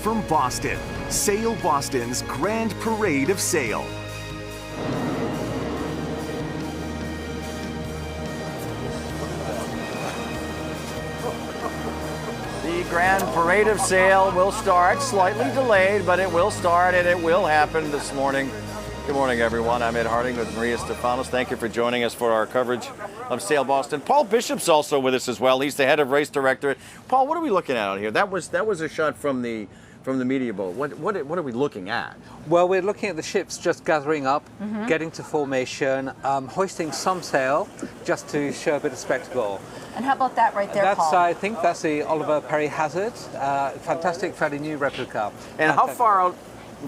from Boston, Sail Boston's Grand Parade of Sail. The Grand Parade of Sail will start, slightly delayed, but it will start and it will happen this morning. Good morning, everyone. I'm Ed Harding with Maria Stefanos. Thank you for joining us for our coverage of Sail Boston. Paul Bishop's also with us as well. He's the head of race directorate. Paul, what are we looking at out here? That was a shot from the media boat. What are we looking at? Well, we're looking at the ships just gathering up, getting to formation, hoisting some sail just to show a bit of spectacle. And how about that right there, Paul? I think that's the Oliver Perry Hazard. Fantastic, fairly new replica. And how far out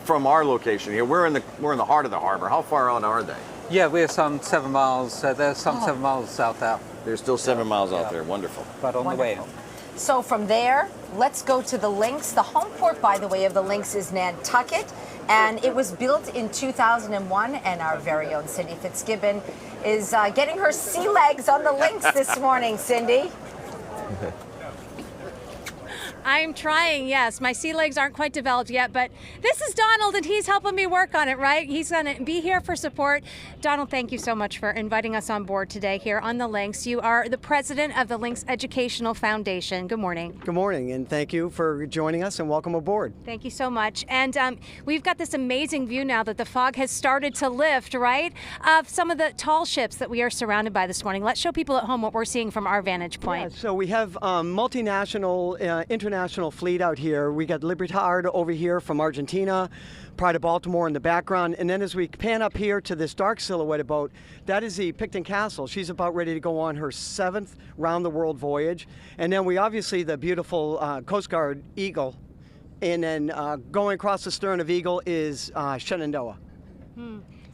from our location here? We're in the heart of the harbor. How far out are they? Yeah, we're some 7 miles. There's some 7 miles out there. There's still 7 miles out there. Wonderful. But on the way in. So from there, let's go to the Lynx. The home port, by the way, of the Lynx is Nantucket, and it was built in 2001, and our very own Cindy Fitzgibbon is getting her sea legs on the Lynx this morning, Cindy. I'm trying, yes. My sea legs aren't quite developed yet, but this is Donald, and he's helping me work on it, right? He's going to be here for support. Donald, thank you so much for inviting us on board today here on the Lynx. You are the president of the Lynx Educational Foundation. Good morning. Good morning, and thank you for joining us, and welcome aboard. Thank you so much. And we've got this amazing view now that the fog has started to lift, right, of some of the tall ships that we are surrounded by this morning. Let's show people at home what we're seeing from our vantage point. Yeah, so we have multinational, international fleet out here. We got Libertad over here from Argentina, Pride of Baltimore in the background, and then as we pan up here to this dark silhouetted boat, that is the Picton Castle. She's about ready to go on her 7th round-the-world voyage. And then we obviously the beautiful Coast Guard Eagle, and then going across the stern of Eagle is Shenandoah.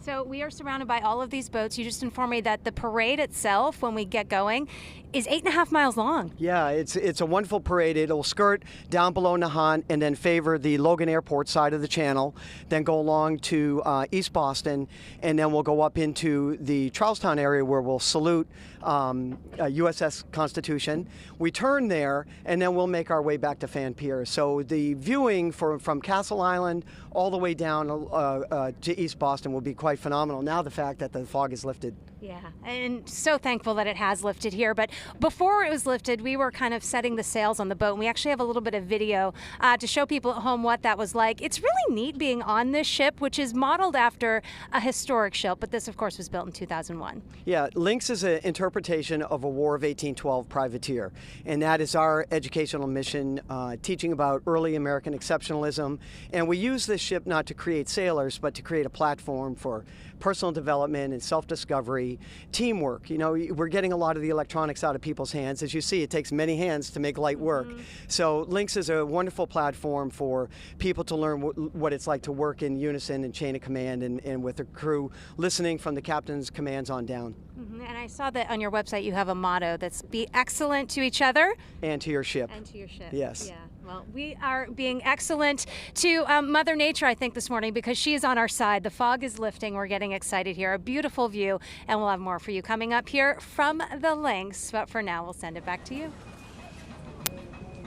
So we are surrounded by all of these boats. You just informed me that the parade itself, when we get going, is 8.5 miles long. Yeah, it's a wonderful parade. It'll skirt down below Nahant and then favor the Logan Airport side of the channel, then go along to East Boston, and then we'll go up into the Charlestown area where we'll salute USS Constitution. We turn there, and then we'll make our way back to Fan Pier. So the viewing from Castle Island all the way down to East Boston will be quite phenomenal. Now the fact that the fog is lifted. Yeah, and so thankful that it has lifted here. But before it was lifted, we were kind of setting the sails on the boat, and we actually have a little bit of video to show people at home what that was like. It's really neat being on this ship, which is modeled after a historic ship, but this, of course, was built in 2001. Yeah, Lynx is an interpretation of a War of 1812 privateer, and that is our educational mission, teaching about early American exceptionalism. And we use this ship not to create sailors, but to create a platform for personal development and self-discovery, teamwork. You know, we're getting a lot of the electronics out of people's hands. As you see, it takes many hands to make light work. So Lynx is a wonderful platform for people to learn what it's like to work in unison and chain of command and with the crew listening from the captain's commands on down. And I saw that on your website you have a motto that's be excellent to each other. And to your ship. And to your ship. Yes. Yeah. Well, we are being excellent to Mother Nature, I think, this morning because she is on our side. The fog is lifting. We're getting excited here. A beautiful view, and we'll have more for you coming up here from the Lynx. But for now, we'll send it back to you.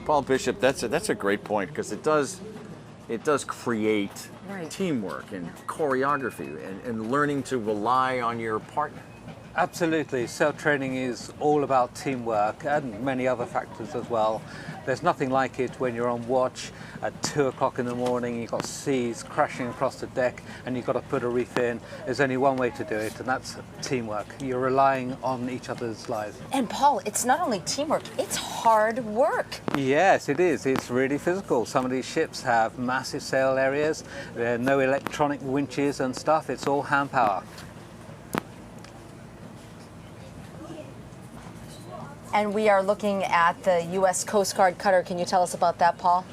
Paul Bishop, that's a great point because it does create teamwork and choreography and learning to rely on your partner. Absolutely. Sail training is all about teamwork and many other factors as well. There's nothing like it when you're on watch at 2 o'clock in the morning, you've got seas crashing across the deck and you've got to put a reef in. There's only one way to do it, and that's teamwork. You're relying on each other's lives. And Paul, it's not only teamwork, it's hard work. Yes, it is. It's really physical. Some of these ships have massive sail areas. There are no electronic winches and stuff. It's all hand power. And we are looking at the U.S. Coast Guard cutter. Can you tell us about that, Paul?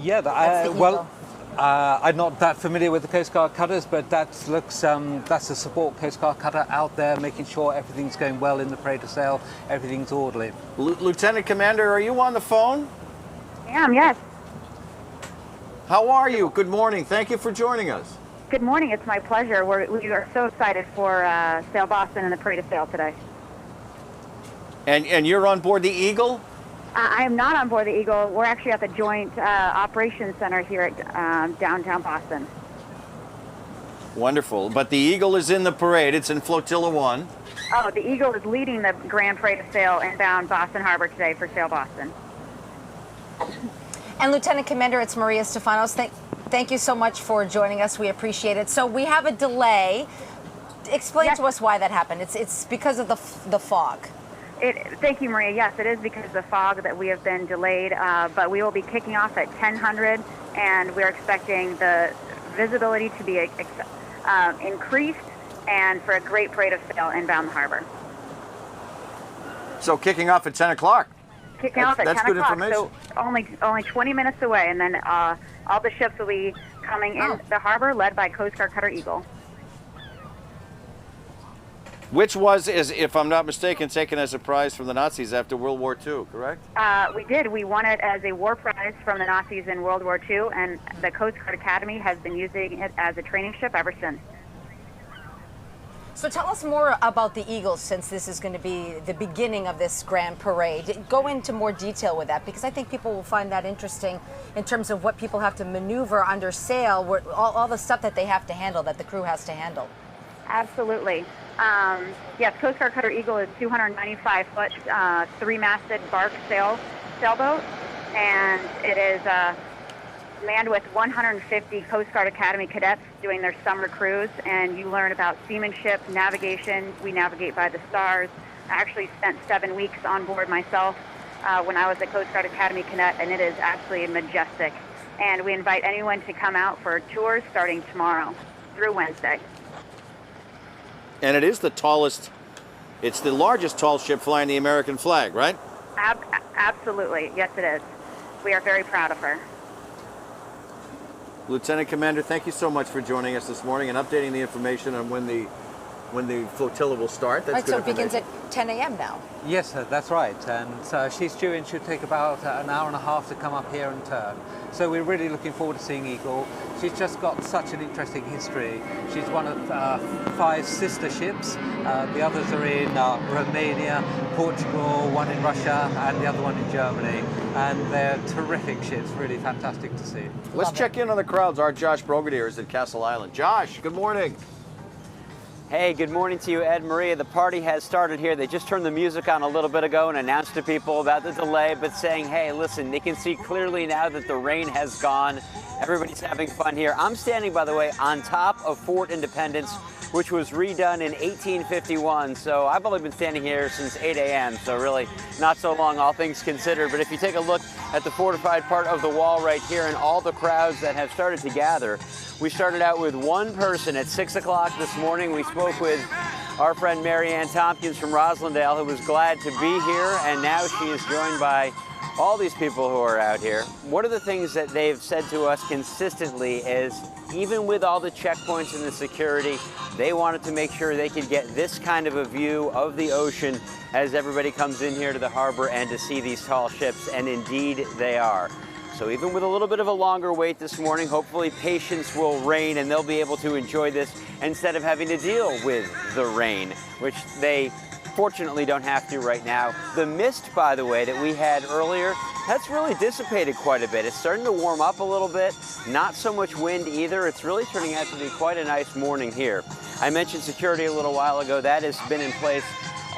Yeah, I'm not that familiar with the Coast Guard cutters, but that's a support Coast Guard cutter out there, making sure everything's going well in the parade of sail, everything's orderly. Lieutenant Commander, are you on the phone? I am, yes. How are you? Good morning. Thank you for joining us. Good morning. It's my pleasure. We are so excited for Sail Boston and the parade of sail today. And you're on board the Eagle? I am not on board the Eagle. We're actually at the Joint Operations Center here at downtown Boston. Wonderful. But the Eagle is in the parade. It's in Flotilla 1. Oh, the Eagle is leading the Grand Parade of Sail inbound Boston Harbor today for Sail Boston. And Lieutenant Commander, it's Maria Stefanos. Thank you so much for joining us. We appreciate it. So we have a delay. Explain to us why that happened. It's because of the fog. Thank you, Maria. Yes, it is because of the fog that we have been delayed, but we will be kicking off at 10:00, and we're expecting the visibility to be increased and for a great parade of sail inbound the harbor. So kicking off at 10 o'clock. Kicking off at 10 good o'clock, information. so only 20 minutes away, and then all the ships will be coming in the harbor, led by Coast Guard Cutter Eagle. Which was, if I'm not mistaken, taken as a prize from the Nazis after World War II, correct? We did. We won it as a war prize from the Nazis in World War II, and the Coast Guard Academy has been using it as a training ship ever since. So tell us more about the Eagles, since this is going to be the beginning of this grand parade. Go into more detail with that, because I think people will find that interesting in terms of what people have to maneuver under sail, all the stuff that they have to handle, that the crew has to handle. Absolutely. Yes, Coast Guard Cutter Eagle is 295-foot, three-masted bark sailboat, and it is manned with 150 Coast Guard Academy cadets doing their summer cruise, and you learn about seamanship, navigation. We navigate by the stars. I actually spent 7 weeks on board myself when I was a Coast Guard Academy cadet, and it is absolutely majestic. And we invite anyone to come out for tours starting tomorrow through Wednesday. And it is it's the largest tall ship flying the American flag, right? Absolutely. Yes, it is. We are very proud of her. Lieutenant Commander, thank you so much for joining us this morning and updating the information on when the flotilla will start. That's Right, so it begins at 10 a.m. now. Yes, she's right. And she's due in, should take about an hour and a half to come up here and turn. So we're really looking forward to seeing Eagle. She's just got such an interesting history. She's one of 5 sister ships. The others are in Romania, Portugal, one in Russia, and the other one in Germany. And they're terrific ships, really fantastic to see. Let's check in on the crowds. Our Josh Brigadier is at Castle Island. Josh, good morning. Hey, good morning to you, Ed and Maria. The party has started here. They just turned the music on a little bit ago and announced to people about the delay, but saying, hey, listen, they can see clearly now that the rain has gone. Everybody's having fun here. I'm standing, by the way, on top of Fort Independence, which was redone in 1851. So I've only been standing here since 8 a.m., so really not so long, all things considered. But if you take a look at the fortified part of the wall right here and all the crowds that have started to gather, we started out with one person at 6 o'clock this morning. We spoke with our friend Mary Ann Tompkins from Roslindale, who was glad to be here, and now she is joined by all these people who are out here. One of the things that they've said to us consistently is, even with all the checkpoints and the security, they wanted to make sure they could get this kind of a view of the ocean as everybody comes in here to the harbor and to see these tall ships, and indeed they are. So even with a little bit of a longer wait this morning, hopefully patience will reign and they'll be able to enjoy this instead of having to deal with the rain, which they fortunately don't have to right now. The mist, by the way, that we had earlier, that's really dissipated quite a bit. It's starting to warm up a little bit, not so much wind either. It's really turning out to be quite a nice morning here. I mentioned security a little while ago. That has been in place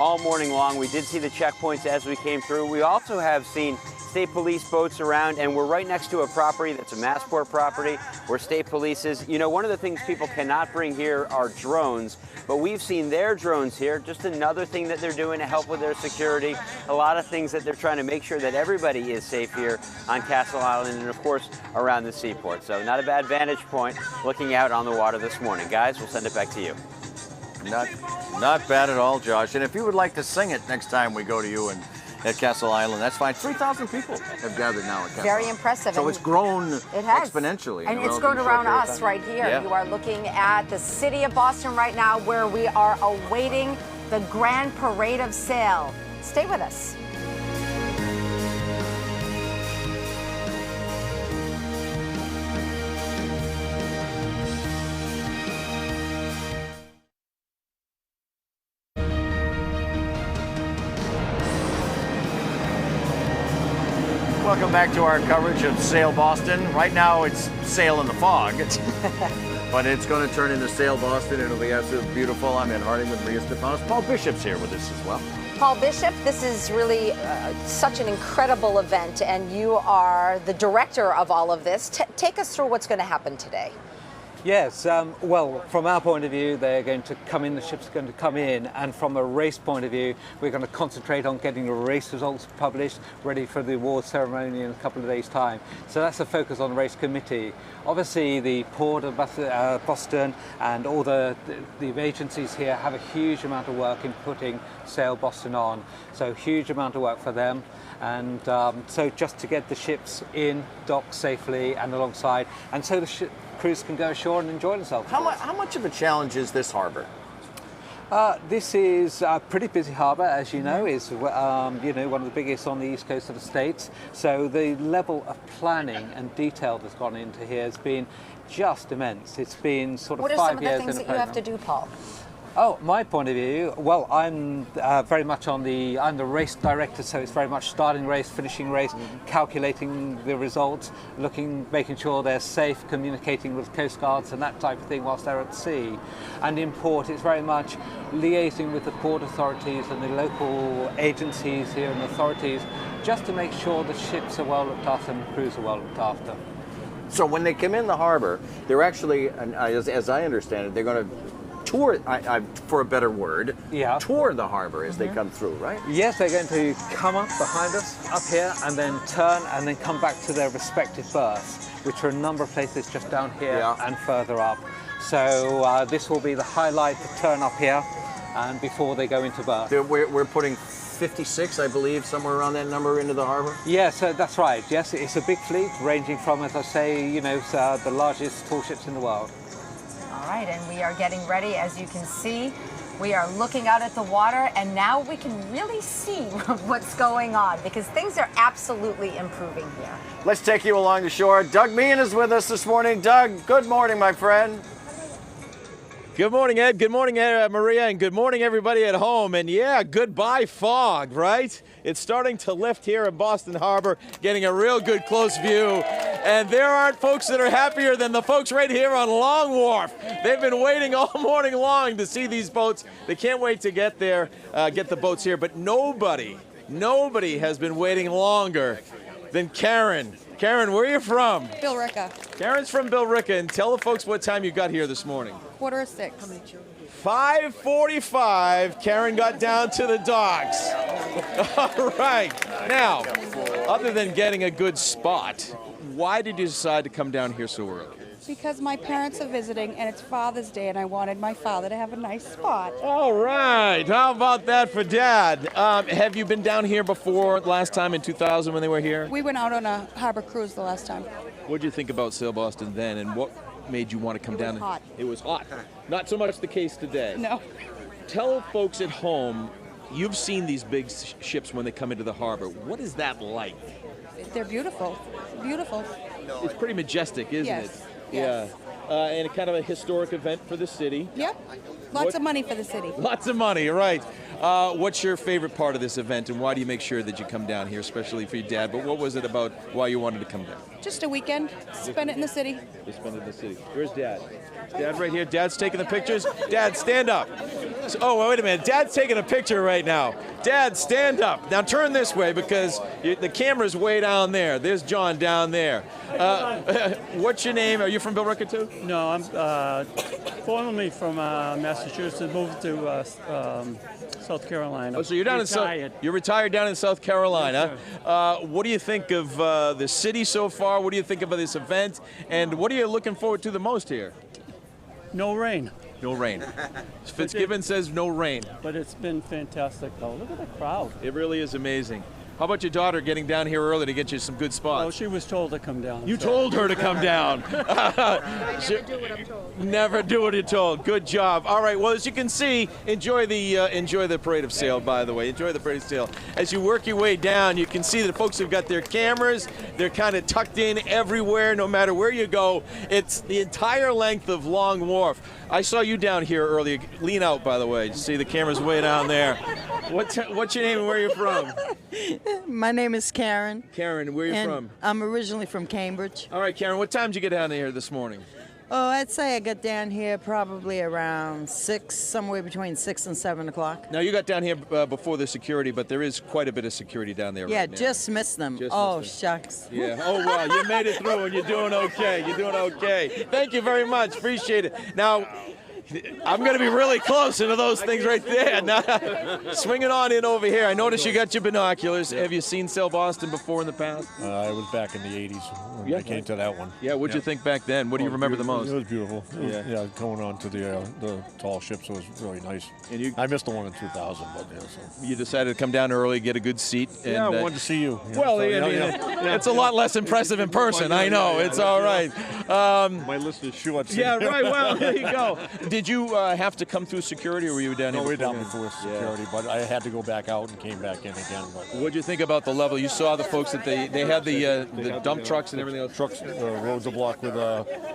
all morning long. We did see the checkpoints as we came through. We also have seen state police boats around, and we're right next to a property that's a Massport property where state police is. You know, one of the things people cannot bring here are drones, but we've seen their drones here. Just another thing that they're doing to help with their security. A lot of things that they're trying to make sure that everybody is safe here on Castle Island and, of course, around the seaport. So not a bad vantage point looking out on the water this morning. Guys, we'll send it back to you. Not bad at all, Josh. And if you would like to sing it next time we go to you and at Castle Island, that's fine. 3,000 people have gathered now at Castle Very Island. impressive. So it's grown it has. exponentially. And it's grown around us right here. Yeah. You are looking at the city of Boston right now, where we are awaiting the Grand Parade of Sail. Stay with us. Welcome back to our coverage of Sail Boston. Right now it's Sail in the fog, but it's going to turn into Sail Boston. It'll be absolutely beautiful. I'm in Harding with Maria Stefanos. Paul Bishop's here with us as well. Paul Bishop, this is really such an incredible event, and you are the director of all of this. Take us through what's going to happen today. Yes, well, from our point of view, they're going to come in, the ship's going to come in, and from a race point of view, we're going to concentrate on getting the race results published, ready for the award ceremony in a couple of days' time. So that's the focus on the race committee. Obviously, the Port of Boston and all the agencies here have a huge amount of work in putting Sail Boston on. So huge amount of work for them. And so just to get the ships in, dock safely and alongside, and so the crews can go ashore and enjoy themselves. How much of a challenge is this harbor? This is a pretty busy harbour, as you know, is one of the biggest on the east coast of the States. So the level of planning and detail that's gone into here has been just immense. It's been sort of 5 years in the What are some of the things that you have to do, Paul? Oh, my point of view, well, I'm very much I'm the race director, so it's very much starting race, finishing race, calculating the results, making sure they're safe, communicating with coast guards and that type of thing whilst they're at sea. And in port, it's very much liaising with the port authorities and the local agencies here and authorities, just to make sure the ships are well looked after and the crews are well looked after. So when they come in the harbor, they're actually, as I understand it, they're going to tour, for a better word, tour the harbor as they come through, right? Yes, they're going to come up behind us, up here, and then turn and then come back to their respective berths, which are a number of places just down here and further up. So this will be the highlight, the turn up here, and before they go into berth. We're putting 56, I believe, somewhere around that number into the harbor? Yes, that's right. Yes, it's a big fleet, ranging from, as I say, the largest tall ships in the world. All right, and we are getting ready. As you can see, we are looking out at the water, and now we can really see what's going on because things are absolutely improving here. Let's take you along the shore. Doug Meehan is with us this morning. Doug, good morning, my friend. Good morning, Ed. Good morning, Maria, and good morning, everybody at home. And yeah, goodbye fog, right? It's starting to lift here in Boston Harbor, getting a real good close view. And there aren't folks that are happier than the folks right here on Long Wharf. They've been waiting all morning long to see these boats. They can't wait to get there, get the boats here. But nobody has been waiting longer than Karen. Karen, where are you from? Billerica. Karen's from Billerica, and tell the folks what time you got here this morning. 5:45. 5:45, Karen got down to the docks. All right. Now, other than getting a good spot, why did you decide to come down here so early? Because my parents are visiting, and it's Father's Day, and I wanted my father to have a nice spot. All right. How about that for Dad? Have you been down here before, last time in 2000 when they were here? We went out on a harbor cruise the last time. What did you think about Sail Boston then, and what made you want to come down? It was hot. It was hot. Not so much the case today. No. Tell folks at home, you've seen these big ships when they come into the harbor. What is that like? They're beautiful. Beautiful. It's pretty majestic, isn't it? Yes. Yeah. And kind of a historic event for the city. Yep. Lots of money for the city. Lots of money, right. What's your favorite part of this event, and why do you make sure that you come down here, especially for your dad? But what was it about why you wanted to come down? Just a weekend. Spend it in the city. To spend it in the city. Where's Dad? Dad right here. Dad's taking the pictures. Dad, stand up. Oh, wait a minute. Dad's taking a picture right now. Dad, stand up. Now turn this way because the camera's way down there. There's John down there. What's your name? Are you from Billerica too? No, I'm formerly from Massachusetts. Moved to South Carolina. Oh, so you're down you're retired down in South Carolina. Yes, what do you think of the city so far? What do you think of this event? And what are you looking forward to the most here? No rain. No rain. Fitzgibbon says no rain. But it's been fantastic, though. Look at the crowd. It really is amazing. How about your daughter getting down here early to get you some good spots? Oh, she was told to come down. You told her to come down. I never do what I'm told. Never do what you're told. Good job. All right. Well, as you can see, enjoy the parade of sail. By the way, enjoy the parade of sail. As you work your way down, you can see that folks have got their cameras. They're kind of tucked in everywhere, no matter where you go. It's the entire length of Long Wharf. I saw you down here earlier. Lean out, by the way. You see the camera's way down there. What's your name and where are you from? My name is Karen. Karen, where are you and from? I'm originally from Cambridge. All right, Karen, what time did you get down here this morning? Oh, I'd say I got down here probably around 6, somewhere between 6 and 7 o'clock. Now, you got down here before the security, but there is quite a bit of security down there Yeah, right now. just missed them. Just oh, missed them. shucks. Yeah. Oh, wow. You made it through and you're doing okay. You're doing okay. Thank you very much. Appreciate it. Now, I'm going to be really close into those things right there. Now, swing it on in over here. I noticed you got your binoculars. Have you seen Sail Boston before in the past? I was back in the 80s when I came to that one. Yeah, what'd you think back then? What do you remember the most? It was beautiful. Yeah, going on to the tall ships was really nice. And I missed the one in 2000, but yeah, so. You decided to come down early, get a good seat. And, I wanted to see you. Well, so, it's a lot less impressive in person. I know. It's all right. My list is short. Yeah, right. Well, there you go. Did you have to come through security, or were you down here? No, we were down before security, but I had to go back out and came back in again. But what'd you think about the level? You saw the folks that they had the dump trucks and everything else. Trucks, roads are blocked with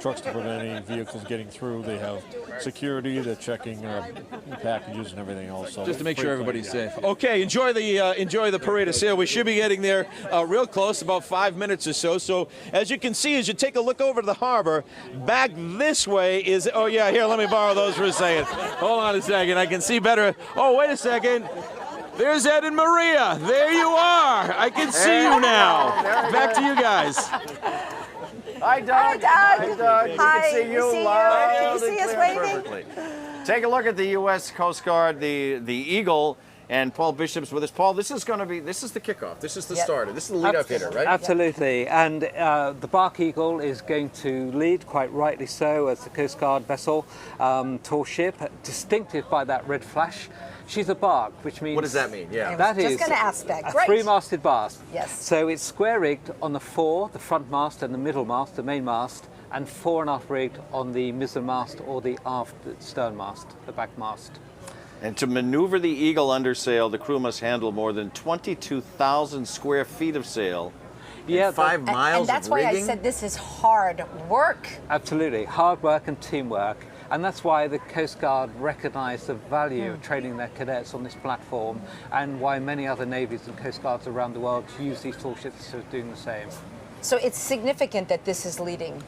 trucks to prevent any vehicles getting through. They have security. They're checking packages and everything else. So just to make sure everybody's safe. Okay, enjoy the parade of sail. We should be getting there real close, about 5 minutes or so. So as you can see, as you take a look over to the harbor, back this way is. Oh yeah, here. Let me borrow those for a second. Hold on a second. I can see better. Oh, wait a second. There's Ed and Maria. There you are. I can see you now. Back to you guys. Hi, Doug. Hi, Doug. Hi, Doug. We Hi, can see you see you. loud Can you see and us clear waving? perfectly. Take a look at the U.S. Coast Guard, the Eagle, and Paul Bishop's with us. Paul, this is the kickoff. This is the starter. This is the lead-up hitter, right? Absolutely. And the Bark Eagle is going to lead, quite rightly so, as the Coast Guard vessel, tall ship, distinctive by that red flash. She's a bark, which means... What does that mean? Yeah. That is just going to ask that. a Great. three-masted mast. Yes. So it's square-rigged on the fore, the front mast, and the middle mast, the main mast, and fore and aft rigged on the mizzen mast or the aft stern mast, the back mast. And to maneuver the Eagle under sail, the crew must handle more than 22,000 square feet of sail. Yeah, 5 miles and that's of why rigging. I said this is hard work. Absolutely. Hard work and teamwork. And that's why the Coast Guard recognised the value of training their cadets on this platform, and why many other navies and Coast Guards around the world use these tall ships as doing the same. So it's significant that this is leading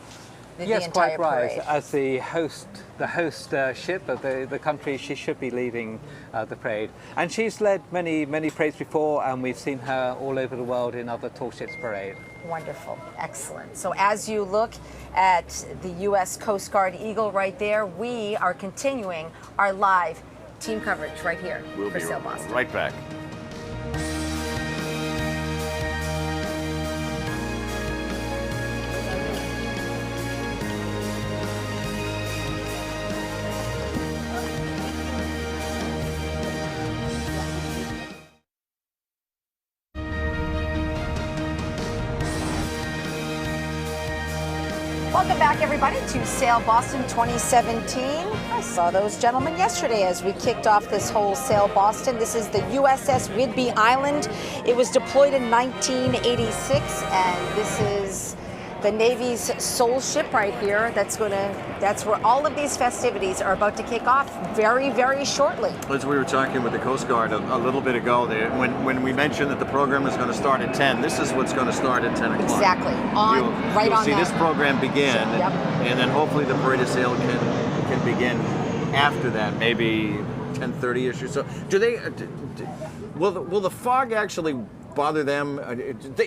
the Yes, entire quite right. parade. As the host ship of the country, she should be leading the parade. And she's led many parades before, and we've seen her all over the world in other tall ships parade. Wonderful, excellent. So as you look at the U.S. Coast Guard Eagle right there, we are continuing our live team coverage right here We'll for be Sail Boston. right back. Welcome back, everybody, to Sail Boston 2017. I saw those gentlemen yesterday as we kicked off this whole Sail Boston. This is the USS Whidbey Island. It was deployed in 1986, and this is the Navy's sole ship right here. That's where all of these festivities are about to kick off very, very shortly. As we were talking with the Coast Guard a little bit ago, when we mentioned that the program is going to start at 10, this is what's going to start at 10 o'clock. Exactly. You'll see this program begin, Yep. and then hopefully the parade of sail can begin after that, maybe 10:30ish or so. Will the fog actually bother them?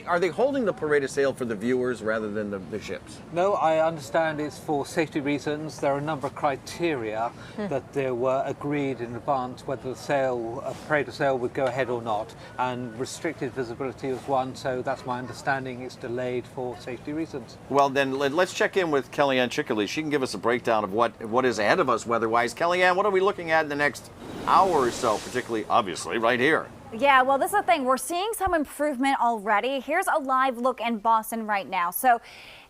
Are they holding the parade of sail for the viewers rather than the ships? No, I understand it's for safety reasons. There are a number of criteria that they were agreed in advance whether the parade of sail would go ahead or not, and restricted visibility was one, so that's my understanding. It's delayed for safety reasons. Well, then let's check in with Kellyanne Chickley. She can give us a breakdown of what is ahead of us weather-wise. Kellyanne, what are we looking at in the next hour or so, particularly, obviously, right here? Yeah, well, this is the thing. We're seeing some improvement already. Here's a live look in Boston right now. So,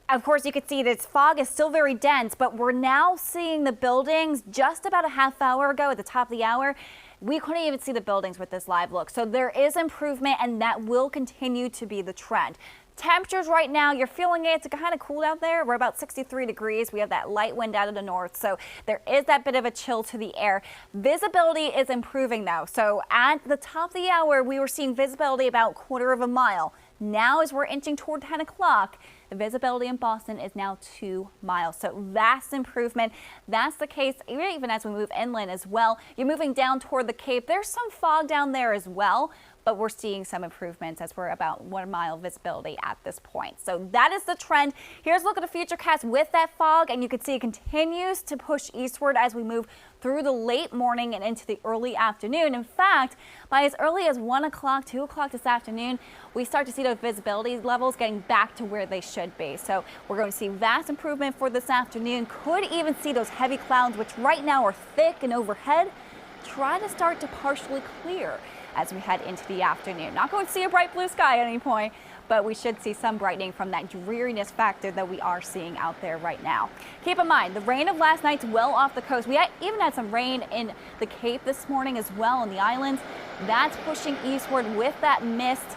of course, you can see this fog is still very dense, but we're now seeing the buildings. Just about a half hour ago at the top of the hour, we couldn't even see the buildings with this live look. So there is improvement, and that will continue to be the trend. Temperatures right now, you're feeling it. It's kind of cool out there. We're about 63 degrees. We have that light wind out of the north, so there is that bit of a chill to the air. Visibility is improving though. So at the top of the hour, we were seeing visibility about 1/4 mile. Now, as we're inching toward 10 o'clock, the visibility in Boston is now 2 miles. So vast improvement. That's the case even as we move inland as well. You're moving down toward the Cape. There's some fog down there as well, but we're seeing some improvements as we're about 1 mile visibility at this point. So that is the trend. Here's a look at the futurecast with that fog, and you can see it continues to push eastward as we move through the late morning and into the early afternoon. In fact, by as early as 1 o'clock, 2 o'clock this afternoon, we start to see those visibility levels getting back to where they should be. So we're going to see vast improvement for this afternoon. Could even see those heavy clouds, which right now are thick and overhead, try to start to partially clear as we head into the afternoon. Not going to see a bright blue sky at any point, but we should see some brightening from that dreariness factor that we are seeing out there right now. Keep in mind, the rain of last night's well off the coast. We even had some rain in the Cape this morning as well in the islands. That's pushing eastward with that mist.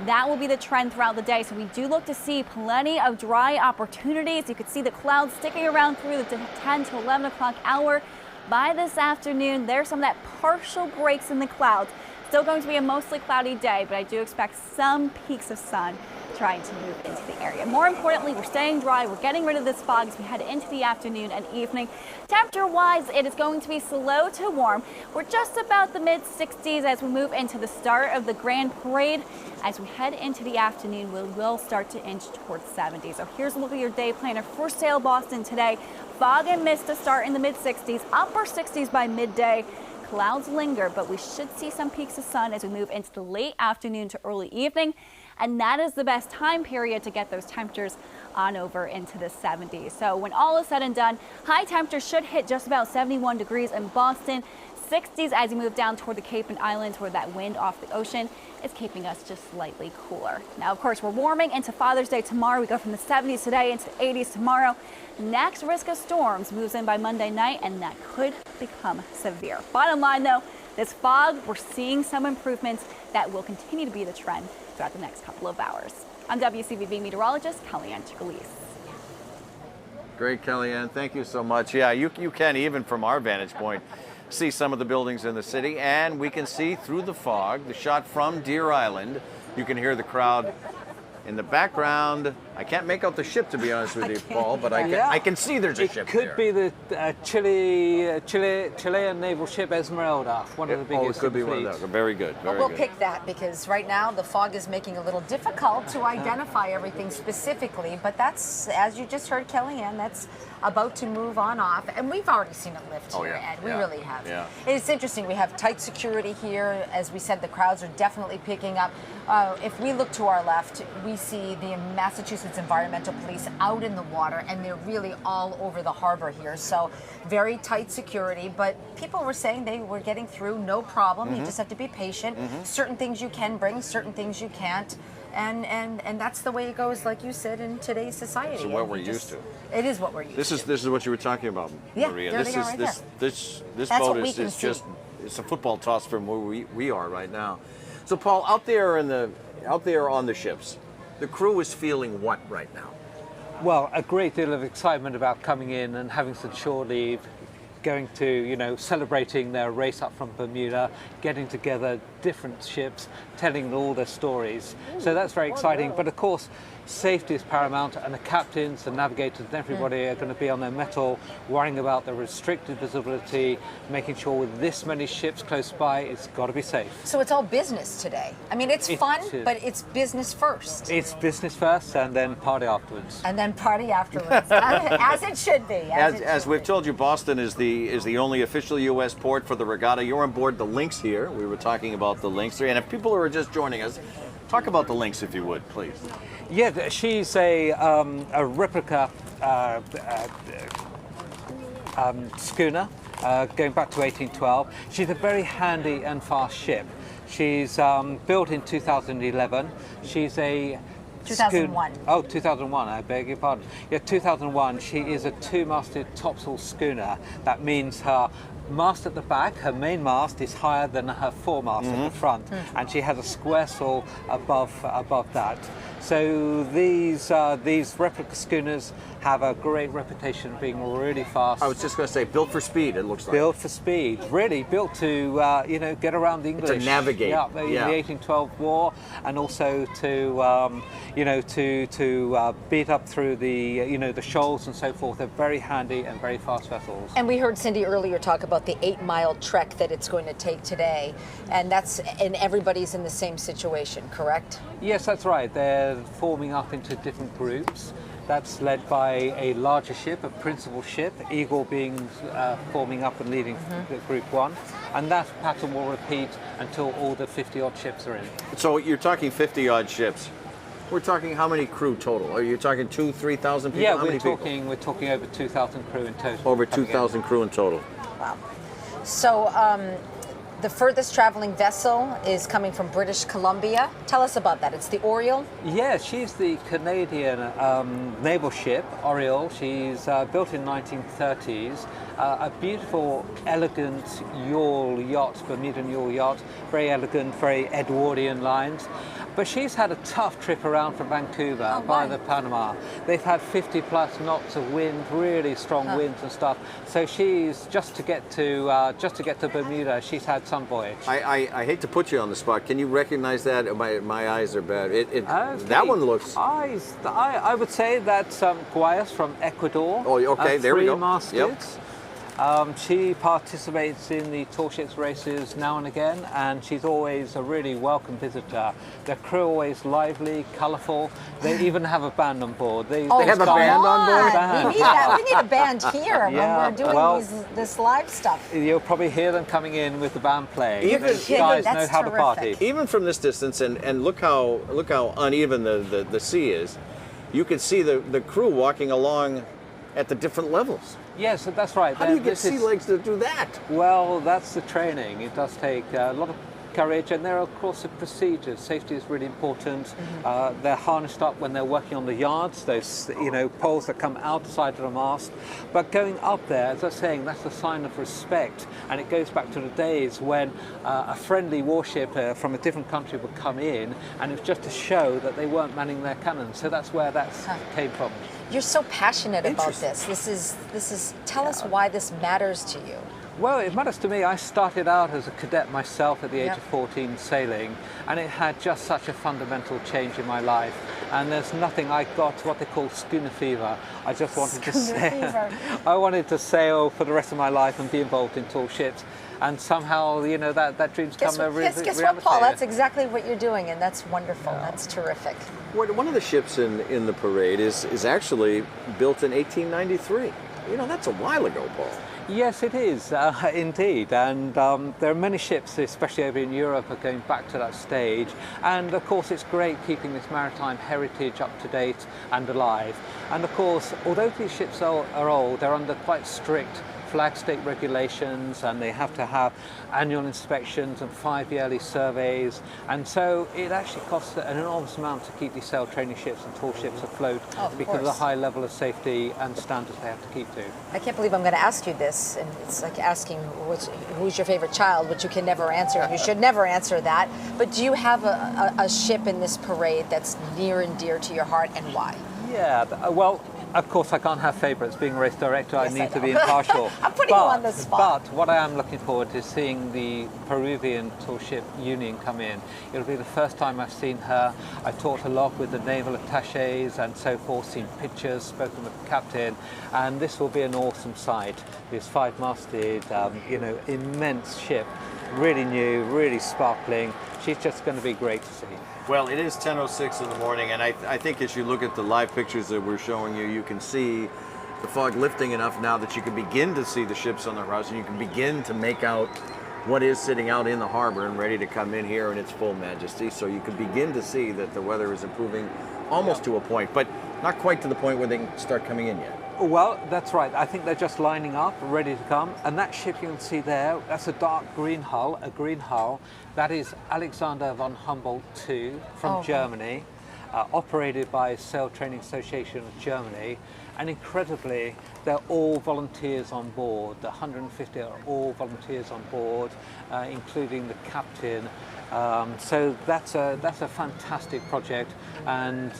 That will be the trend throughout the day. So we do look to see plenty of dry opportunities. You could see the clouds sticking around through the 10 to 11 o'clock hour. By this afternoon, there's some of that partial breaks in the clouds. Still going to be a mostly cloudy day, but I do expect some peaks of sun trying to move into the area. More importantly, we're staying dry. We're getting rid of this fog as we head into the afternoon and evening. Temperature-wise, it is going to be slow to warm. We're just about the mid-60s as we move into the start of the Grand Parade. As we head into the afternoon, we will start to inch towards 70. So here's a look at your day planner for Sail Boston today. Fog and mist to start in the mid-60s, upper 60s by midday. Clouds linger, but we should see some peaks of sun as we move into the late afternoon to early evening. And that is the best time period to get those temperatures on over into the 70s. So when all is said and done, high temperatures should hit just about 71 degrees in Boston, 60s as you move down toward the Cape and Islands where that wind off the ocean is keeping us just slightly cooler. Now, of course, we're warming into Father's Day tomorrow. We go from the 70s today into the 80s tomorrow. Next risk of storms moves in by Monday night, and that could become severe. Bottom line, though, this fog, we're seeing some improvements that will continue to be the trend throughout the next couple of hours. I'm WCVB meteorologist Kellyanne Chicalise. Great, Kellyanne. Thank you so much. Yeah, you can, even from our vantage point, see some of the buildings in the city, and we can see through the fog, the shot from Deer Island. You can hear the crowd in the background. I can't make out the ship, to be honest with you, Paul, but I can see there's a ship there. It could be the Chilean naval ship Esmeralda, one of the biggest. Oh, it could be one of those. Very good. Very we'll good. pick that because right now the fog is making it a little difficult to identify everything specifically, but that's, as you just heard Kellyanne, that's about to move on off, and we've already seen it lift here, Ed. We really have. Yeah. It's interesting. We have tight security here. As we said, the crowds are definitely picking up. If we look to our left, we see the Massachusetts Environmental Police out in the water, and they're really all over the harbor here. So very tight security, but people were saying they were getting through no problem. You just have to be patient. Certain things you can bring, certain things you can't. And that's the way it goes, like you said, in today's society. So what we're used to. It is what we're used to. This is what you were talking about, Maria. There This they are is right this That's boat what we is can see. just it's a football toss from where we are right now. So Paul, out there on the ships, the crew is feeling what right now? Well, a great deal of excitement about coming in and having some shore leave, going to, celebrating their race up from Bermuda, getting together different ships, telling all their stories. So that's very exciting. But of course, safety is paramount, and the captains, the navigators, and everybody are going to be on their mettle, worrying about the restricted visibility, making sure with this many ships close by, it's got to be safe. So it's all business today. I mean, it's fun, but it's business first. It's business first, and then party afterwards. And then party afterwards, as it should be. As we've told you, Boston is the only official U.S. port for the regatta. You're on board the Lynx here. We were talking about the Lynx, and if people are just joining us, talk about the Lynx, if you would, please. Yeah, she's a replica schooner going back to 1812. She's a very handy and fast ship. She's built in 2011. She's a 2001. 2001, I beg your pardon. Yeah, 2001. She is a two-masted topsail schooner. That means her mast at the back, her main mast is higher than her foremast at the front, and she has a square sail above that. So these replica schooners have a great reputation of being really fast. I was just going to say, built for speed, it looks like. Built for speed, really built to get around the English. To navigate. Yeah, in the 1812 war, and also to beat up through the the shoals and so forth. They're very handy and very fast vessels. And we heard Cindy earlier talk about the 8-mile trek that it's going to take today, and everybody's in the same situation, correct? Yes, that's right. They're forming up into different groups. That's led by a larger ship, a principal ship, Eagle being forming up and leading Group 1. And that pattern will repeat until all the 50-odd ships are in. So you're talking 50-odd ships. We're talking how many crew total? Are you talking 2,000 to 3,000 people? Yeah, how many people? We're talking over 2,000 crew in total. Over 2,000 crew in total. Wow. So the furthest traveling vessel is coming from British Columbia. Tell us about that. It's the Oriole? Yeah, she's the Canadian naval ship, Oriole. She's built in 1930s. A beautiful, elegant yacht, Bermudan yawl yacht. Very elegant, very Edwardian lines. But she's had a tough trip around from Vancouver by the Panama. They've had 50 plus knots of wind, really strong winds and stuff. So she's just to get to Bermuda. She's had some voyage. I hate to put you on the spot. Can you recognize that? My eyes are bad. That one looks. I would say that's Guayas from Ecuador. Oh, okay. There we go. Three-masted. Yep. She participates in the tall ships races now and again, and she's always a really welcome visitor. The crew are always lively, colourful. They even have a band on board. They have a band on board? We need that. We need a band here when Yeah, we're doing this live stuff. You'll probably hear them coming in with the band playing. These guys know how to party. Even from this distance, and look how uneven the sea is. You can see the crew walking along at the different levels. Yes, that's right. How do you get sea legs to do that? Well, that's the training. It does take a lot of courage, and there are, of course, the procedures. Safety is really important. They're harnessed up when they're working on the yards, those poles that come outside of the mast. But going up there, as I was saying, that's a sign of respect, and it goes back to the days when a friendly warship from a different country would come in, and it was just to show that they weren't manning their cannons. So that's where that came from. You're so passionate about this. This is. Tell us why this matters to you. Well, it matters to me. I started out as a cadet myself at the age of 14 sailing, and it had just such a fundamental change in my life. And there's nothing, I got what they call schooner fever. I just wanted to sail. I wanted to sail for the rest of my life and be involved in tall ships. And somehow, that dream's come over reality. Guess what, Paul? That's exactly what you're doing, and that's wonderful. Yeah. That's terrific. One of the ships in the parade is actually built in 1893. That's a while ago, Paul. Yes, it is, indeed. And there are many ships, especially over in Europe, are going back to that stage. And of course, it's great keeping this maritime heritage up to date and alive. And of course, although these ships are old, they're under quite strict flag state regulations, and they have to have annual inspections and 5 yearly surveys, and so it actually costs an enormous amount to keep these sail training ships and tall ships afloat because of the high level of safety and standards they have to keep to. I can't believe I'm going to ask you this, and it's like asking who's your favorite child, which you can never answer. You should never answer that. But do you have a ship in this parade that's near and dear to your heart, and why? Yeah, well, of course, I can't have favourites. Being a race director, I need to be impartial. I'm putting you on the spot. But what I am looking forward to is seeing the Peruvian tall ship Union come in. It'll be the first time I've seen her. I've talked a lot with the naval attaches and so forth, seen pictures, spoken with the captain, and this will be an awesome sight. This 5-masted, immense ship, really new, really sparkling. She's just going to be great to see. Well, it is 10:06 in the morning, and I think as you look at the live pictures that we're showing you, you can see the fog lifting enough now that you can begin to see the ships on the horizon. You can begin to make out what is sitting out in the harbor and ready to come in here in its full majesty. So you can begin to see that the weather is improving almost to a point, but not quite to the point where they can start coming in yet. Well, that's right. I think they're just lining up, ready to come. And that ship you can see there, that's a dark green hull, That is Alexander von Humboldt II from Germany. operated by Sail Training Association of Germany, and incredibly, they're all volunteers on board. The 150 are all volunteers on board, including the captain. So that's a fantastic project, and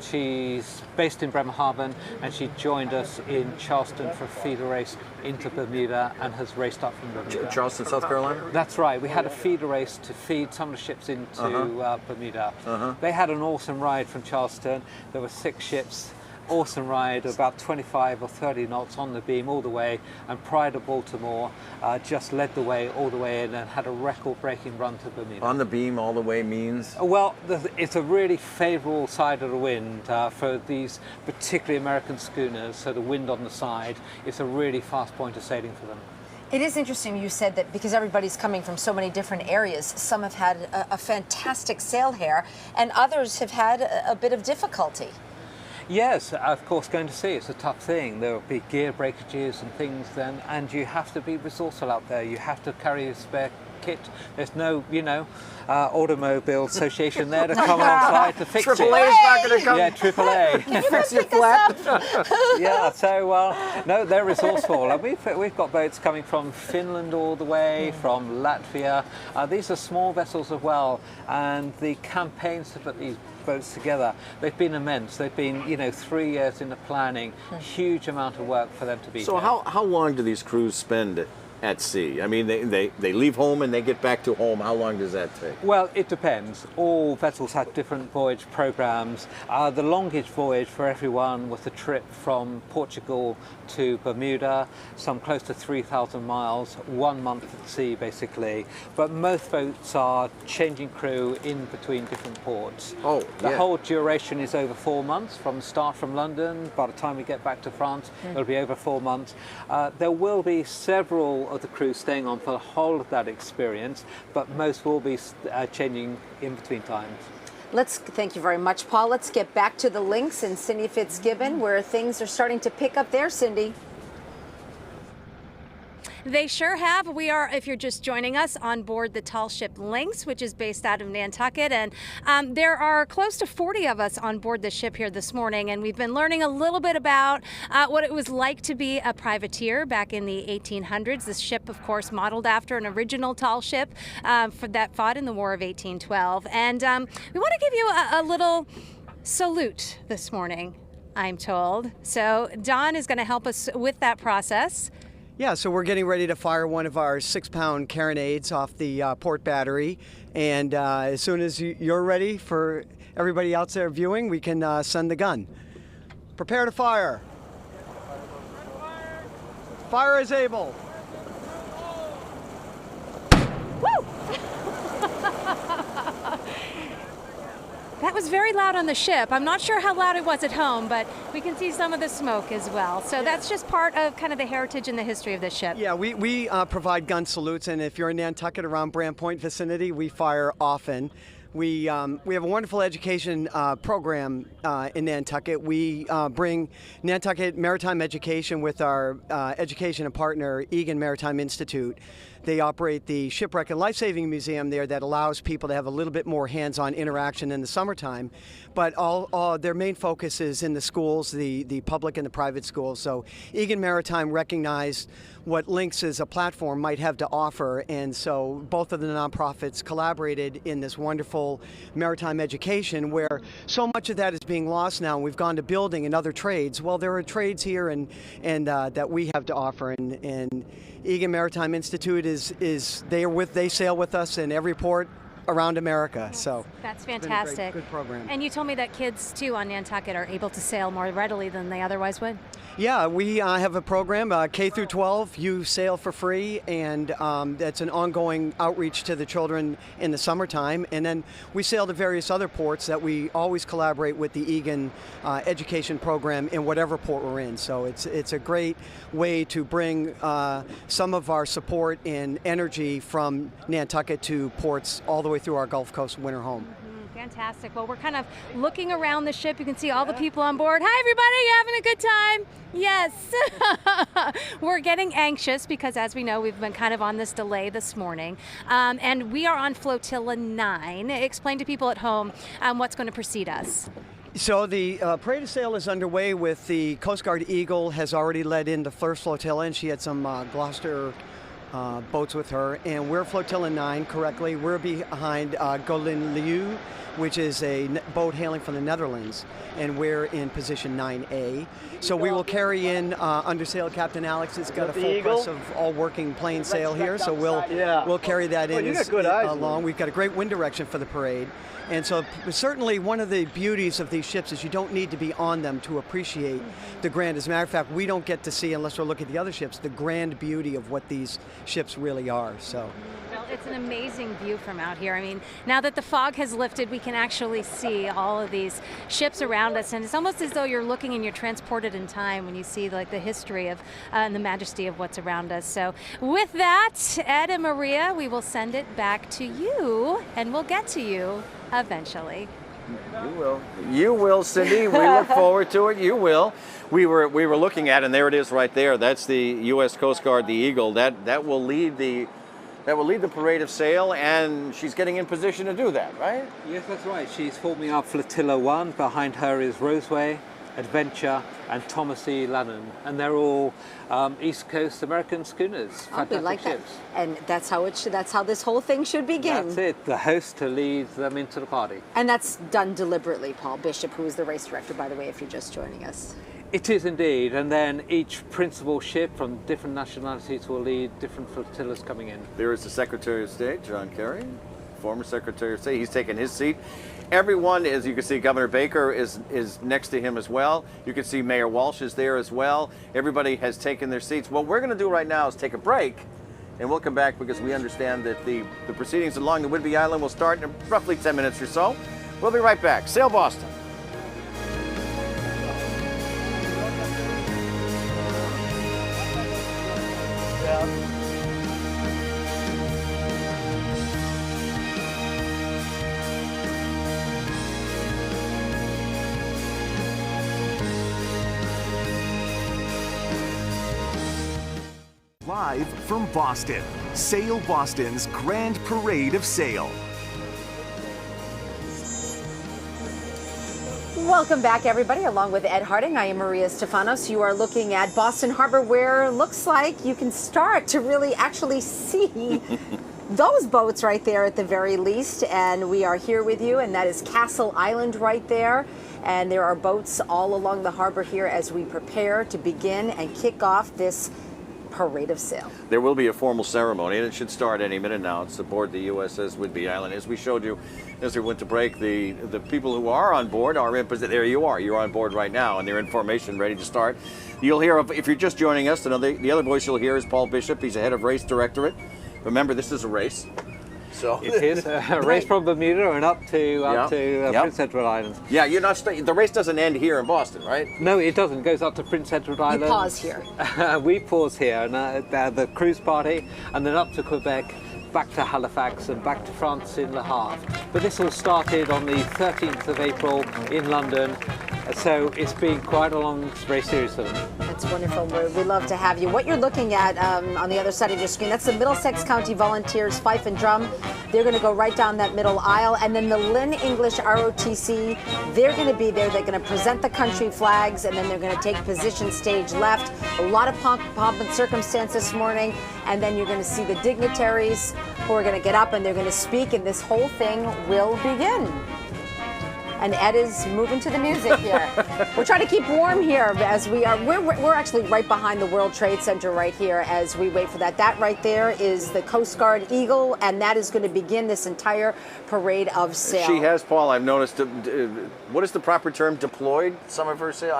she's based in Bremerhaven, and she joined us in Charleston for a feeder race into Bermuda and has raced up from Bermuda. Charleston, South Carolina? That's right. We had a feeder race to feed some of the ships into Bermuda. They had an awesome ride from Charleston. There were 6 ships. Awesome ride, about 25 or 30 knots on the beam all the way, and Pride of Baltimore just led the way all the way in and had a record-breaking run to Bermuda. On the beam all the way means? Well, it's a really favourable side of the wind for these particularly American schooners, so the wind on the side is a really fast point of sailing for them. It is interesting you said that because everybody's coming from so many different areas, some have had a fantastic sail here, and others have had a bit of difficulty. Yes, of course, going to sea, it's a tough thing. There will be gear breakages and things then, and you have to be resourceful out there. You have to carry a spare kit. There's no, automobile association there to come alongside to fix it. AAA is not going to come. Yeah, AAA. Can you fix your flat? Yeah, so, no, they're resourceful. And we've got boats coming from Finland all the way, from Latvia. These are small vessels as well, and the campaigns to put these boats together, they've been immense. They've been, 3 years in the planning, huge amount of work for them to be So here. how long do these crews spend at sea? I mean, they leave home and they get back to home. How long does that take? Well, it depends. All vessels have different voyage programs. The longest voyage for everyone was the trip from Portugal to Bermuda, some close to 3,000 miles, 1 month at sea basically. But most boats are changing crew in between different ports. Oh, The whole duration is over 4 months, from start from London. By the time we get back to France, it'll be over 4 months. There will be several of the crew staying on for the whole of that experience, but most will be changing in between times. Thank you very much, Paul. Let's get back to the links in Cindy Fitzgibbon, where things are starting to pick up there, Cindy. They sure have. We are, if you're just joining us, on board the tall ship Lynx, which is based out of Nantucket. And there are close to 40 of us on board the ship here this morning. And we've been learning a little bit about what it was like to be a privateer back in the 1800s. This ship, of course, modeled after an original tall ship that fought in the War of 1812. And we want to give you a little salute this morning, I'm told. So Don is going to help us with that process. Yeah, so we're getting ready to fire one of our 6-pound carronades off the port battery, and as soon as you're ready for everybody out there viewing, we can send the gun. Prepare to fire. Fire as able. Woo! That was very loud on the ship. I'm not sure how loud it was at home, but we can see some of the smoke as well. So that's just part of kind of the heritage and the history of this ship. Yeah, we provide gun salutes, and if you're in Nantucket around Brant Point vicinity, we fire often. We have a wonderful education program in Nantucket. We bring Nantucket maritime education with our education partner, Egan Maritime Institute. They operate the Shipwreck and Life-Saving Museum there that allows people to have a little bit more hands-on interaction in the summertime. But all their main focus is in the schools, the public and the private schools. So Egan Maritime recognized what Lynx as a platform might have to offer, and so both of the nonprofits collaborated in this wonderful maritime education where so much of that is being lost now. We've gone to building and other trades. Well, there are trades here and that we have to offer, and Egan Maritime Institute they sail with us in every port around America. So that's fantastic. fantastic. It's been a good program. And you told me that kids too on Nantucket are able to sail more readily than they otherwise would. Yeah, we have a program, K through 12, you sail for free, and that's an ongoing outreach to the children in the summertime. And then we sail to various other ports that we always collaborate with the Egan education program in whatever port we're in. So it's a great way to bring some of our support and energy from Nantucket to ports all the way through our Gulf Coast winter home. Fantastic. Well, we're kind of looking around the ship. You can see all the people on board. Hi, everybody. You having a good time? Yes. We're getting anxious because, as we know, we've been kind of on this delay this morning. And we are on Flotilla 9. Explain to people at home what's going to precede us. So the parade of sail is underway with the Coast Guard Eagle has already led in the first flotilla, and she had some Gloucester boats with her, and we're Flotilla 9 correctly. We're behind Golden Liu, which is a boat hailing from the Netherlands, and we're in position 9A. So we will carry in under sail Captain Alex has got a full press of all working plain sail here, so we'll carry that in along. We've got a great wind direction for the parade. And so certainly one of the beauties of these ships is you don't need to be on them to appreciate the grand. As a matter of fact, we don't get to see, unless we're looking at the other ships, the grand beauty of what these ships really are. So. Well, it's an amazing view from out here. I mean, now that the fog has lifted, we can actually see all of these ships around us, and it's almost as though you're looking and you're transported in time when you see like the history of and the majesty of what's around us. So with that, Ed and Maria, we will send it back to you, and we'll get to you eventually. You will, Cindy. We look forward to it. You will. We were looking at, and there it is right there. That's the U.S. Coast Guard, the Eagle. That will lead the parade of sail, and she's getting in position to do that, right? Yes, that's right. She's forming up Flotilla 1. Behind her is Roseway, Adventure, and Thomas E. Lannon, and they're all East Coast American schooners. Fantastic like ships. that. And that's how it should. That's how this whole thing should begin. That's it. The host to lead them into the party. And that's done deliberately, Paul Bishop, who is the race director, by the way, if you're just joining us. It is indeed, and then each principal ship from different nationalities will lead different flotillas coming in. There is the Secretary of State, John Kerry, former Secretary of State. He's taken his seat. Everyone, as you can see, Governor Baker is next to him as well. You can see Mayor Walsh is there as well. Everybody has taken their seats. What we're going to do right now is take a break, and we'll come back because we understand that the proceedings along the Whidbey Island will start in roughly 10 minutes or so. We'll be right back. Sail Boston. Live from Boston, Sail Boston's Grand Parade of Sail. Welcome back, everybody. Along with Ed Harding, I am Maria Stefanos. You are looking at Boston Harbor, where it looks like you can start to really actually see those boats right there at the very least. And we are here with you, and that is Castle Island right there. And there are boats all along the harbor here as we prepare to begin and kick off this parade of sail. There will be a formal ceremony, and it should start any minute now. It's aboard the USS Whidbey Island. As we showed you as we went to break, the people who are on board are in position. There you are. You're on board right now, and they're in formation, ready to start. You'll hear, if you're just joining us, the other voice you'll hear is Paul Bishop. He's the head of Race Directorate. Remember, this is a race. So it is a race from Bermuda and up to Prince Edward Island. Yeah, you're not. The race doesn't end here in Boston, right? No, it doesn't. It goes up to Prince Edward Island. We pause here. We pause here, and the cruise party, and then up to Quebec, back to Halifax, and back to France in Le Havre. But this all started on the 13th of April in London. So it's been quite a long race series for them. That's wonderful. We love to have you. What you're looking at on the other side of your screen, that's the Middlesex County Volunteers Fife and Drum. They're going to go right down that middle aisle. And then the Lynn English ROTC, they're going to be there. They're going to present the country flags, and then they're going to take position stage left. A lot of pomp and circumstance this morning. And then you're going to see the dignitaries who are going to get up and they're going to speak, and this whole thing will begin. And Ed is moving to the music here. We're trying to keep warm here as we are. We're actually right behind the World Trade Center right here as we wait for that. That right there is the Coast Guard Eagle, and that is going to begin this entire parade of sail. She has, Paul, I've noticed, what is the proper term, deployed some of her sail?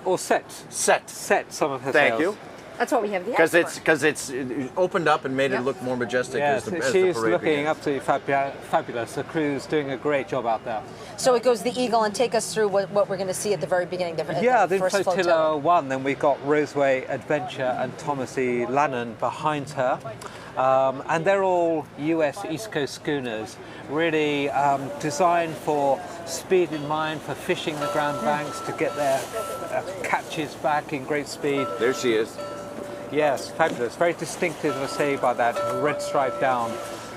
Or set. Set. Set some of her Thank sails. you. That's what we have the Because X for. it's opened up and made it look more majestic Yes, as the she's parade looking begins. absolutely fabulous. The crew's doing a great job out there. So it goes the Eagle, and take us through what we're going to see at the very beginning. Yeah, the then first Flotilla 1, then we got Roseway Adventure and Thomas E. Lannon behind her. And they're all US East Coast schooners, really designed for speed in mind, for fishing the Grand Banks to get their catches back in great speed. There she is. Yes, fabulous. Very distinctive, I say, by that red stripe down.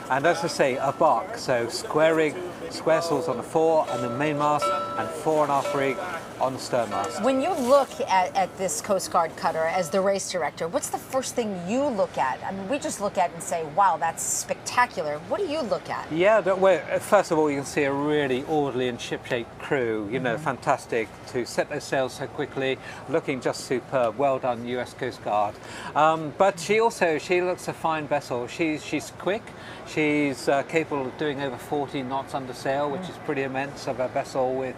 And as I say, a bark, so square rig, square sails on the fore and the mainmast, and 4.5 rig on the sternmast. When you look at this Coast Guard cutter as the race director, what's the first thing you look at? I mean, we just look at it and say, wow, that's spectacular. What do you look at? Yeah, well, first of all, you can see a really orderly and shipshape crew, you know, fantastic to set those sails so quickly, looking just superb. Well done, US Coast Guard. But she looks a fine vessel. She's quick. She's capable of doing over 40 knots under sail, which is pretty immense of a vessel with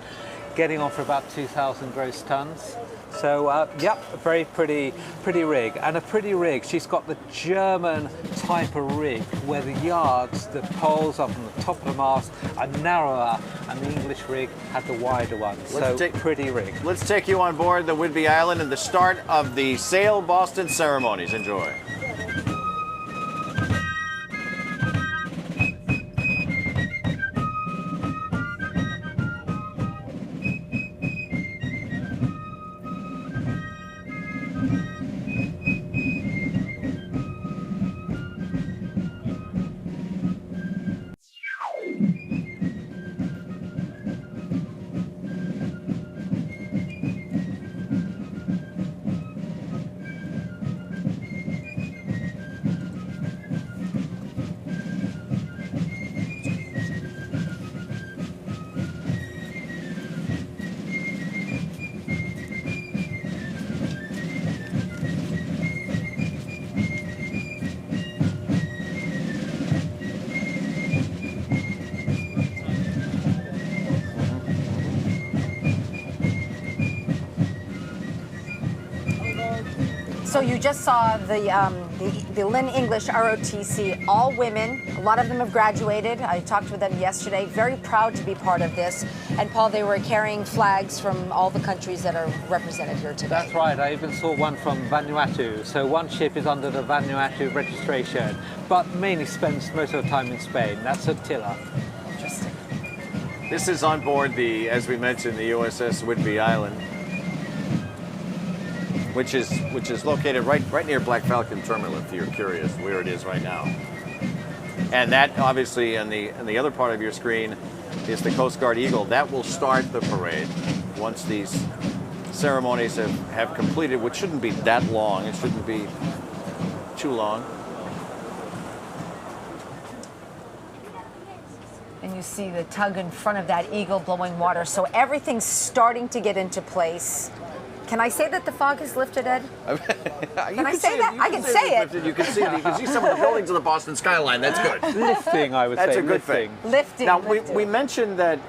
getting on for about 2,000 gross tons. So, yep, a very pretty rig. And a pretty rig, she's got the German type of rig where the yards, the poles up on the top of the mast are narrower, and the English rig had the wider ones. Pretty rig. Let's take you on board the Whidbey Island and the start of the Sail Boston ceremonies. Enjoy. So you just saw the Lynn English ROTC, all women. A lot of them have graduated. I talked with them yesterday. Very proud to be part of this. And Paul, they were carrying flags from all the countries that are represented here today. That's right. I even saw one from Vanuatu. So one ship is under the Vanuatu registration, but mainly spends most of the time in Spain. That's Attila. Interesting. This is on board the, as we mentioned, the USS Whidbey Island, which is located right near Black Falcon Terminal, if you're curious where it is right now. And that, obviously, on the other part of your screen is the Coast Guard Eagle. That will start the parade once these ceremonies have completed, which shouldn't be that long. It shouldn't be too long. And you see the tug in front of that Eagle blowing water. So everything's starting to get into place. Can I say that the fog has lifted, Ed? Can I say that? I can say it. You can see it. You can see some of the buildings of the Boston skyline. That's good. Lifting, I would say. That's a good thing. Lifting. Now, we mentioned that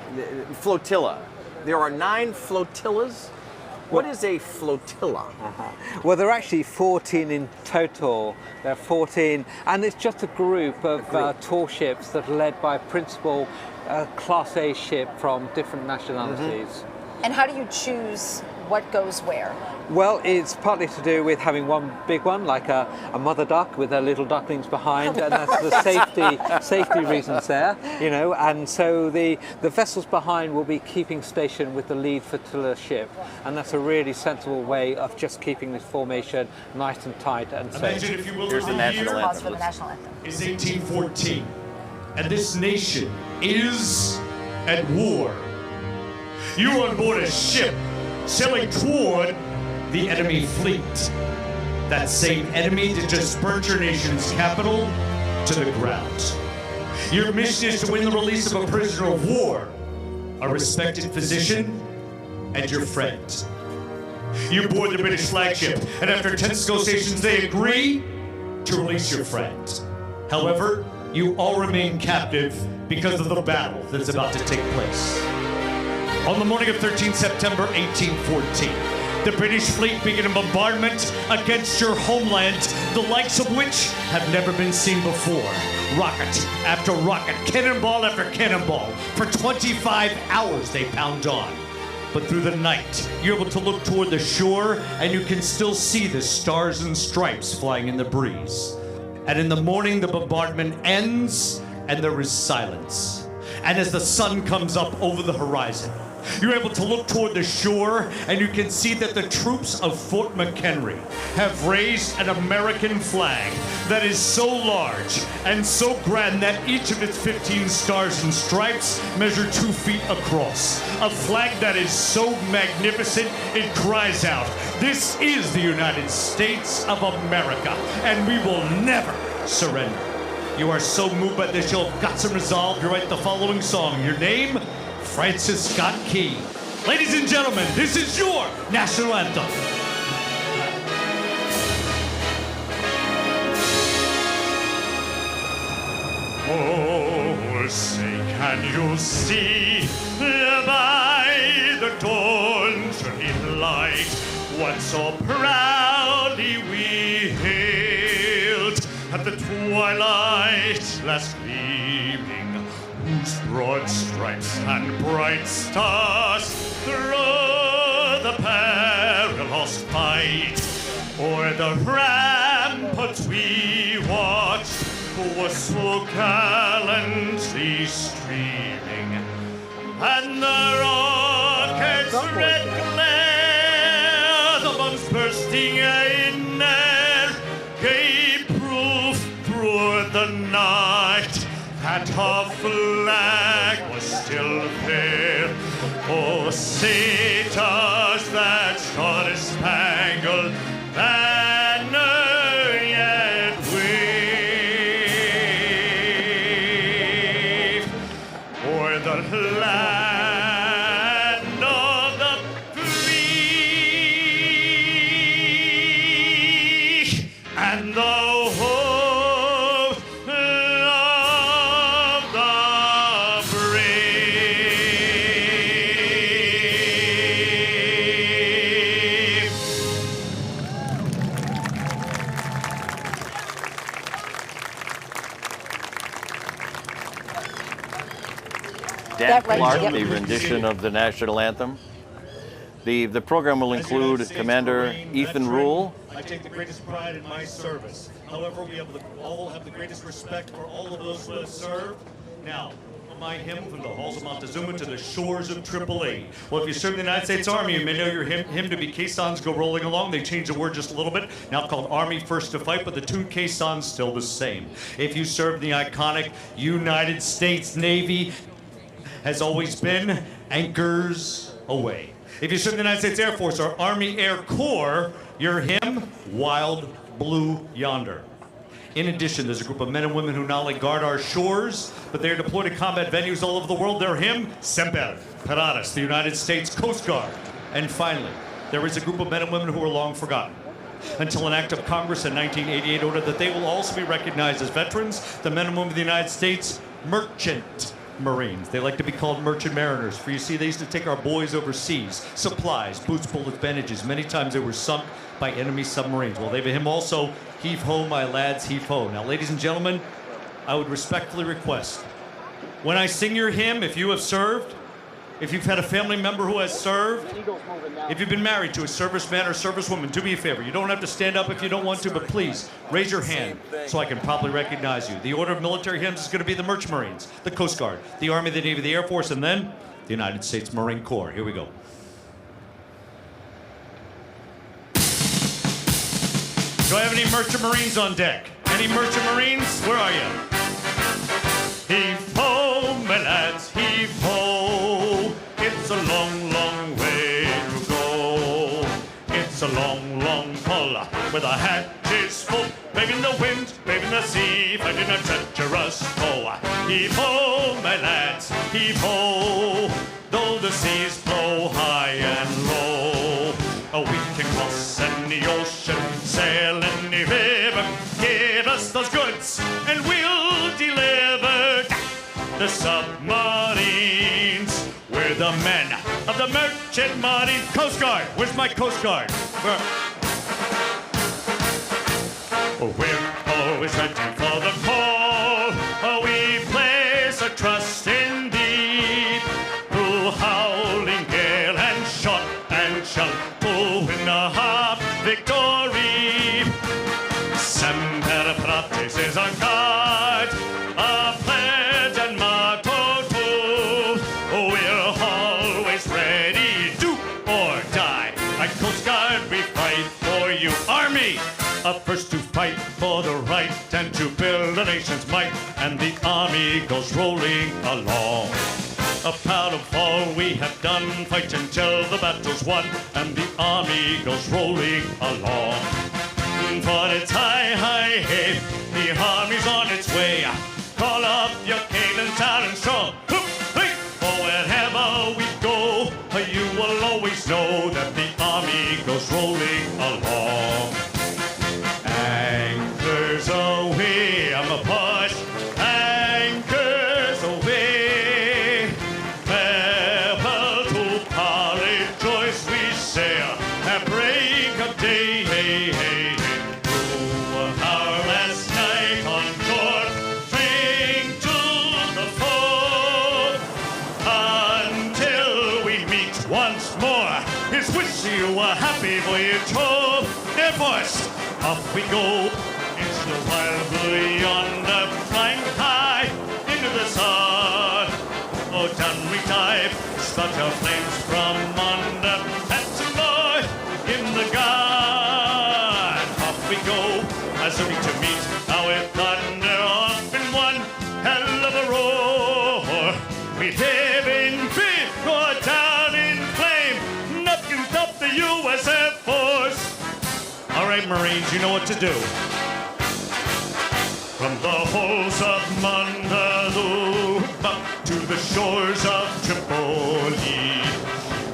flotilla. There are 9 flotillas. What is a flotilla? Well, there are actually 14 in total. There are 14, and it's just a group of tall ships that are led by a principal Class A ship from different nationalities. And how do you choose what goes where? Well, it's partly to do with having one big one, like a mother duck with her little ducklings behind, and that's the safety reasons there, you know. And so the vessels behind will be keeping station with the lead flotilla ship, and that's a really sensible way of just keeping this formation nice and tight and safe. Imagine, if you will, Here's the national Pause for anthem. the national anthem. Is 1814, and this nation is at war. You're on board a ship sailing toward the enemy fleet. That same enemy that just burnt your nation's capital to the ground. Your mission is to win the release of a prisoner of war, a respected physician, and your friend. You board the British flagship, and after 10 negotiations, they agree to release your friend. However, you all remain captive because of the battle that's about to take place. On the morning of 13 September 1814, The British fleet began a bombardment against your homeland, the likes of which have never been seen before. Rocket after rocket, cannonball after cannonball. For 25 hours they pound on. But through the night, you're able to look toward the shore and you can still see the stars and stripes flying in the breeze. And in the morning, the bombardment ends and there is silence. And as the sun comes up over the horizon, you're able to look toward the shore and you can see that the troops of Fort McHenry have raised an American flag that is so large and so grand that each of its 15 stars and stripes measure 2 feet across. A flag that is so magnificent it cries out, "This is the United States of America, and we will never surrender." You are so moved by this, you've got some resolve to write the following song. Your name? Francis Scott Key. Ladies and gentlemen, this is your national anthem. Oh, say, can you see by the dawn's early light what so proudly we hailed at the twilight last gleaming, whose broad stripes and bright stars through the perilous fight o'er the ramparts we watched was so gallantly streaming, and the rockets' red glare, the bombs bursting in air, gave proof through the night that our flag was still there. Oh, say does that star-spangled banner yet wave o'er the land of the free and the hope of the brave. Dan Clark, the rendition of the national anthem. The program will include Commander Ethan Rule. I take the greatest pride in my service. However, we all have the greatest respect for all of those who have served. Now, my hymn from the halls of Montezuma to the shores of AAA. Well, if you serve in the United States Army, you may know your hymn to be Caissons Go Rolling Along. They changed the word just a little bit, now called Army First to Fight, but the tune Caissons still the same. If you serve in the iconic United States Navy, has always been anchors away. If you serve in the United States Air Force or Army Air Corps, your hymn, Wild Blue Yonder. In addition, there's a group of men and women who not only guard our shores, but they're deployed to combat venues all over the world. Their hymn, Semper Paratus, the United States Coast Guard. And finally, there is a group of men and women who are long forgotten, until an act of Congress in 1988 ordered that they will also be recognized as veterans, the men and women of the United States Merchant Marines. They like to be called merchant mariners, for you see, they used to take our boys overseas. Supplies, boots, bullets, bandages. Many times they were sunk by enemy submarines. Well, they have him also, heave ho, my lads, heave ho. Now, ladies and gentlemen, I would respectfully request, when I sing your hymn, if you have served, if you've had a family member who has served, if you've been married to a serviceman or servicewoman, do me a favor. You don't have to stand up if you don't want to, but please raise your hand so I can properly recognize you. The order of military hymns is going to be the Merchant Marines, the Coast Guard, the Army, the Navy, the Air Force, and then the United States Marine Corps. Here we go. Do I have any Merchant Marines on deck? Any Merchant Marines? Where are you? Heave ho, my lads, heave ho. It's a long, long way to go. It's a long, long pull where the hatches full, braving the wind, braving the sea, fighting a treacherous foe. Heave ho, my lads, heave ho. Though the seas blow high and low, we can cross any ocean, sail any river. Give us those goods and we'll deliver the submarines. We're the men of the Merchant Marine Coast Guard. Where's my Coast Guard? We're always ready for the call. We place our trust in thee. Through howling gale and shot and shell to win a victory. Semper Frates is our guide, a pledge and motto too. We're always ready, do or die. Like Coast Guard, we fight for you. Army, up first to fight for the right and to build a nation's might. And the army goes rolling along. Proud of all we have done, fight until the battle's won, and the army goes rolling along. For it's high, high, hey, the army's on its way. Call up your cadence out and strong. For wherever we go, you will always know that the army goes rolling along. Anchors away, I'm a push. Anchors away. Farewell to College Joyce, we sail at break of day. Hey, hey. Our last night on shore, drink to the full, until we meet once more. Here's wish you a happy voyage home. Air Force, off we go into the wild blue yonder, flying high into the sun. Oh, down we dive, start our flames from under, dancing boy in the gun. Off we go, as we to meet our thunder off in one hell of a roar. We live in fear, go down in flame. Nothing can stop the U.S. Air Force. All right, Marines, you know what to do. From the halls of Mandaloo up to the shores of Tripoli,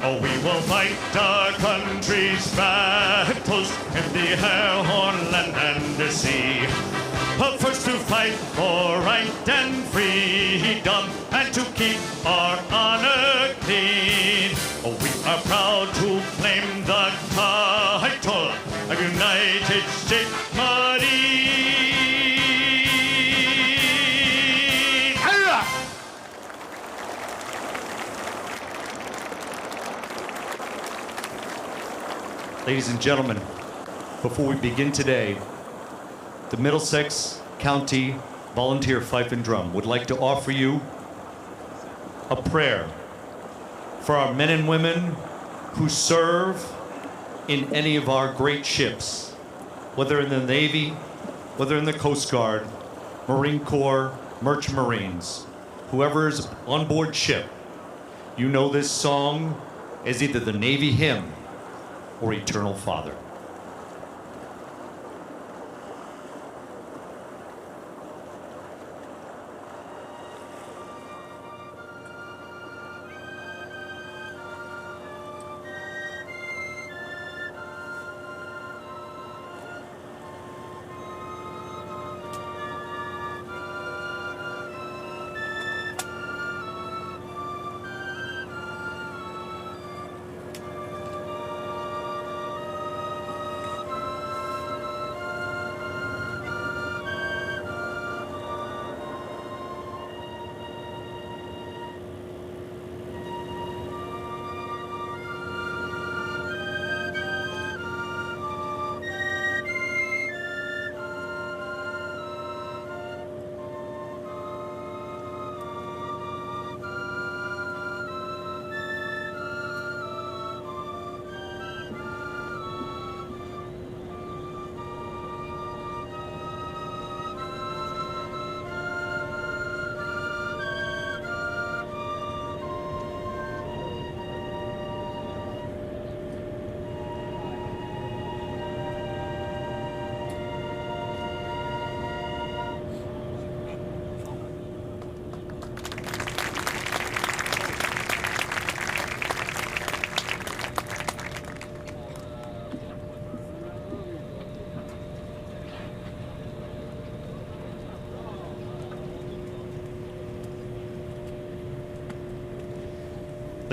oh, we will fight our country's battles in the air, on land, and the sea. But first to fight for right and freedom, and to keep our honor clean. Oh, we are proud to claim the title of United States Marine. Ladies and gentlemen, before we begin today, the Middlesex County Volunteer Fife and Drum would like to offer you a prayer for our men and women who serve in any of our great ships, whether in the Navy, whether in the Coast Guard, Marine Corps, Merchant Marines, whoever is on board ship. You know this song is either the Navy hymn or Eternal Father.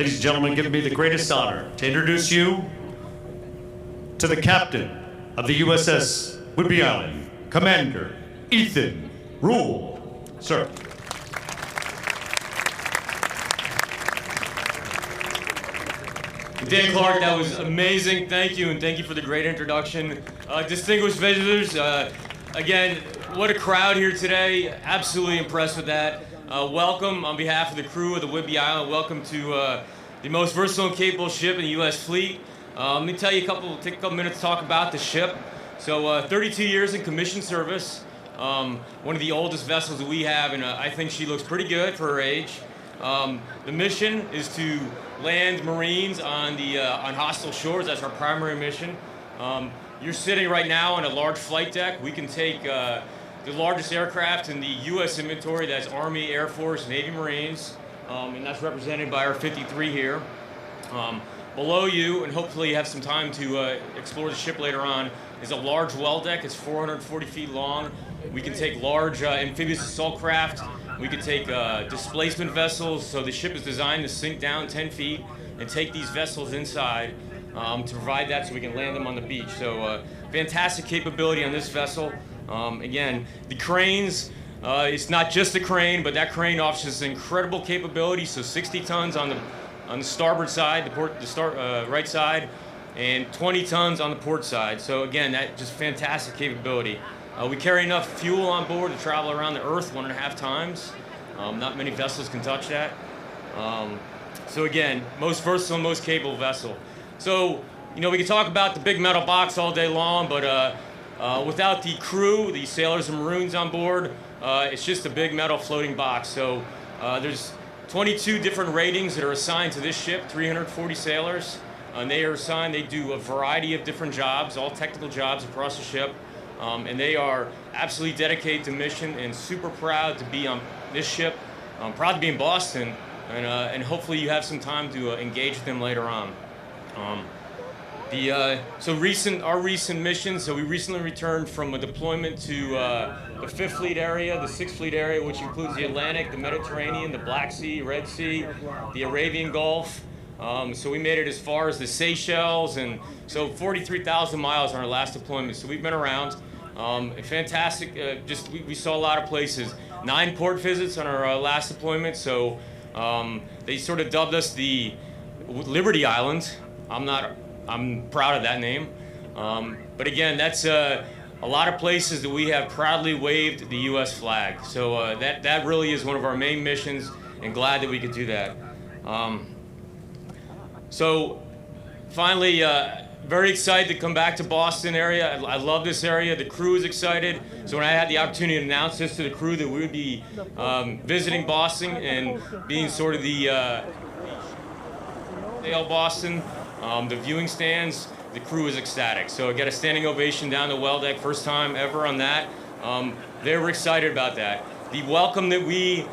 Ladies and gentlemen, give me the greatest honor to introduce you to the captain of the USS Whidbey Island, Commander Ethan Rule. Sir. Dan Clark, that was amazing. Thank you, and thank you for the great introduction. Distinguished visitors, again, what a crowd here today. Absolutely impressed with that. Welcome on behalf of the crew of the Whidbey Island. Welcome to the most versatile and capable ship in the U.S. fleet. Let me tell you take a couple minutes to talk about the ship. So 32 years in commissioned service, one of the oldest vessels that we have, and I think she looks pretty good for her age. The mission is to land Marines on hostile shores. That's our primary mission. You're sitting right now on a large flight deck. We can take the largest aircraft in the U.S. inventory. That's Army, Air Force, Navy, Marines, and that's represented by our 53 here. Below you, and hopefully you have some time to explore the ship later on, is a large well deck. It's 440 feet long. We can take large amphibious assault craft. We can take displacement vessels. So the ship is designed to sink down 10 feet and take these vessels inside to provide that so we can land them on the beach. So fantastic capability on this vessel. Again, the cranes, it's not just a crane, but that crane offers incredible capability. So 60 tons on the starboard side, the right side, and 20 tons on the port side. So again, that just fantastic capability. We carry enough fuel on board to travel around the Earth 1.5 times. Not many vessels can touch that. So again, most versatile, most capable vessel. So, you know, we can talk about the big metal box all day long, but without the crew, the sailors and Maroons on board, it's just a big metal floating box. So there's 22 different ratings that are assigned to this ship, 340 sailors. And they are assigned, they do a variety of different jobs, all technical jobs across the ship. And they are absolutely dedicated to mission and super proud to be on this ship. I'm proud to be in Boston, and hopefully you have some time to engage with them later on. Our recent mission, so we recently returned from a deployment to the 5th Fleet area, the 6th Fleet area, which includes the Atlantic, the Mediterranean, the Black Sea, Red Sea, the Arabian Gulf. So we made it as far as the Seychelles, and so 43,000 miles on our last deployment. So we've been around. Fantastic. We saw a lot of places. 9 port visits on our last deployment. So they sort of dubbed us the Liberty Island. I'm proud of that name. But again, that's a lot of places that we have proudly waved the U.S. flag. So that really is one of our main missions, and glad that we could do that. So finally, very excited to come back to Boston area. I love this area. The crew is excited. So when I had the opportunity to announce this to the crew that we would be visiting Boston and being sort of the Sail Boston, the viewing stands, the crew is ecstatic. So I got a standing ovation down the well deck, first time ever on that. They were excited about that. The welcome that we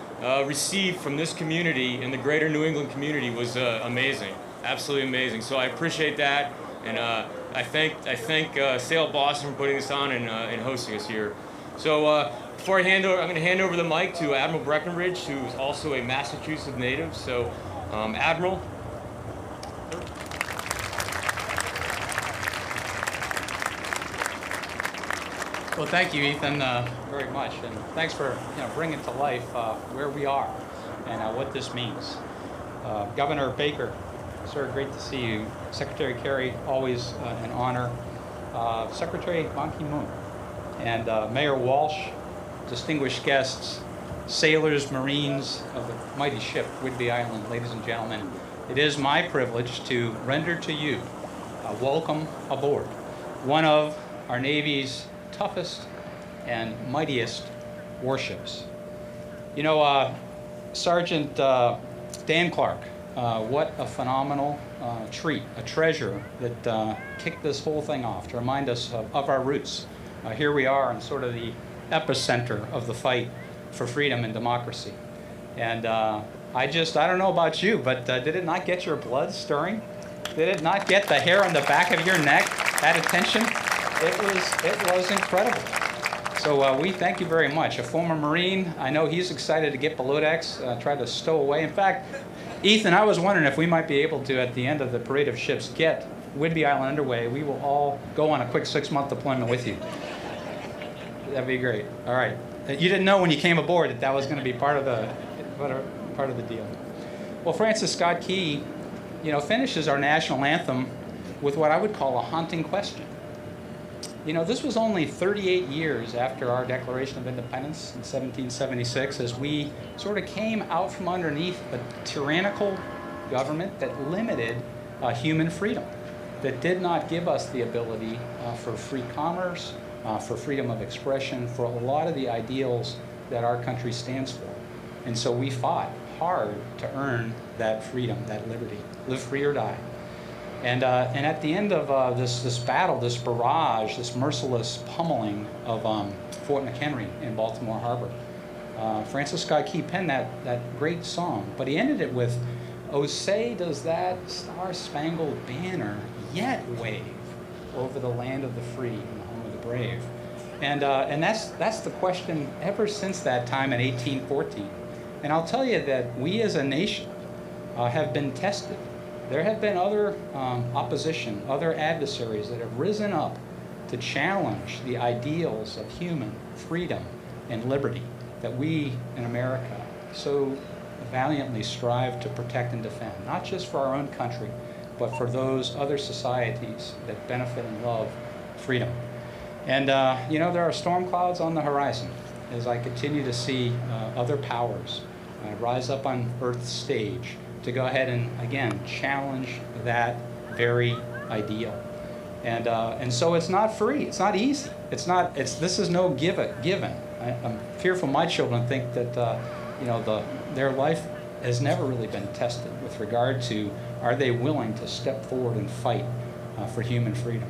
received from this community and the greater New England community was amazing. Absolutely amazing. So I appreciate that, and I thank Sail Boston for putting this on and hosting us here. So before I'm going to hand over the mic to Admiral Breckenridge, who is also a Massachusetts native. So Admiral. Well, thank you, Ethan, very much, and thanks for bringing to life where we are and what this means. Governor Baker, sir, great to see you. Secretary Kerry, always an honor. Secretary Ban Ki-moon and Mayor Walsh, distinguished guests, sailors, Marines of the mighty ship Whidbey Island, ladies and gentlemen, it is my privilege to render to you a welcome aboard one of our Navy's toughest and mightiest warships. You know, Sergeant Dan Clark, what a phenomenal treat, a treasure that kicked this whole thing off to remind us of our roots. Here we are in sort of the epicenter of the fight for freedom and democracy. And I don't know about you, but did it not get your blood stirring? Did it not get the hair on the back of your neck, that attention? It was incredible. So we thank you very much. A former Marine, I know he's excited to get below decks, try to stow away. In fact, Ethan, I was wondering if we might be able to, at the end of the parade of ships, get Whidbey Island underway. We will all go on a quick 6-month deployment with you. That'd be great. All right. You didn't know when you came aboard that that was going to be part of the deal. Well, Francis Scott Key, finishes our national anthem with what I would call a haunting question. This was only 38 years after our Declaration of Independence in 1776, as we sort of came out from underneath a tyrannical government that limited human freedom, that did not give us the ability for free commerce, for freedom of expression, for a lot of the ideals that our country stands for. And so we fought hard to earn that freedom, that liberty, live free or die. And at the end of this battle, this barrage, this merciless pummeling of Fort McHenry in Baltimore Harbor, Francis Scott Key penned that great song, but he ended it with, "Oh, say does that star-spangled banner yet wave over the land of the free and the home of the brave?" And that's the question ever since that time in 1814. And I'll tell you that we as a nation have been tested. There have been other opposition, other adversaries that have risen up to challenge the ideals of human freedom and liberty that we in America so valiantly strive to protect and defend, not just for our own country, but for those other societies that benefit and love freedom. And there are storm clouds on the horizon as I continue to see other powers rise up on Earth's stage to go ahead and, again, challenge that very ideal. And so it's not free. It's not easy. This is no given. I'm fearful my children think that their life has never really been tested with regard to, are they willing to step forward and fight for human freedom?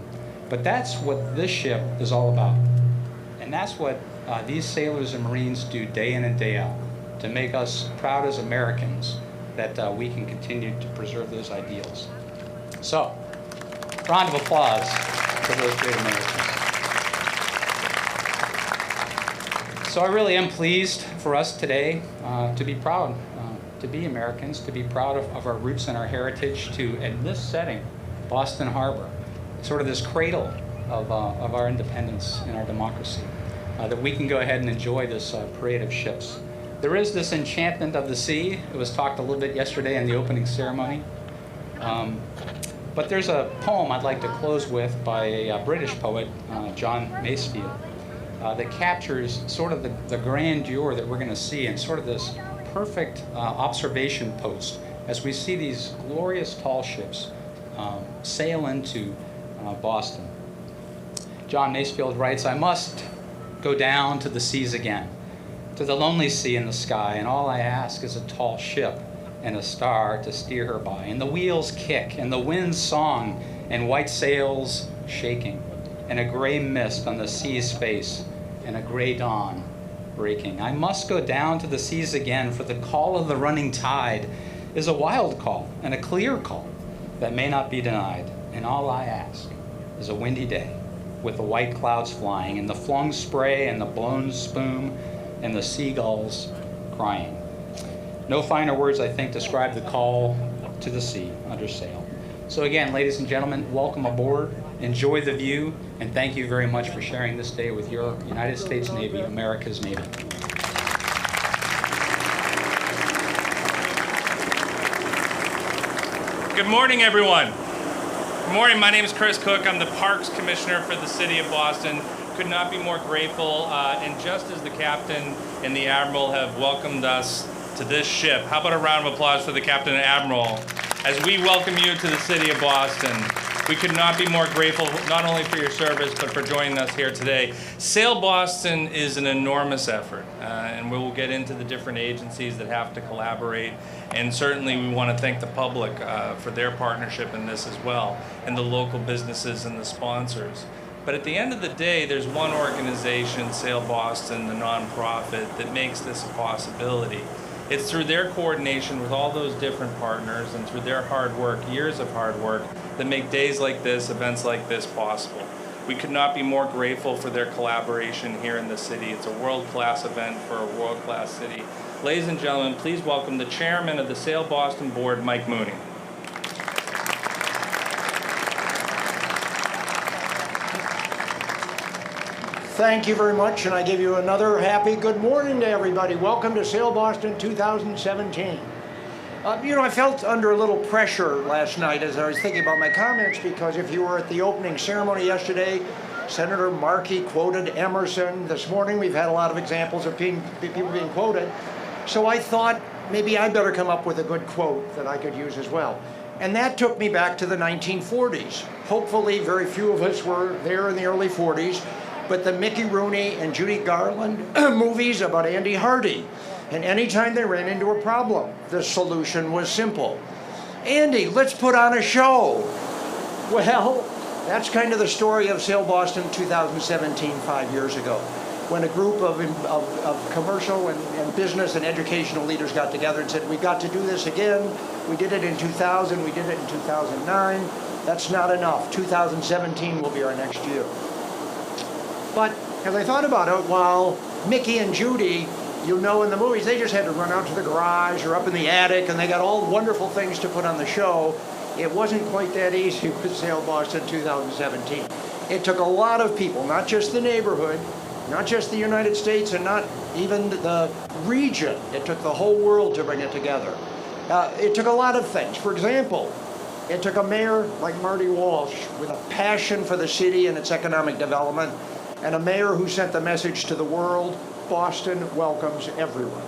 But that's what this ship is all about. And that's what these sailors and Marines do day in and day out, to make us proud as Americans that we can continue to preserve those ideals. So, round of applause for those great Americans. So I really am pleased for us today to be proud to be Americans, to be proud of our roots and our heritage, to, in this setting, Boston Harbor, sort of this cradle of our independence and our democracy, that we can go ahead and enjoy this parade of ships. There is this enchantment of the sea. It was talked a little bit yesterday in the opening ceremony. But there's a poem I'd like to close with by a British poet, John Masefield, that captures sort of the grandeur that we're going to see, and sort of this perfect observation post as we see these glorious tall ships sail into Boston. John Masefield writes, "I must go down to the seas again, to the lonely sea in the sky, and all I ask is a tall ship and a star to steer her by, and the wheels kick, and the wind's song, and white sails shaking, and a gray mist on the sea's face, and a gray dawn breaking. I must go down to the seas again, for the call of the running tide is a wild call and a clear call that may not be denied, and all I ask is a windy day with the white clouds flying, and the flung spray, and the blown spume, and the seagulls crying." No finer words, I think, describe the call to the sea under sail. So again, ladies and gentlemen, welcome aboard. Enjoy the view, and thank you very much for sharing this day with your United States Navy, America's Navy. Good morning, everyone. Good morning. My name is Chris Cook. I'm the Parks Commissioner for the City of Boston. Could not be more grateful. And just as the captain and the admiral have welcomed us to this ship, how about a round of applause for the captain and admiral as we welcome you to the City of Boston. We could not be more grateful, not only for your service, but for joining us here today. Sail Boston is an enormous effort, and we will get into the different agencies that have to collaborate. And certainly we want to thank the public for their partnership in this as well, and the local businesses and the sponsors. But at the end of the day, there's one organization, Sail Boston, the nonprofit, that makes this a possibility. It's through their coordination with all those different partners and through their hard work, years of hard work, that make days like this, events like this possible. We could not be more grateful for their collaboration here in the city. It's a world-class event for a world-class city. Ladies and gentlemen, please welcome the chairman of the Sail Boston Board, Mike Mooney. Thank you very much, and I give you another happy good morning to everybody. Welcome to Sail Boston 2017. I felt under a little pressure last night as I was thinking about my comments, because if you were at the opening ceremony yesterday, Senator Markey quoted Emerson. This morning we've had a lot of examples of people being quoted. So I thought maybe I better come up with a good quote that I could use as well. And that took me back to the 1940s. Hopefully very few of us were there in the early 40s. But the Mickey Rooney and Judy Garland movies about Andy Hardy. And anytime they ran into a problem, the solution was simple. Andy, let's put on a show. Well, that's kind of the story of Sail Boston 2017, 5 years ago, when a group of commercial and business and educational leaders got together and said, we've got to do this again. We did it in 2000, we did it in 2009. That's not enough. 2017 will be our next year. But as I thought about it, while Mickey and Judy, in the movies, they just had to run out to the garage or up in the attic, and they got all wonderful things to put on the show. It wasn't quite that easy with Sail Boston 2017. It took a lot of people, not just the neighborhood, not just the United States, and not even the region. It took the whole world to bring it together. It took a lot of things. For example, it took a mayor like Marty Walsh with a passion for the city and its economic development, and a mayor who sent the message to the world, Boston welcomes everyone.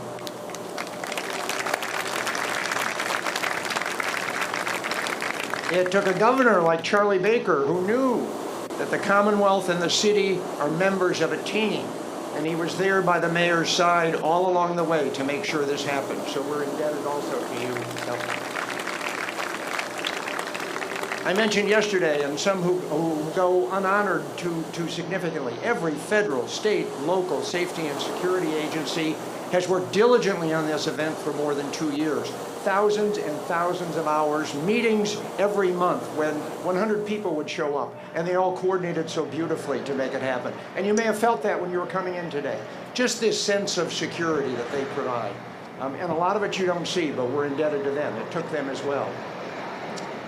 It took a governor like Charlie Baker, who knew that the Commonwealth and the city are members of a team, and he was there by the mayor's side all along the way to make sure this happened. So we're indebted also to you. I mentioned yesterday, and some who go unhonored too significantly, every federal, state, local safety and security agency has worked diligently on this event for more than 2 years. Thousands and thousands of hours, meetings every month when 100 people would show up, and they all coordinated so beautifully to make it happen. And you may have felt that when you were coming in today. Just this sense of security that they provide. And a lot of it you don't see, but we're indebted to them. It took them as well.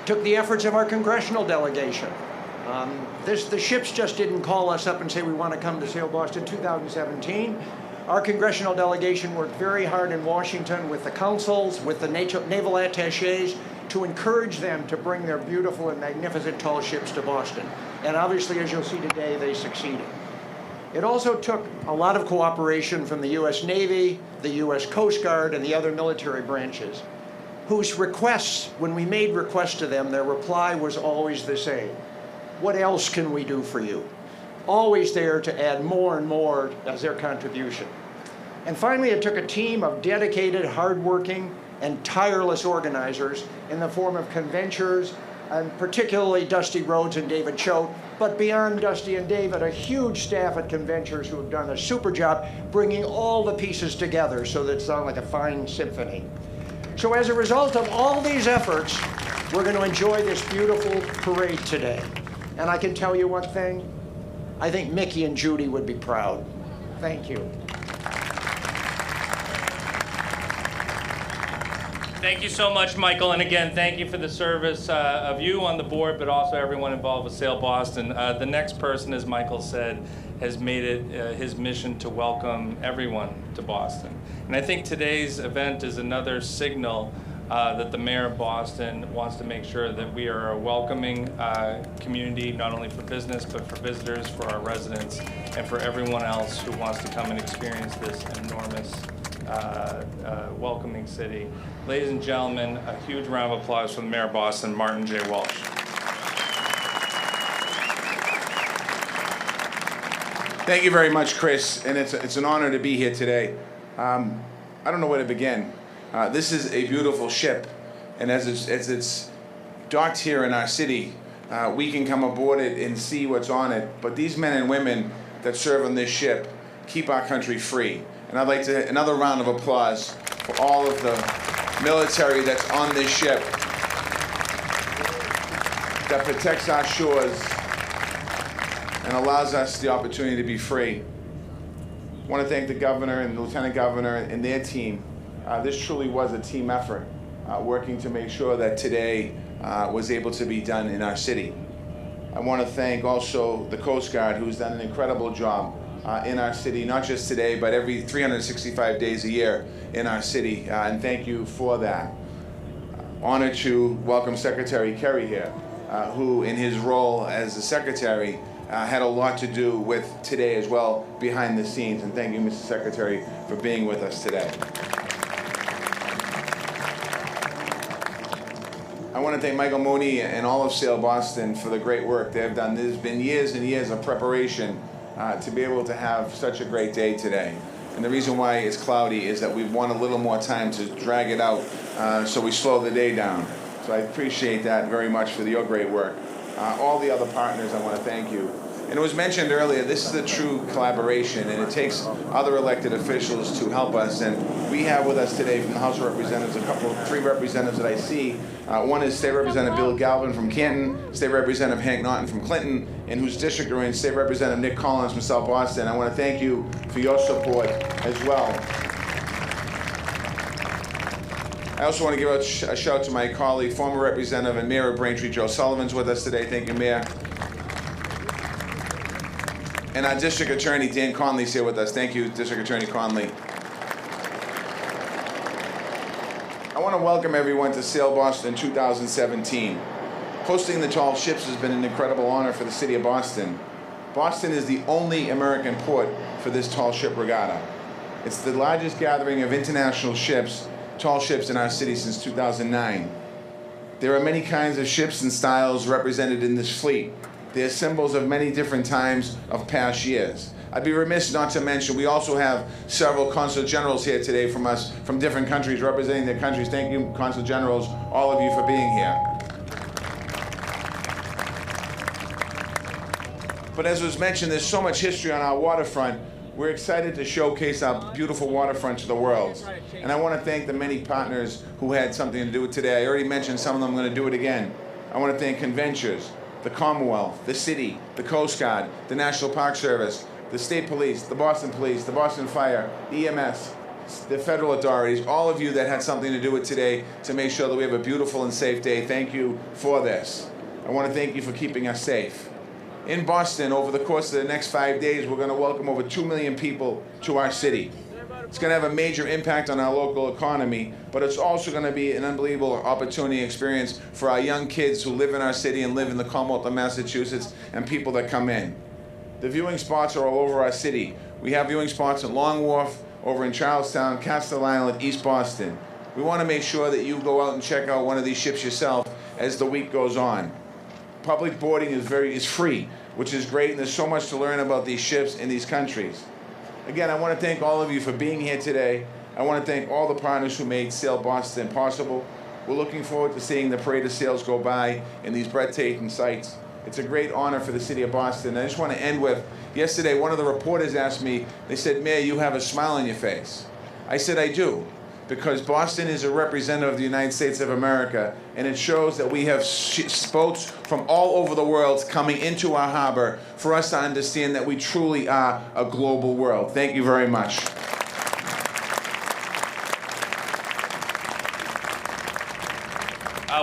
Took the efforts of our congressional delegation. The ships just didn't call us up and say we want to come to Sail Boston 2017. Our congressional delegation worked very hard in Washington with the consuls, with the naval attachés, to encourage them to bring their beautiful and magnificent tall ships to Boston. And obviously, as you'll see today, they succeeded. It also took a lot of cooperation from the U.S. Navy, the U.S. Coast Guard, and the other military branches, whose requests, when we made requests to them, their reply was always the same. What else can we do for you? Always there to add more and more as their contribution. And finally, it took a team of dedicated, hardworking, and tireless organizers in the form of conventions, and particularly Dusty Rhodes and David Choate, but beyond Dusty and David, a huge staff at Conventions who have done a super job bringing all the pieces together so that it sounds like a fine symphony. So as a result of all these efforts, we're going to enjoy this beautiful parade today. And I can tell you one thing, I think Mickey and Judy would be proud. Thank you. Thank you so much, Michael. And again, thank you for the service of you on the board, but also everyone involved with Sail Boston. The next person, as Michael said, has made it his mission to welcome everyone to Boston. And I think today's event is another signal that the mayor of Boston wants to make sure that we are a welcoming community, not only for business, but for visitors, for our residents, and for everyone else who wants to come and experience this enormous welcoming city. Ladies and gentlemen, a huge round of applause for the mayor of Boston, Martin J. Walsh. Thank you very much, Chris, and it's an honor to be here today. I don't know where to begin. This is a beautiful ship, and as it's docked here in our city, we can come aboard it and see what's on it, but these men and women that serve on this ship keep our country free. And I'd like to another round of applause for all of the military that's on this ship that protects our shores and allows us the opportunity to be free. I want to thank the governor and the lieutenant governor and their team This truly was a team effort, working to make sure that today was able to be done in our city. I want to thank also the Coast Guard, who's done an incredible job in our city, not just today, but every 365 days a year in our city, and thank you for that. Honored to welcome Secretary Kerry here, who in his role as the Secretary had a lot to do with today as well behind the scenes, and thank you, Mr. Secretary, for being with us today. I want to thank Michael Mooney and all of Sail Boston for the great work they have done. There's been years and years of preparation to be able to have such a great day today. And the reason why it's cloudy is that we want a little more time to drag it out, so we slow the day down. So I appreciate that very much for your great work. All the other partners, I want to thank you. And it was mentioned earlier, this is a true collaboration, and it takes other elected officials to help us. And we have with us today from the House of Representatives three representatives that I see. One is State Representative Bill Galvin from Canton, State Representative Hank Naughton from Clinton, and whose district are in, State Representative Nick Collins from South Boston. I want to thank you for your support as well. I also want to give a shout to my colleague, former Representative and Mayor of Braintree, Joe Sullivan's with us today. Thank you, Mayor. And our District Attorney, Dan Conley's here with us. Thank you, District Attorney Conley. I want to welcome everyone to Sail Boston 2017. Hosting the tall ships has been an incredible honor for the city of Boston. Boston is the only American port for this tall ship regatta. It's the largest gathering of international ships, tall ships in our city since 2009. There are many kinds of ships and styles represented in this fleet. They're symbols of many different times of past years. I'd be remiss not to mention we also have several consul generals here today from us, from different countries, representing their countries. Thank you, consul generals, all of you, for being here. But as was mentioned, there's so much history on our waterfront. We're excited to showcase our beautiful waterfront to the world. And I want to thank the many partners who had something to do with today. I already mentioned some of them. I'm going to do it again. I want to thank Conventures, the Commonwealth, the city, the Coast Guard, the National Park Service, the State Police, the Boston Fire, EMS, the federal authorities, all of you that had something to do with today to make sure that we have a beautiful and safe day. Thank you for this. I want to thank you for keeping us safe. In Boston, over the course of the next 5 days, we're going to welcome over 2 million people to our city. It's going to have a major impact on our local economy, but it's also going to be an unbelievable opportunity experience for our young kids who live in our city and live in the Commonwealth of Massachusetts and people that come in. The viewing spots are all over our city. We have viewing spots in Long Wharf, over in Charlestown, Castle Island, East Boston. We want to make sure that you go out and check out one of these ships yourself as the week goes on. Public boarding is free, which is great, and there's so much to learn about these ships in these countries. Again, I want to thank all of you for being here today. I want to thank all the partners who made Sail Boston possible. We're looking forward to seeing the parade of sails go by in these breathtaking sights. It's a great honor for the city of Boston. I just want to end with, yesterday one of the reporters asked me, they said, Mayor, you have a smile on your face. I said, I do, because Boston is a representative of the United States of America, and it shows that we have boats from all over the world coming into our harbor for us to understand that we truly are a global world. Thank you very much.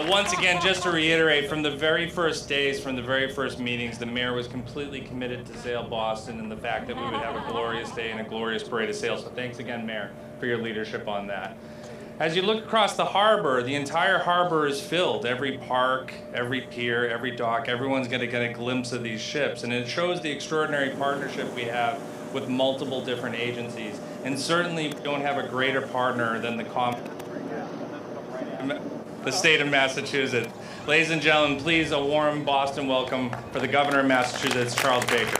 Once again, just to reiterate, from the very first days, from the very first meetings, the mayor was completely committed to Sail Boston and the fact that we would have a glorious day and a glorious parade of sails. So thanks again, Mayor, for your leadership on that. As you look across the harbor, the entire harbor is filled. Every park, every pier, every dock, everyone's going to get a glimpse of these ships. And it shows the extraordinary partnership we have with multiple different agencies. And certainly we don't have a greater partner than the state of Massachusetts. Ladies and gentlemen, please a warm Boston welcome for the Governor of Massachusetts, Charles Baker.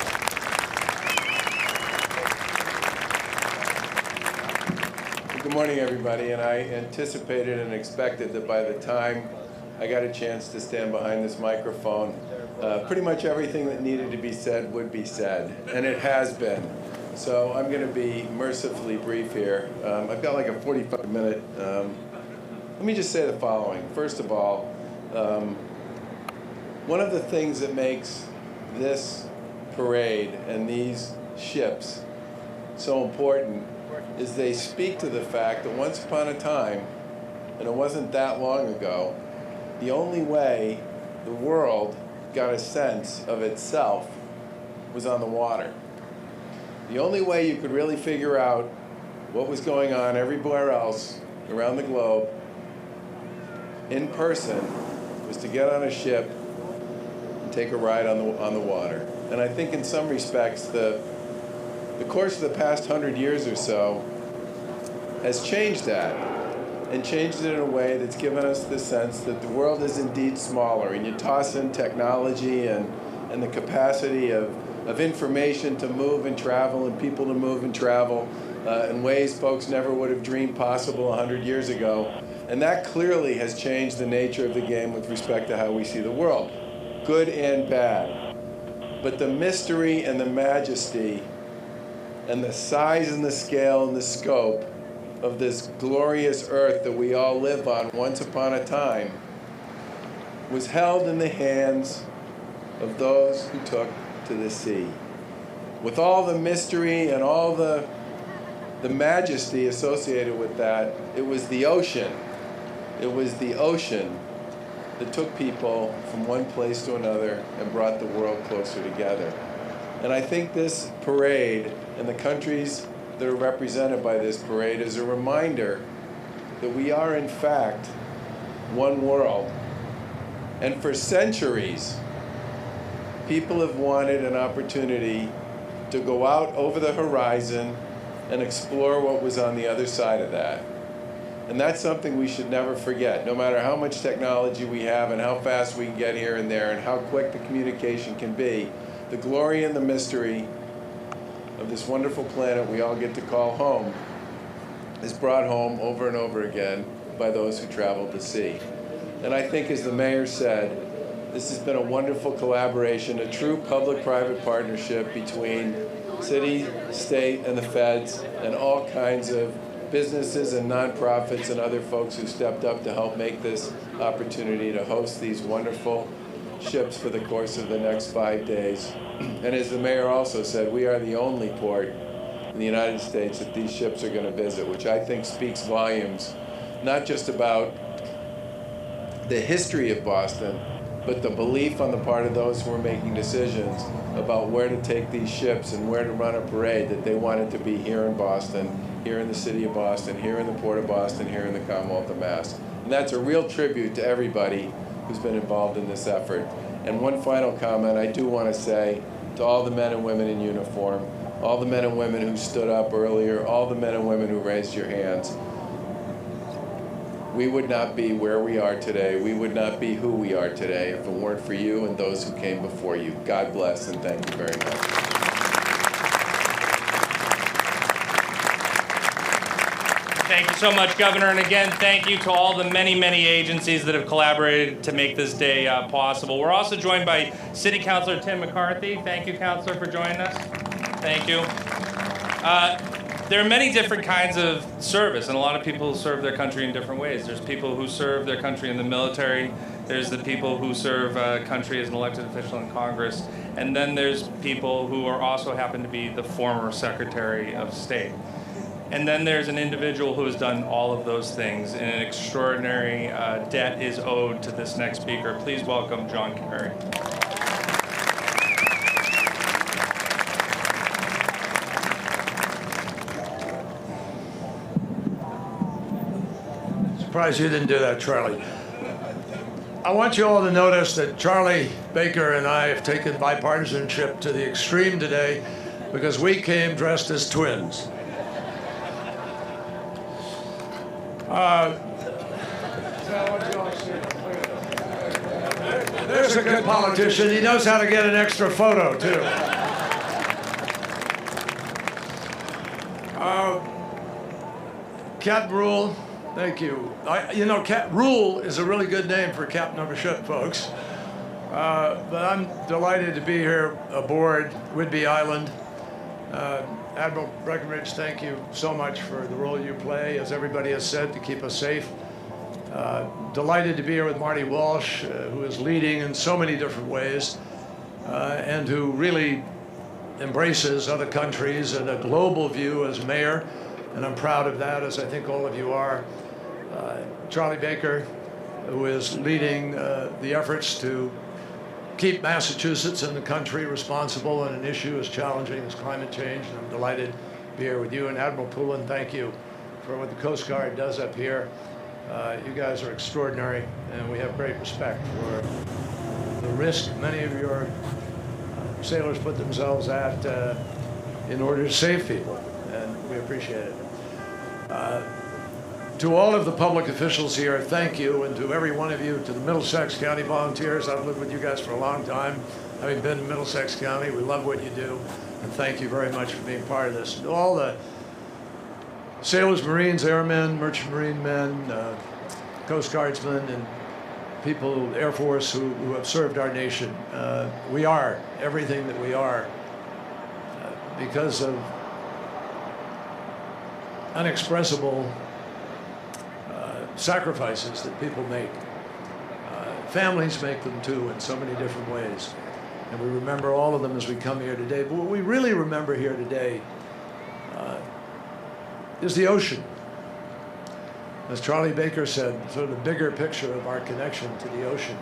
Good morning, everybody, and I anticipated and expected that by the time I got a chance to stand behind this microphone, pretty much everything that needed to be said would be said, and it has been. So I'm going to be mercifully brief here. I've got like a 45-minute. Let me just say the following. First of all, one of the things that makes this parade and these ships so important is they speak to the fact that once upon a time, and it wasn't that long ago, the only way the world got a sense of itself was on the water. The only way you could really figure out what was going on everywhere else around the globe in person was to get on a ship and take a ride on the water. And I think in some respects the course of the past 100 years or so has changed that, and changed it in a way that's given us the sense that the world is indeed smaller. And you toss in technology and the capacity of information to move and travel and people to move and travel in ways folks never would have dreamed possible 100 years ago. And that clearly has changed the nature of the game with respect to how we see the world, good and bad. But the mystery and the majesty and the size and the scale and the scope of this glorious earth that we all live on once upon a time was held in the hands of those who took to the sea. With all the mystery and all the majesty associated with that, it was the ocean. It was the ocean that took people from one place to another and brought the world closer together. And I think this parade and the countries that are represented by this parade is a reminder that we are in fact one world. And for centuries, people have wanted an opportunity to go out over the horizon and explore what was on the other side of that. And that's something we should never forget, no matter how much technology we have and how fast we can get here and there and how quick the communication can be. The glory and the mystery of this wonderful planet we all get to call home is brought home over and over again by those who traveled the sea. And I think, as the mayor said, this has been a wonderful collaboration, a true public-private partnership between city, state, and the feds, and all kinds of businesses and nonprofits and other folks who stepped up to help make this opportunity to host these wonderful ships for the course of the next 5 days. And as the mayor also said, we are the only port in the United States that these ships are going to visit, which I think speaks volumes, not just about the history of Boston, but the belief on the part of those who are making decisions about where to take these ships and where to run a parade, that they want it to be here in Boston, here in the city of Boston, here in the Port of Boston, here in the Commonwealth of Mass. And that's a real tribute to everybody who's been involved in this effort. And one final comment I do want to say to all the men and women in uniform, all the men and women who stood up earlier, all the men and women who raised your hands. We would not be where we are today. We would not be who we are today if it weren't for you and those who came before you. God bless and thank you very much. Thank you so much, Governor. And again, thank you to all the many, many agencies that have collaborated to make this day possible. We're also joined by City Councilor Tim McCarthy. Thank you, Councilor, for joining us. Thank you. There are many different kinds of service, and a lot of people serve their country in different ways. There's people who serve their country in the military. There's the people who serve a country as an elected official in Congress. And then there's people who are also happen to be the former Secretary of State. And then there's an individual who has done all of those things, and an extraordinary debt is owed to this next speaker. Please welcome John Kerry. Surprised you didn't do that, Charlie. I want you all to notice that Charlie Baker and I have taken bipartisanship to the extreme today because we came dressed as twins. There's a good politician. He knows how to get an extra photo, too. Captain Rule, thank you. Rule is a really good name for captain of a ship, folks. But I'm delighted to be here aboard Whidbey Island. Admiral Breckenridge, thank you so much for the role you play, as everybody has said, to keep us safe. Delighted to be here with Marty Walsh, who is leading in so many different ways, and who really embraces other countries and a global view as mayor, and I'm proud of that, as I think all of you are. Charlie Baker, who is leading the efforts to keep Massachusetts and the country responsible on an issue as challenging as climate change, and I'm delighted to be here with you. And Admiral Poulin, thank you for what the Coast Guard does up here. You guys are extraordinary, and we have great respect for the risk many of your sailors put themselves at in order to save people, and we appreciate it. To all of the public officials here, thank you, and to every one of you, to the Middlesex County volunteers. I've lived with you guys for a long time, having been in Middlesex County. We love what you do, and thank you very much for being part of this. To all the sailors, Marines, airmen, merchant marine men, Coast Guardsmen, and people, Air Force, who have served our nation. We are everything that we are because of unexpressible sacrifices that people make. Families make them too in so many different ways. And we remember all of them as we come here today. But what we really remember here today is the ocean. As Charlie Baker said, sort of the bigger picture of our connection to the ocean.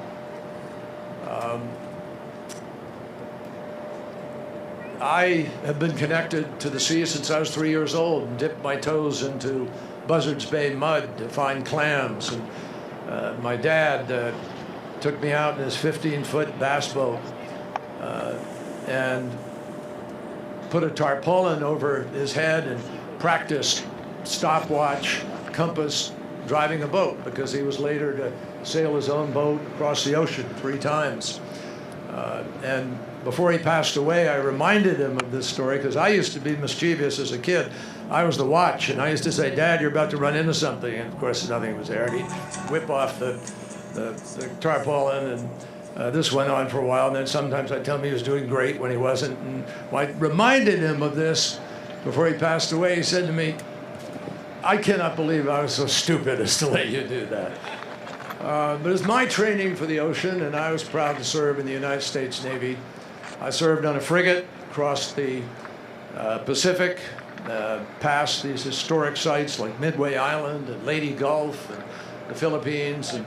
I have been connected to the sea since I was 3 years old and dipped my toes into Buzzards Bay mud to find clams. And my dad took me out in his 15-foot bass boat and put a tarpaulin over his head and practiced stopwatch, compass, driving a boat, because he was later to sail his own boat across the ocean 3 times. And before he passed away, I reminded him of this story because I used to be mischievous as a kid. I was the watch, and I used to say, "Dad, you're about to run into something." And of course, nothing was there. And he'd whip off the tarpaulin, and this went on for a while. And then sometimes I'd tell him he was doing great when he wasn't. And when I reminded him of this before he passed away, he said to me, "I cannot believe I was so stupid as to let you do that." But it's my training for the ocean, and I was proud to serve in the United States Navy. I served on a frigate across the Pacific, past these historic sites like Midway Island and Leyte Gulf and the Philippines, and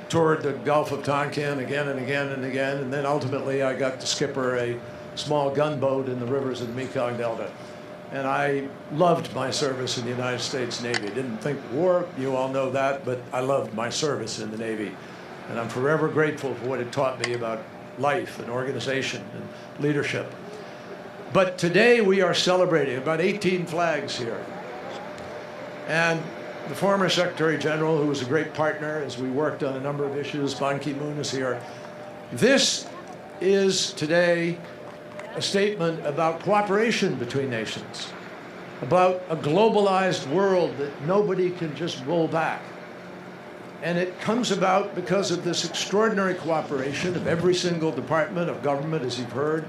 toured the Gulf of Tonkin again and again and again. And then ultimately I got to skipper a small gunboat in the rivers of the Mekong Delta. And I loved my service in the United States Navy. Didn't think war, you all know that, but I loved my service in the Navy. And I'm forever grateful for what it taught me about life and organization and leadership. But today we are celebrating about 18 flags here. And the former Secretary General, who was a great partner as we worked on a number of issues, Ban Ki-moon, is here. This is today a statement about cooperation between nations, about a globalized world that nobody can just roll back. And it comes about because of this extraordinary cooperation of every single department of government, as you've heard.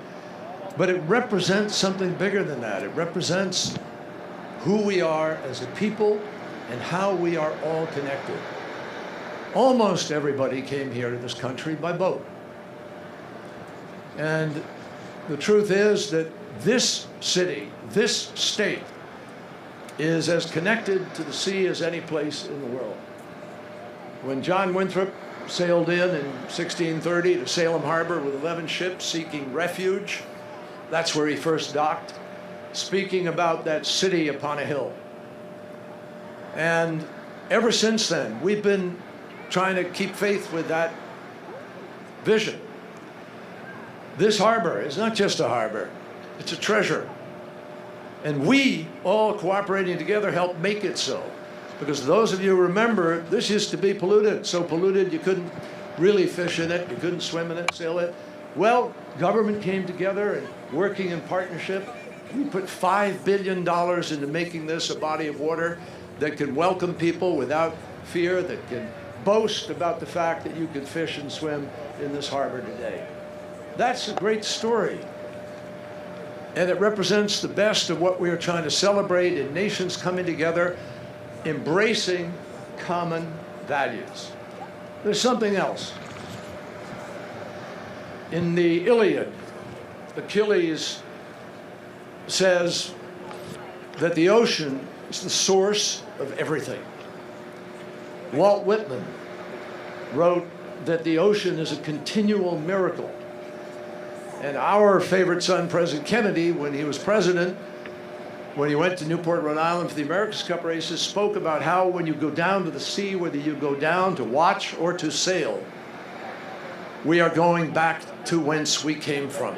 But it represents something bigger than that. It represents who we are as a people and how we are all connected. Almost everybody came here to this country by boat. And the truth is that this city, this state, is as connected to the sea as any place in the world. When John Winthrop sailed in 1630 to Salem Harbor with 11 ships seeking refuge, that's where he first docked, speaking about that city upon a hill. And ever since then, we've been trying to keep faith with that vision. This harbor is not just a harbor, it's a treasure. And we, all cooperating together, help make it so. Because those of you who remember, this used to be polluted, so polluted you couldn't really fish in it, you couldn't swim in it, sail it. Well, government came together and working in partnership. We put $5 billion into making this a body of water that can welcome people without fear, that can boast about the fact that you can fish and swim in this harbor today. That's a great story. And it represents the best of what we are trying to celebrate in nations coming together, embracing common values. There's something else. In the Iliad, Achilles says that the ocean is the source of everything. Walt Whitman wrote that the ocean is a continual miracle. And our favorite son, President Kennedy, when he was president, when he went to Newport, Rhode Island for the America's Cup races, spoke about how when you go down to the sea, whether you go down to watch or to sail, we are going back to whence we came from.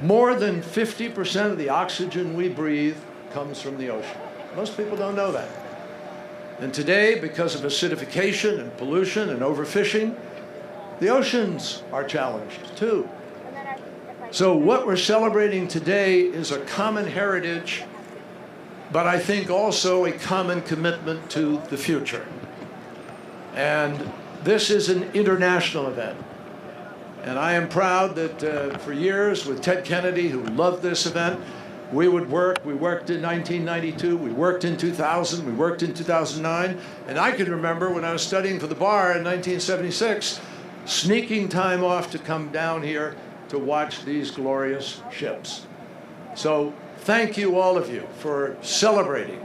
More than 50% of the oxygen we breathe comes from the ocean. Most people don't know that. And today, because of acidification and pollution and overfishing, the oceans are challenged too. So what we're celebrating today is a common heritage, but I think also a common commitment to the future. And this is an international event. And I am proud that for years with Ted Kennedy, who loved this event, we would work. We worked in 1992, we worked in 2000, we worked in 2009. And I can remember when I was studying for the bar in 1976, sneaking time off to come down here to watch these glorious ships. So thank you, all of you, for celebrating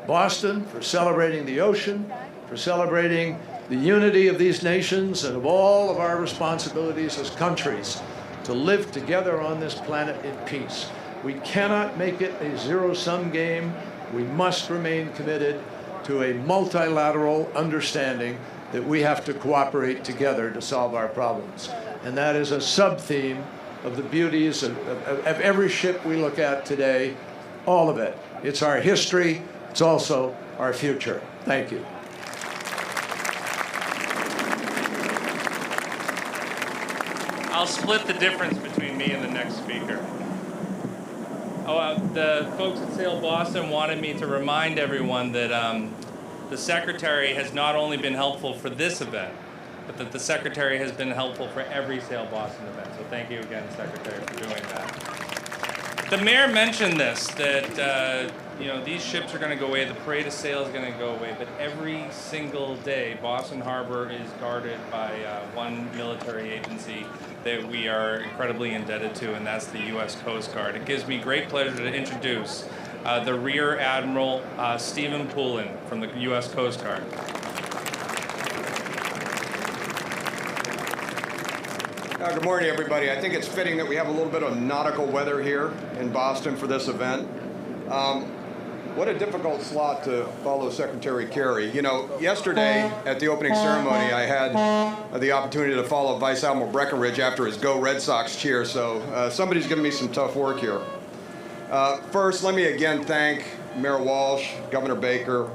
Boston, for celebrating the ocean, for celebrating the unity of these nations and of all of our responsibilities as countries to live together on this planet in peace. We cannot make it a zero-sum game. We must remain committed to a multilateral understanding that we have to cooperate together to solve our problems. And that is a sub-theme of the beauties of every ship we look at today, all of it. It's our history, it's also our future. Thank you. I'll split the difference between me and the next speaker. The folks at Sail Boston wanted me to remind everyone that the Secretary has not only been helpful for this event, but that the Secretary has been helpful for every Sail Boston event. So thank you again, Secretary, for doing that. The mayor mentioned this, that these ships are going to go away, the Parade of Sail is going to go away, but every single day, Boston Harbor is guarded by one military agency that we are incredibly indebted to, and that's the U.S. Coast Guard. It gives me great pleasure to introduce the Rear Admiral Stephen Poulin from the U.S. Coast Guard. Good morning, everybody. I think it's fitting that we have a little bit of nautical weather here in Boston for this event. What a difficult slot to follow Secretary Kerry. You know, yesterday at the opening ceremony, I had the opportunity to follow Vice Admiral Breckinridge after his Go Red Sox cheer, so somebody's giving me some tough work here. First, let me again thank Mayor Walsh, Governor Baker,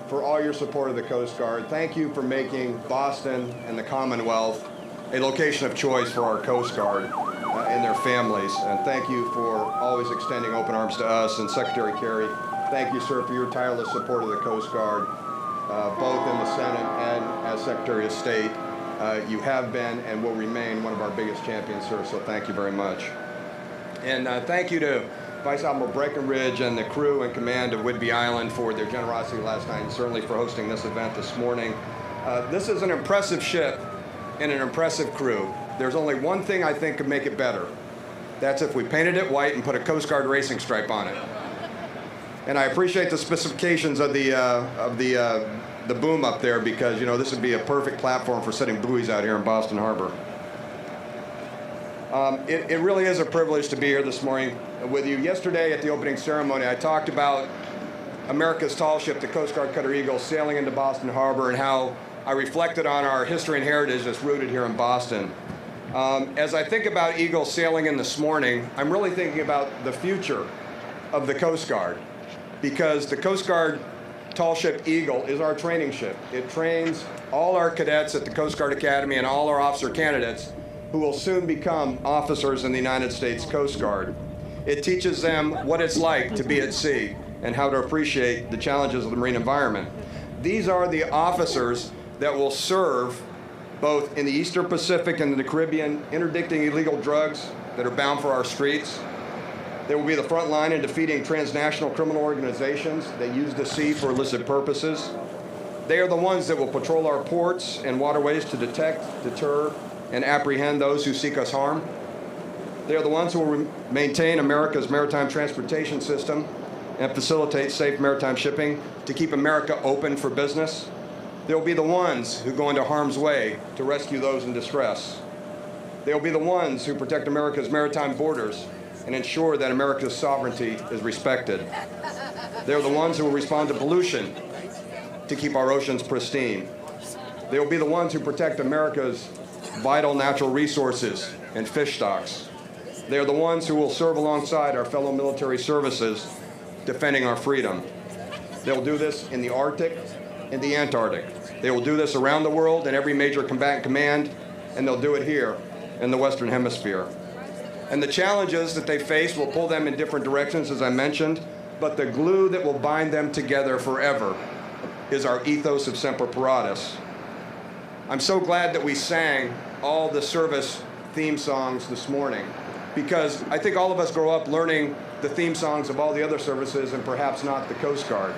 for all your support of the Coast Guard. Thank you for making Boston and the Commonwealth a location of choice for our Coast Guard and their families. And thank you for always extending open arms to us. And Secretary Kerry, thank you, sir, for your tireless support of the Coast Guard, both in the Senate and as Secretary of State. You have been and will remain one of our biggest champions, sir, so thank you very much. And thank you to Vice Admiral Breckinridge and the crew and command of Whidbey Island for their generosity last night, and certainly for hosting this event this morning. This is an impressive ship and an impressive crew. There's only one thing I think could make it better. That's if we painted it white and put a Coast Guard racing stripe on it. And I appreciate the specifications of the boom up there, because this would be a perfect platform for setting buoys out here in Boston Harbor. It really is a privilege to be here this morning with you. Yesterday at the opening ceremony, I talked about America's tall ship, the Coast Guard Cutter Eagle, sailing into Boston Harbor, and how I reflected on our history and heritage that's rooted here in Boston. As I think about Eagle sailing in this morning, I'm really thinking about the future of the Coast Guard, because the Coast Guard tall ship Eagle is our training ship. It trains all our cadets at the Coast Guard Academy and all our officer candidates who will soon become officers in the United States Coast Guard. It teaches them what it's like to be at sea and how to appreciate the challenges of the marine environment. These are the officers that will serve both in the Eastern Pacific and the Caribbean, interdicting illegal drugs that are bound for our streets. They will be the front line in defeating transnational criminal organizations that use the sea for illicit purposes. They are the ones that will patrol our ports and waterways to detect, deter, and apprehend those who seek us harm. They are the ones who will maintain America's maritime transportation system and facilitate safe maritime shipping to keep America open for business. They will be the ones who go into harm's way to rescue those in distress. They will be the ones who protect America's maritime borders and ensure that America's sovereignty is respected. They are the ones who will respond to pollution to keep our oceans pristine. They will be the ones who protect America's vital natural resources and fish stocks. They are the ones who will serve alongside our fellow military services, defending our freedom. They will do this in the Arctic and the Antarctic. They will do this around the world in every major combatant command, and they'll do it here in the Western Hemisphere. And the challenges that they face will pull them in different directions, as I mentioned, but the glue that will bind them together forever is our ethos of Semper Paratus. I'm so glad that we sang all the service theme songs this morning, because I think all of us grow up learning the theme songs of all the other services and perhaps not the Coast Guard.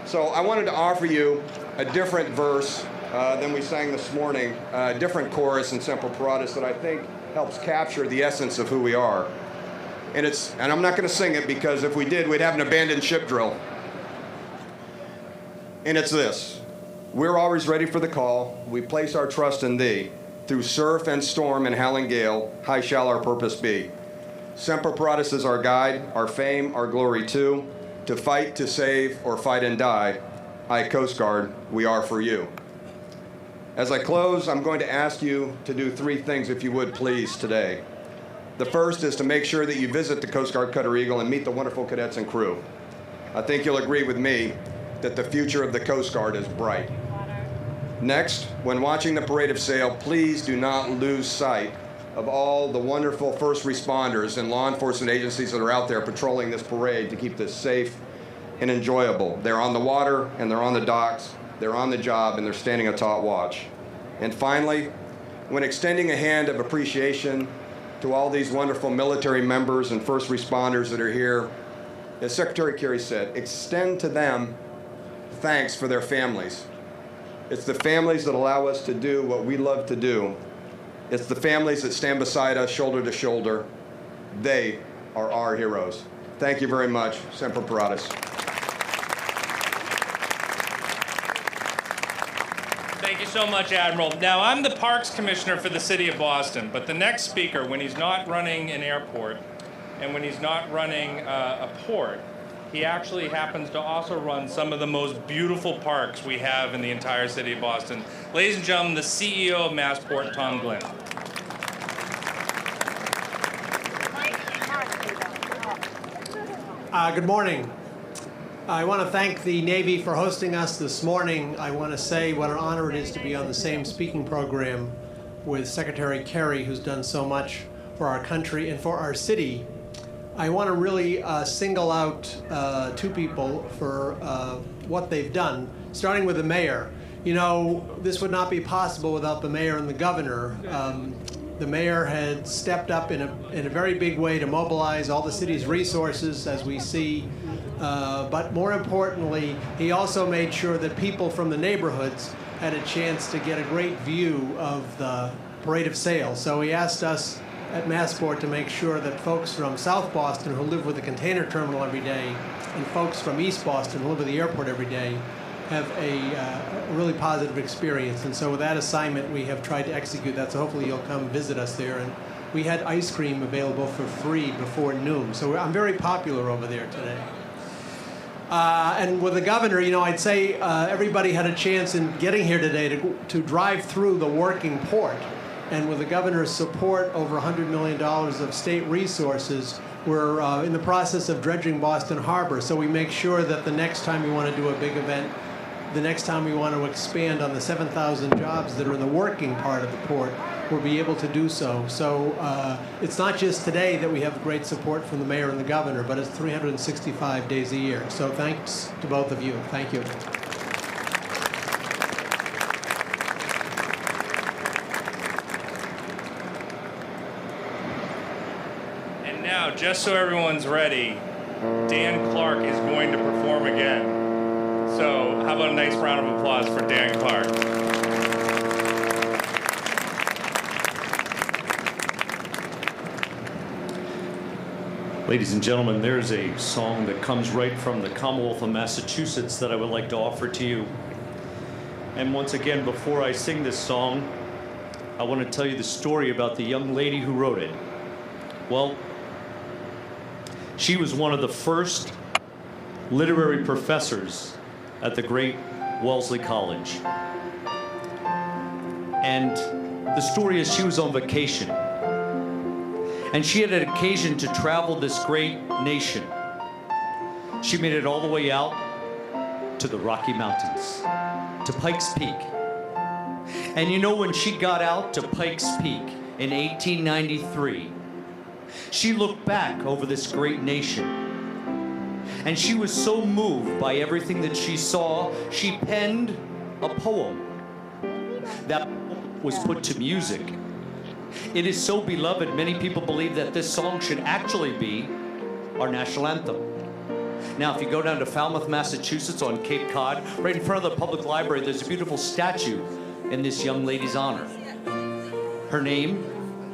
So I wanted to offer you a different verse than we sang this morning, a different chorus in Semper Paratus that I think helps capture the essence of who we are. And I'm not going to sing it, because if we did, we'd have an abandoned ship drill. And it's this: we're always ready for the call. We place our trust in thee. Through surf and storm and howling gale, high shall our purpose be. Semper Paratus is our guide, our fame, our glory too. To fight, to save, or fight and die, aye, Coast Guard, we are for you. As I close, I'm going to ask you to do 3 things, if you would please, today. The first is to make sure that you visit the Coast Guard Cutter Eagle and meet the wonderful cadets and crew. I think you'll agree with me that the future of the Coast Guard is bright. Next, when watching the parade of sail, please do not lose sight of all the wonderful first responders and law enforcement agencies that are out there patrolling this parade to keep this safe and enjoyable. They're on the water, and they're on the docks, they're on the job, and they're standing a taut watch. And finally, when extending a hand of appreciation to all these wonderful military members and first responders that are here, as Secretary Kerry said, extend to them thanks for their families. It's the families that allow us to do what we love to do. It's the families that stand beside us shoulder to shoulder. They are our heroes. Thank you very much. Semper Paratus. Thank you so much, Admiral. Now, I'm the Parks Commissioner for the City of Boston, but the next speaker, when he's not running an airport and when he's not running a port, he actually happens to also run some of the most beautiful parks we have in the entire city of Boston. Ladies and gentlemen, the CEO of Massport, Tom Glynn. Good morning. I want to thank the Navy for hosting us this morning. I want to say what an honor it is to be on the same speaking program with Secretary Kerry, who's done so much for our country and for our city. I want to really single out 2 people for what they've done, starting with the mayor. You know, this would not be possible without the mayor and the governor. The mayor had stepped up in a very big way to mobilize all the city's resources, as we see. But more importantly, he also made sure that people from the neighborhoods had a chance to get a great view of the parade of sail. So he asked us at Massport to make sure that folks from South Boston who live with the container terminal every day and folks from East Boston who live with the airport every day have a really positive experience. And so with that assignment, we have tried to execute that. So hopefully you'll come visit us there. And we had ice cream available for free before noon. So I'm very popular over there today. And with the governor, you know, I'd say everybody had a chance in getting here today to drive through the working port. And with the governor's support, over $100 million of state resources, we're in the process of dredging Boston Harbor. So we make sure that the next time we want to do a big event, the next time we want to expand on the 7,000 jobs that are in the working part of the port, we'll be able to do so. So it's not just today that we have great support from the mayor and the governor, but it's 365 days a year. So thanks to both of you. Thank you. And now, just so everyone's ready, Dan Clark is going to perform again. So how about a nice round of applause for Dan Clark? Ladies and gentlemen, there's a song that comes right from the Commonwealth of Massachusetts that I would like to offer to you. And once again, before I sing this song, I want to tell you the story about the young lady who wrote it. Well, she was one of the first literary professors at the great Wellesley College. And the story is she was on vacation. And she had an occasion to travel this great nation. She made it all the way out to the Rocky Mountains, to Pikes Peak. And you know, when she got out to Pikes Peak in 1893, she looked back over this great nation. And she was so moved by everything that she saw, she penned a poem that was put to music. It is so beloved, many people believe that this song should actually be our national anthem. Now, if you go down to Falmouth, Massachusetts on Cape Cod, right in front of the public library, there's a beautiful statue in this young lady's honor. Her name,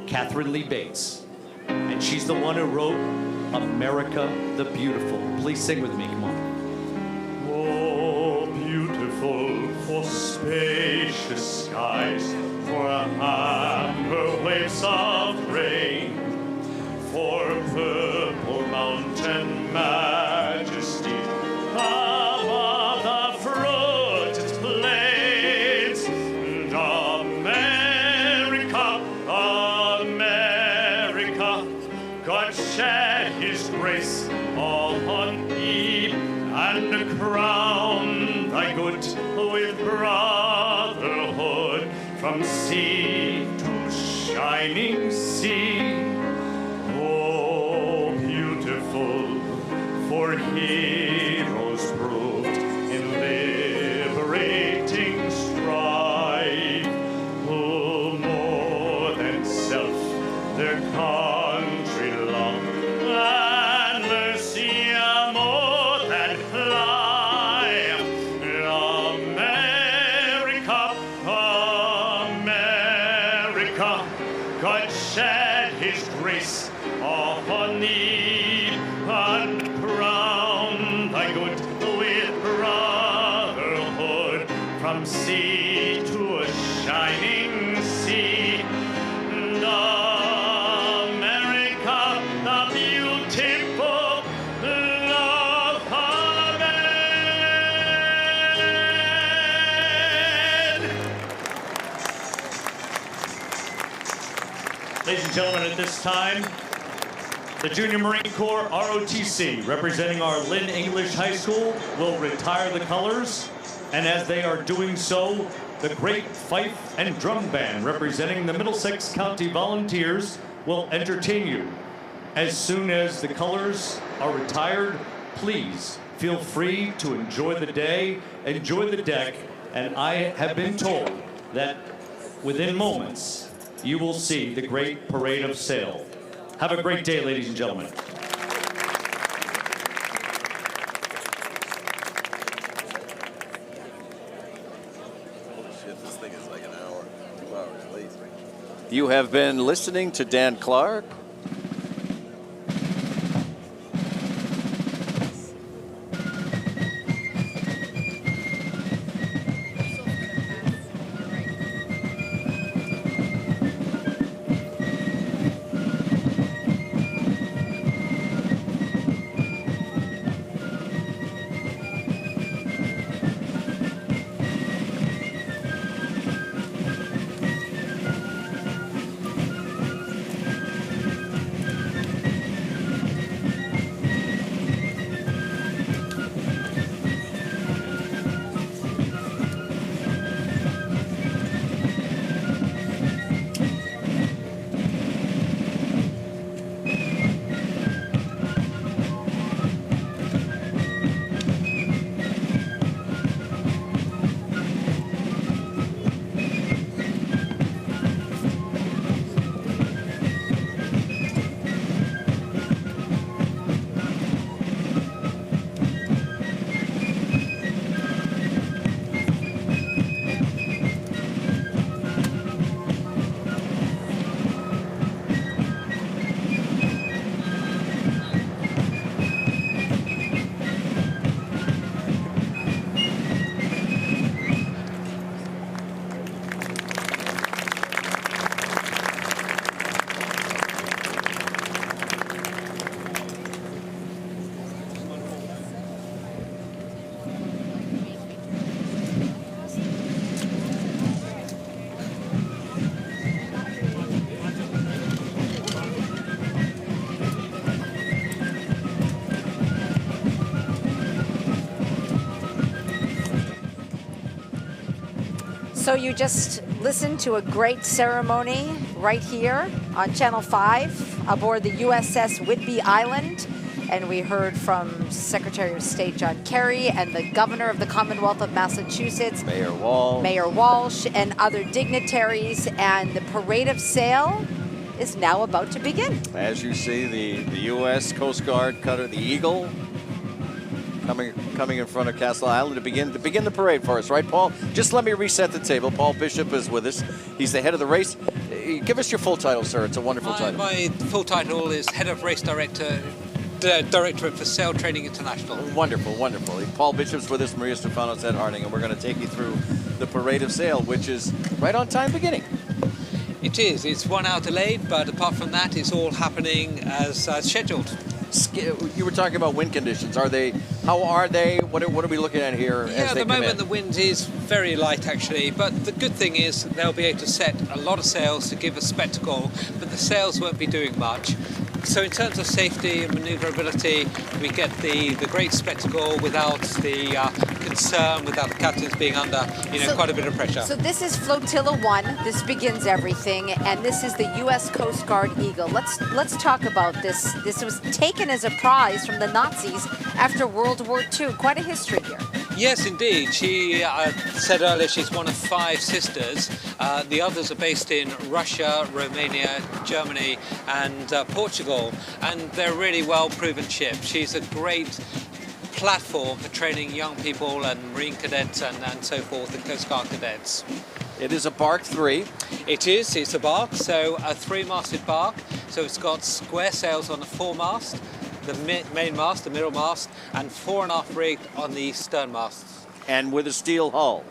Catherine Lee Bates. And she's the one who wrote America the Beautiful. Please sing with me, come on. Oh, beautiful for spacious skies, for amber waves of rain, for purple mountain majesty above the fruited plains. And America, America, God shed his grace on thee, and crown thy good with brotherhood from sea to shining sea. Oh, beautiful for heroes proved in liberating strife, who more than self their country love and mercy more than life. America, God shed his grace upon thee, and crown thy good with brotherhood from sea to a shining sea. And America, the beautiful love of man. Ladies and gentlemen, at this time, the Junior Marine Corps ROTC, representing our Lynn English High School, will retire the colors. And as they are doing so, the great fife and drum band, representing the Middlesex County Volunteers, will entertain you. As soon as the colors are retired, please feel free to enjoy the day, enjoy the deck, and I have been told that within moments, you will see the great parade of sail. Have a great day, ladies and gentlemen. You have been listening to Dan Clark. So you just listened to a great ceremony right here on Channel 5 aboard the USS Whidbey Island. And we heard from Secretary of State John Kerry and the Governor of the Commonwealth of Massachusetts, Mayor Walsh, and other dignitaries. And the parade of sail is now about to begin. As you see, the U.S. Coast Guard cutter, the Eagle, coming in front of Castle Island to begin the parade for us, right, Paul? Just let me reset the table. Paul Bishop is with us. He's the head of the race. Give us your full title, sir. It's a wonderful title. My full title is Head of Race Director, Directorate for Sail Training International. Wonderful, wonderful. Paul Bishop's with us, Maria Stefanos at Harding, and we're going to take you through the parade of sail, which is right on time beginning. It is. It's 1 hour delayed, but apart from that, it's all happening as scheduled. You were talking about wind conditions. How are they? What are we looking at here? Yeah, at the moment the wind is very light actually, but the good thing is they'll be able to set a lot of sails to give a spectacle, but the sails won't be doing much. So in terms of safety and manoeuvrability, we get the great spectacle without the concern, without the captains being under quite a bit of pressure. So this is Flotilla 1. This begins everything, and this is the U.S. Coast Guard Eagle. Let's talk about this. This was taken as a prize from the Nazis after World War II. Quite a history here. Yes, indeed. She said earlier she's one of 5 sisters. The others are based in Russia, Romania, Germany, and Portugal, and they're really well-proven ships. She's a great platform for training young people and Marine cadets and so forth, and Coast Guard cadets. It is a bark 3. It is. It's a bark, so a 3-masted bark. So it's got square sails on the foremast, the main mast, the middle mast, and 4.5 rigged on the stern mast. And with a steel hull.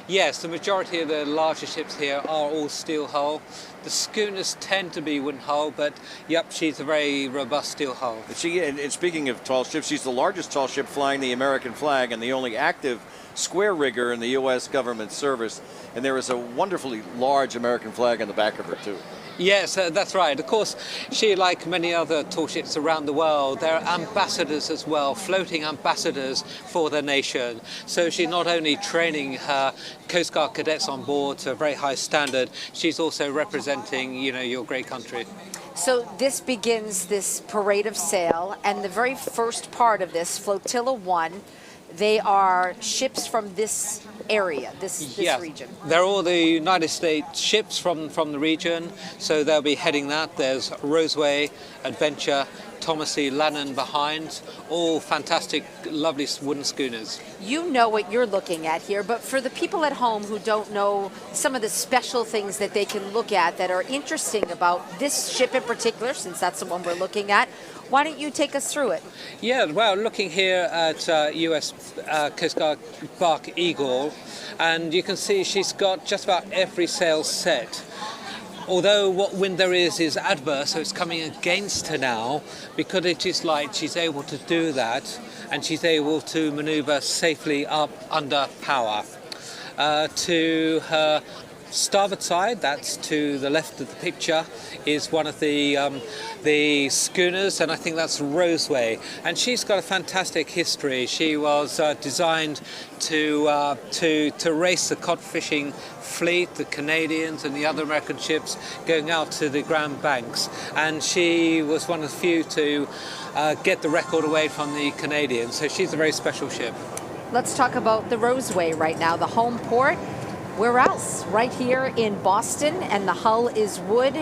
Yes, the majority of the larger ships here are all steel hull. The schooners tend to be wooden hull, but yep, she's a very robust steel hull. And speaking of tall ships, she's the largest tall ship flying the American flag and the only active square rigger in the U.S. government service. And there is a wonderfully large American flag on the back of her, too. Yes, that's right. Of course, she, like many other tall ships around the world, they're ambassadors as well, floating ambassadors for their nation. So she's not only training her Coast Guard cadets on board to a very high standard, she's also representing, your great country. So this begins this parade of sail, and the very first part of this, Flotilla 1, they are ships from this area, this region. They're all the United States ships from the region, so they'll be heading that. There's Roseway, Adventure, Thomas E. Lannon behind, all fantastic, lovely wooden schooners. You know what you're looking at here, but for the people at home who don't know some of the special things that they can look at that are interesting about this ship in particular, since that's the one we're looking at, why don't you take us through it? Yeah, well, looking here at US Coast Guard bark Eagle, and you can see she's got just about every sail set. Although what wind there is adverse, so it's coming against her now. Because it is light, she's able to do that, and she's able to maneuver safely up under power. To her starboard side, that's to the left of the picture, is one of the schooners, and I think that's Roseway, and she's got a fantastic history. She was designed to race the cod fishing fleet, the Canadians and the other American ships going out to the Grand Banks, and she was one of the few to get the record away from the Canadians, so she's a very special ship. Let's talk about the Roseway right now, the home port. Where else? Right here in Boston, and the hull is wood.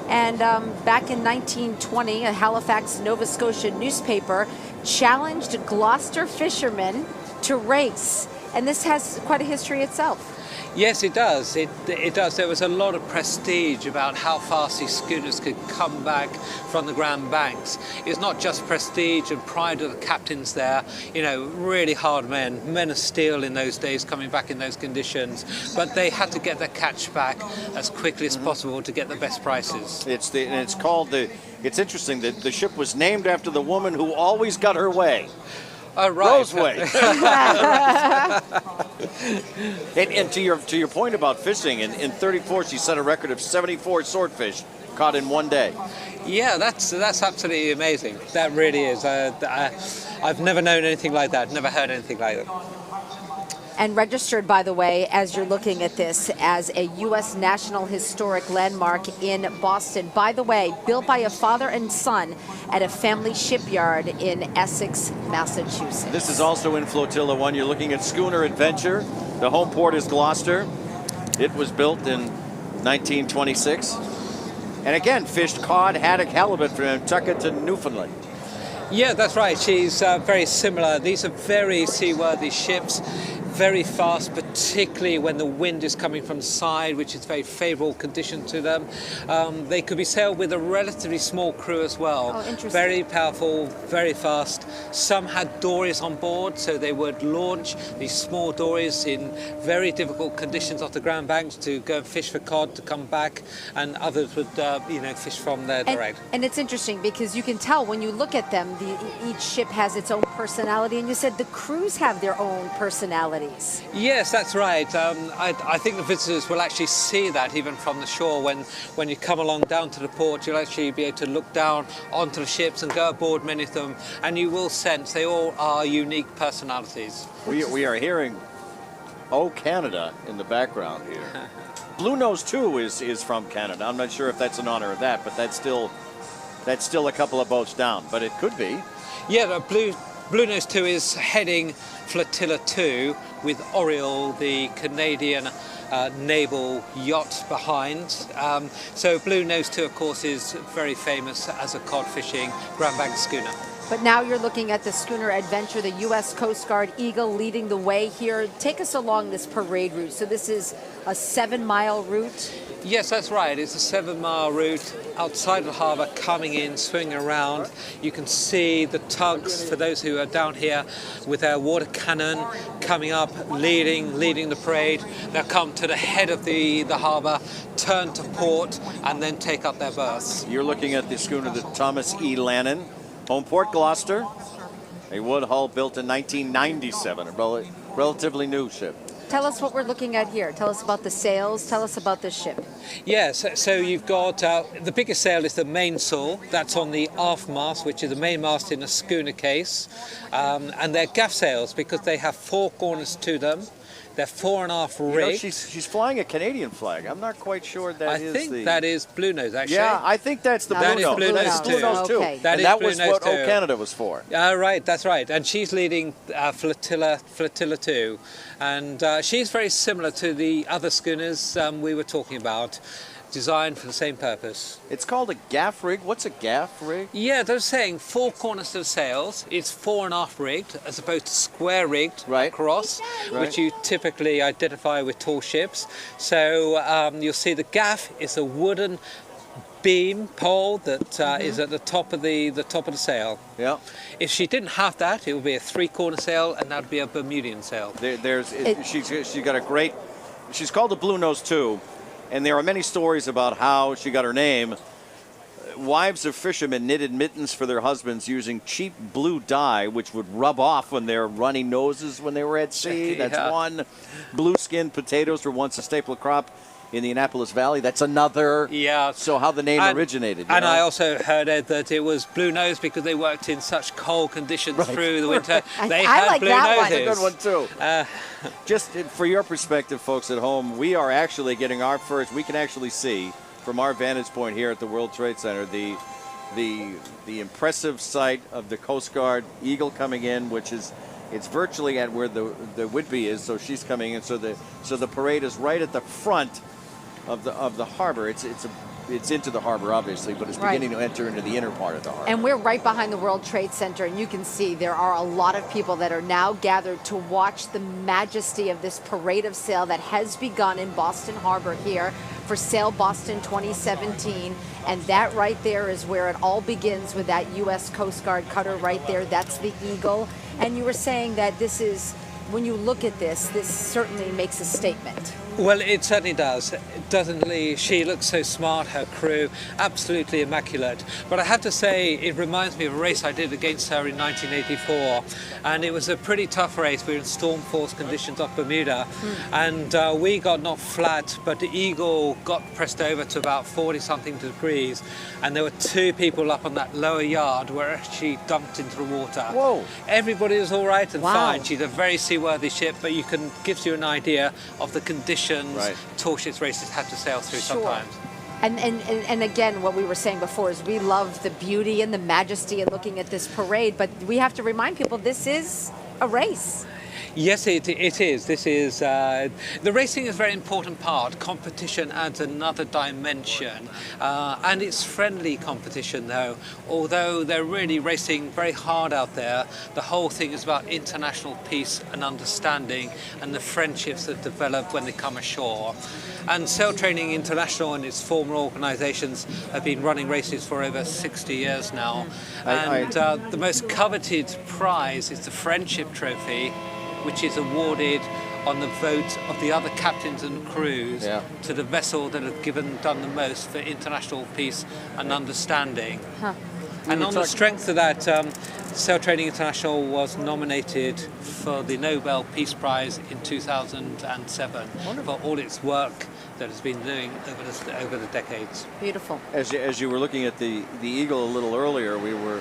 And back in 1920, a Halifax, Nova Scotia newspaper challenged Gloucester fishermen to race. And this has quite a history itself. Yes, it does. It does. There was a lot of prestige about how fast these schooners could come back from the Grand Banks. It's not just prestige and pride of the captains there, really hard men of steel in those days coming back in those conditions, but they had to get their catch back as quickly as possible to get the best prices. It's interesting that the ship was named after the woman who always got her way. Oh, right. Roseway. and to your point about fishing, in 34 she set a record of 74 swordfish caught in one day. Yeah, that's absolutely amazing. That really is. I've never known anything like that. Never heard anything like that. And registered, by the way, as you're looking at this, as a U.S. National Historic Landmark in Boston. By the way, built by a father and son at a family shipyard in Essex, Massachusetts. This is also in Flotilla 1. You're looking at Schooner Adventure. The home port is Gloucester. It was built in 1926. And again, fished cod, haddock, halibut from Nantucket to Newfoundland. Yeah, that's right. She's very similar. These are very seaworthy ships, very fast, particularly when the wind is coming from the side, which is very favorable condition to them. They could be sailed with a relatively small crew as well. Oh, interesting. Very powerful, very fast. Some had dories on board, so they would launch these small dories in very difficult conditions off the Grand Banks to go and fish for cod, to come back, and others would, fish from there direct. And it's interesting because you can tell when you look at them, each ship has its own personality, and you said the crews have their own personalities. Yes, that's right. I think the visitors will actually see that even from the shore. When you come along down to the port, you'll actually be able to look down onto the ships and go aboard many of them, and you will sense they all are unique personalities. We are hearing "Oh Canada" in the background here. Blue Nose 2 is from Canada. I'm not sure if that's in honor of that, but that's still a couple of boats down. But it could be. Yeah, the Blue Nose 2 is heading Flotilla 2 with Oriole, the Canadian naval yacht behind. So Blue Nose 2, of course, is very famous as a cod fishing Grand Banks schooner. But now you're looking at the Schooner Adventure, the U.S. Coast Guard Eagle leading the way here. Take us along this parade route. So this is a 7-mile route? Yes, that's right. It's a 7-mile route outside of the harbour, coming in, swinging around. You can see the tugs, for those who are down here, with their water cannon coming up, leading the parade. They'll come to the head of the harbour, turn to port, and then take up their berths. You're looking at the schooner, the Thomas E. Lannon. Home port Gloucester, a wood hull built in 1997, a relatively new ship. Tell us what we're looking at here. Tell us about the sails. Tell us about this ship. Yes, so you've got the biggest sail is the mainsail. That's on the aft mast, which is the main mast in a schooner case. And they're gaff sails because they have 4 corners to them. They're 4.5 rigged. She's flying a Canadian flag. I'm not quite sure that is I think that is Blue Nose, actually. Yeah, I think that's the Blue Nose. That is Blue Nose too. Okay. That was what O Canada was for. Right, that's right. And she's leading Flotilla 2. And she's very similar to the other schooners we were talking about, designed for the same purpose. It's called a gaff rig. What's a gaff rig? Yeah, they're saying 4 corners to the sails. It's 4.5 rigged as opposed to square rigged across, which you typically identify with tall ships. So you'll see the gaff is a wooden beam pole that is at the top of the sail. Yeah. If she didn't have that, it would be a 3-corner sail, and that would be a Bermudian sail. She's got a great. She's called the Blue Nose 2. And there are many stories about how she got her name. Wives of fishermen knitted mittens for their husbands using cheap blue dye, which would rub off when they're runny noses when they were at sea. That's one. Blue-skinned potatoes were once a staple crop in the Annapolis Valley. That's another. Yeah. So how the name originated. And I also heard, Ed, that it was Blue Nose because they worked in such cold conditions through the winter. They had like blue that noses. one. That's a good one, too. Just for your perspective, folks at home, we are actually getting our first. We can actually see from our vantage point here at the World Trade Center the impressive sight of the Coast Guard Eagle coming in, which is it's virtually at where the Whidbey is. So she's coming in. So the parade is right at the front of the harbor. It's into the harbor, obviously, but it's beginning to enter into the inner part of the harbor. And we're right behind the World Trade Center, and you can see there are a lot of people that are now gathered to watch the majesty of this parade of sail that has begun in Boston Harbor here for Sail Boston 2017. And that right there is where it all begins with that U.S. Coast Guard cutter right there. That's the Eagle. And you were saying that this is, when you look at this certainly makes a statement. Well, it certainly does, doesn't Lee? She looks so smart, her crew, absolutely immaculate. But I have to say, it reminds me of a race I did against her in 1984. And it was a pretty tough race. We were in storm force conditions off Bermuda. And we got knocked flat, but the Eagle got pressed over to about 40-something degrees. And there were 2 people up on that lower yard where she dumped into the water. Whoa. Everybody was all right and Wow. fine. She's a very seaworthy ship, but gives you an idea of the conditions Torsh's races have to sail through Sure. sometimes. And again, what we were saying before is we love the beauty and the majesty and looking at this parade, but we have to remind people this is a race. Yes, it is. This is the racing is a very important part. Competition adds another dimension, and it's friendly competition though. Although they're really racing very hard out there, the whole thing is about international peace and understanding, and the friendships that develop when they come ashore. And Sail Training International and its former organisations have been running races for over 60 years now, and the most coveted prize is the Friendship Trophy, which is awarded on the vote of the other captains and crews to the vessel that have done the most for international peace and understanding. And on the strength of that, Sail Training International was nominated for the Nobel Peace Prize in 2007 for all its work that it's been doing over the decades. Beautiful. As you were looking at the Eagle a little earlier, we were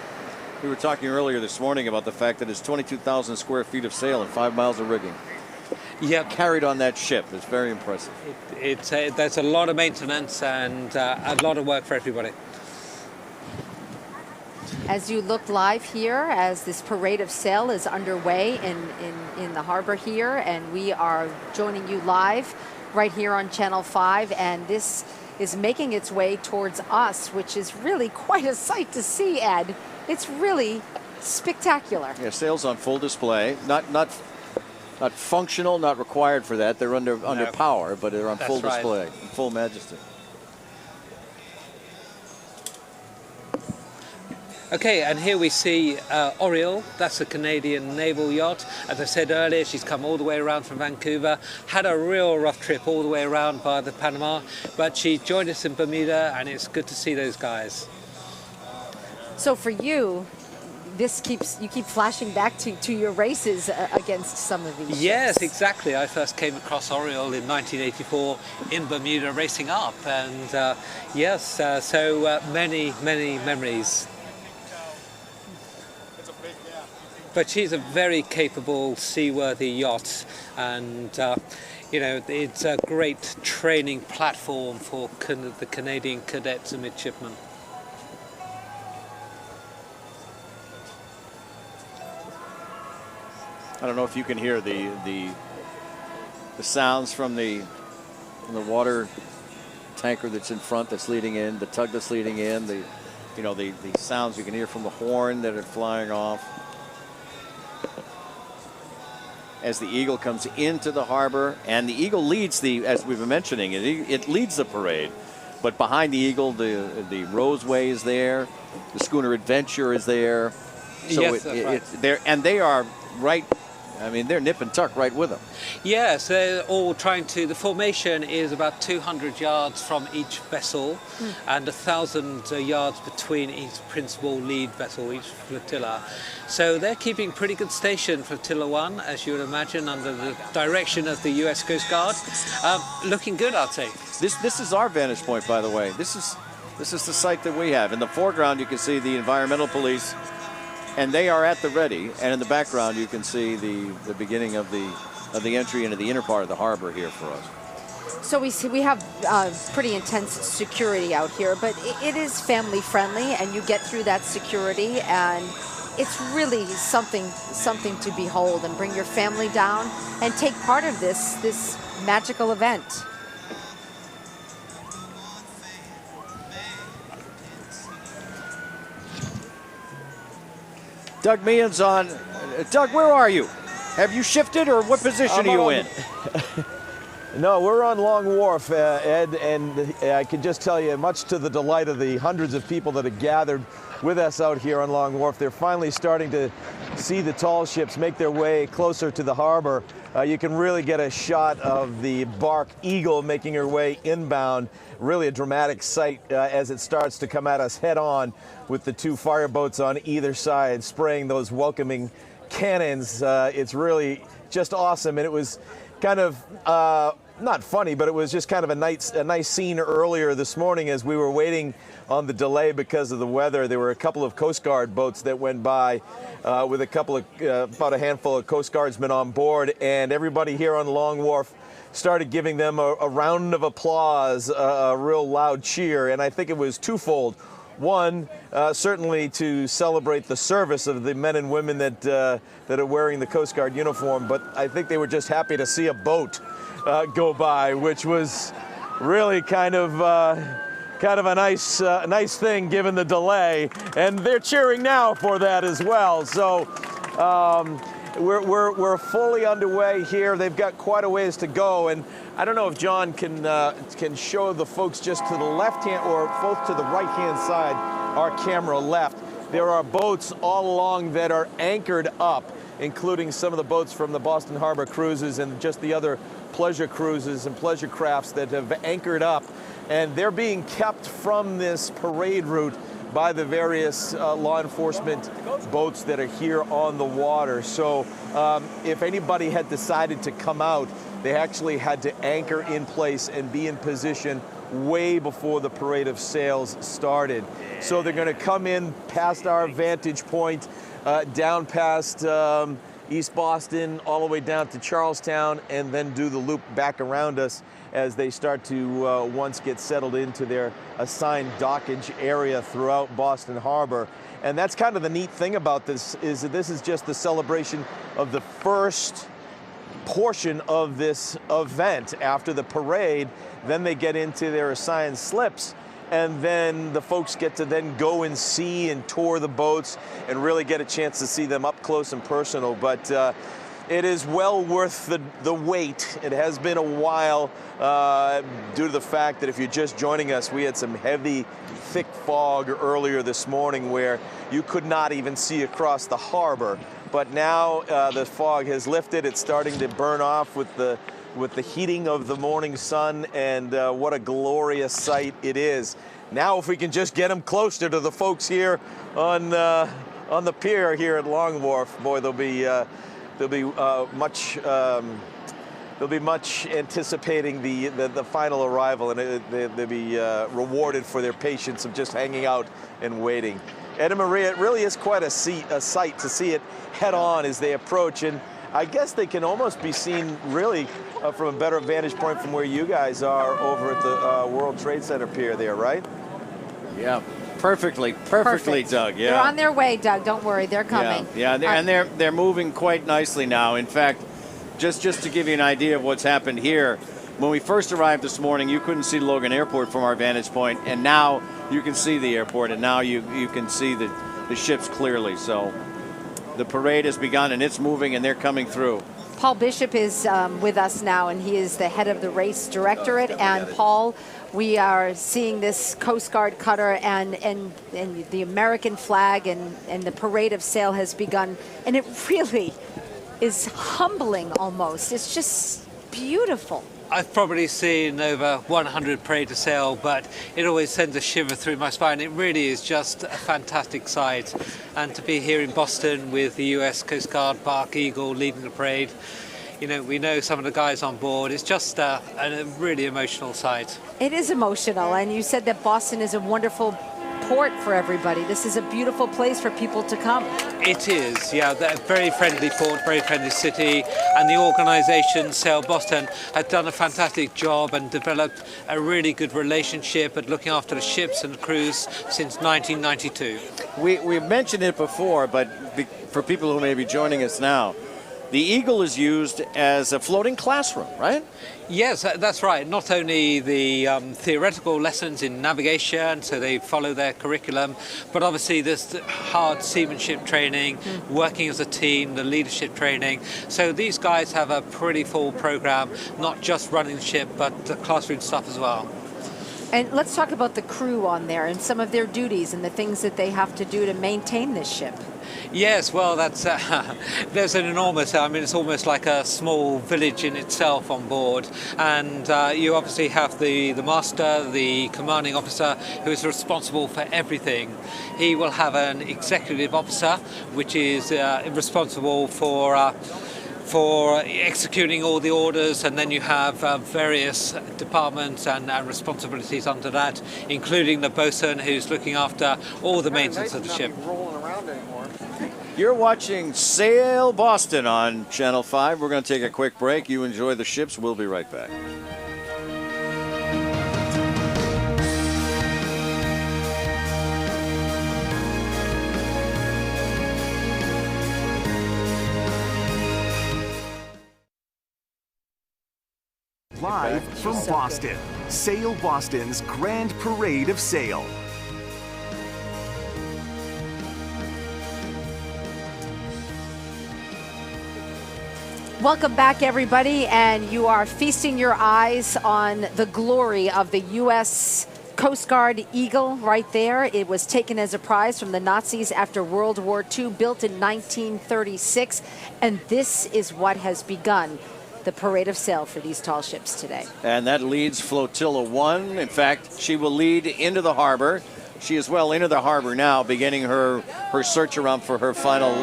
talking earlier this morning about the fact that it's 22,000 square feet of sail and 5 miles of rigging. Yeah, carried on that ship. It's very impressive. There's a lot of maintenance and a lot of work for everybody. As you look live here, as this parade of sail is underway in the harbor here, and we are joining you live right here on Channel 5, and this is making its way towards us, which is really quite a sight to see, Ed. It's really spectacular. Yeah, sails on full display. Not functional, not required for that. They're under power, but they're on full display, in full majesty. Okay, and here we see Oriole. That's a Canadian naval yacht. As I said earlier, she's come all the way around from Vancouver, had a real rough trip all the way around via the Panama, but she joined us in Bermuda, and it's good to see those guys. So for you, you keep flashing back to your races against some of these Yes, ships. exactly. I first came across Oriole in 1984 in Bermuda racing up, and so many memories. But she's a very capable, seaworthy yacht, and it's a great training platform for the Canadian cadets and midshipmen. I don't know if you can hear the sounds from the water tanker that's in front, that's leading in, the tug that's leading in, the sounds you can hear from the horn that are flying off. As the Eagle comes into the harbor, and the Eagle leads as we've been mentioning, it leads the parade. But behind the Eagle, the Roseway is there, the schooner Adventure is there. So yes, that's right. And they are right. I mean, they're nip and tuck right with them. Yes, they're all trying to. The formation is about 200 yards from each vessel, and 1,000 yards between each principal lead vessel, each flotilla. So they're keeping pretty good station, Flotilla 1, as you would imagine, under the direction of the U.S. Coast Guard. Looking good, I'd say. This is our vantage point, by the way. This is the site that we have. In the foreground, you can see the environmental police. And they are at the ready, and in the background you can see the beginning of the entry into the inner part of the harbor here for us. So we have pretty intense security out here, but it is family friendly, and you get through that security, and it's really something to behold, and bring your family down and take part of this magical event. Doug Meehan's on. Doug, where are you? Have you shifted, or what position are you in? No, we're on Long Wharf, Ed, and I can just tell you, much to the delight of the hundreds of people that have gathered with us out here on Long Wharf, they're finally starting to see the tall ships make their way closer to the harbor, you can really get a shot of the bark Eagle making her way inbound. Really a dramatic sight as it starts to come at us head on with the 2 fireboats on either side spraying those welcoming cannons. It's really just awesome, and it was kind of not funny, but it was just kind of a nice scene earlier this morning as we were waiting on the delay because of the weather. There were a couple of Coast Guard boats that went by with a couple of about a handful of Coast Guardsmen on board, and everybody here on Long Wharf started giving them a round of applause, a real loud cheer, and I think it was twofold. One, certainly to celebrate the service of the men and women that are wearing the Coast Guard uniform, but I think they were just happy to see a boat go by, which was really kind of a nice thing given the delay, and they're cheering now for that as well. So we're fully underway here. They've got quite a ways to go, and I don't know if John can show the folks just to the left hand or both to the right hand side. Our camera left. There are boats all along that are anchored up, including some of the boats from the Boston Harbor Cruises and just the other pleasure cruises and pleasure crafts that have anchored up, and they're being kept from this parade route by the various law enforcement boats that are here on the water. So if anybody had decided to come out, they actually had to anchor in place and be in position way before the parade of sails started. So they're going to come in past our vantage point, down past East Boston, all the way down to Charlestown, and then do the loop back around us as they start to once get settled into their assigned dockage area throughout Boston Harbor. And that's kind of the neat thing about this, is that this is just the celebration of the first portion of this event. After the parade, then they get into their assigned slips, and then the folks get to then go and see and tour the boats and really get a chance to see them up close and personal. But it is well worth the wait. It has been a while due to the fact that if you're just joining us, we had some heavy, thick fog earlier this morning where you could not even see across the harbor. But now the fog has lifted. It's starting to burn off with the heating of the morning sun, and what a glorious sight it is. Now if we can just get them closer to the folks here on the pier here at Long Wharf, boy, they'll be much anticipating the final arrival, and they'll be rewarded for their patience of just hanging out and waiting. Ed and Maria, it really is quite a sight to see it head on as they approach, and I guess they can almost be seen really from a better vantage point from where you guys are over at the World Trade Center pier there, right? Yeah, perfectly, Doug. Yeah, they're on their way, Doug. Don't worry, they're coming. Yeah, and they're moving quite nicely now. In fact, just to give you an idea of what's happened here, when we first arrived this morning, you couldn't see Logan Airport from our vantage point, and now you can see the airport, and now you can see the ships clearly. So the parade has begun, and it's moving, and they're coming through. Paul Bishop is with us now, and he is the head of the race directorate. And Paul, we are seeing this Coast Guard cutter, and the American flag, and the parade of sail has begun, and it really is humbling almost. It's just beautiful. I've probably seen over 100 parade of sail, but it always sends a shiver through my spine. It really is just a fantastic sight. And to be here in Boston with the US Coast Guard Bark Eagle leading the parade, you know, we know some of the guys on board. It's just a really emotional sight. It is emotional, and you said that Boston is a wonderful port for everybody. This is a beautiful place for people to come. It is, yeah. They're a very friendly port, very friendly city, and the organisation, Sail Boston, has done a fantastic job and developed a really good relationship at looking after the ships and the crews since 1992. We've mentioned it before, but for people who may be joining us now, the Eagle is used as a floating classroom, right? Yes, that's right. Not only the theoretical lessons in navigation, so they follow their curriculum, but obviously there's hard seamanship training, working as a team, the leadership training. So these guys have a pretty full program, not just running the ship, but the classroom stuff as well. And let's talk about the crew on there and some of their duties and the things that they have to do to maintain this ship. Yes, well, that's there's an enormous. I mean, it's almost like a small village in itself on board, and you obviously have the master, the commanding officer, who is responsible for everything. He will have an executive officer, which is responsible for executing all the orders, and then you have various departments and responsibilities under that, including the bosun, who's looking after all the maintenance of the ship. You're watching Sail Boston on Channel 5. We're going to take a quick break. You enjoy the ships. We'll be right back. Live from Boston, Sail Boston's Grand Parade of Sail. Welcome back, everybody, and you are feasting your eyes on the glory of the U.S. Coast Guard Eagle right there. It was taken as a prize from the Nazis after World War II, built in 1936, and this is what has begun the parade of sail for these tall ships today. And that leads Flotilla 1. In fact, she will lead into the harbor. She is well into the harbor now, beginning her search around for her final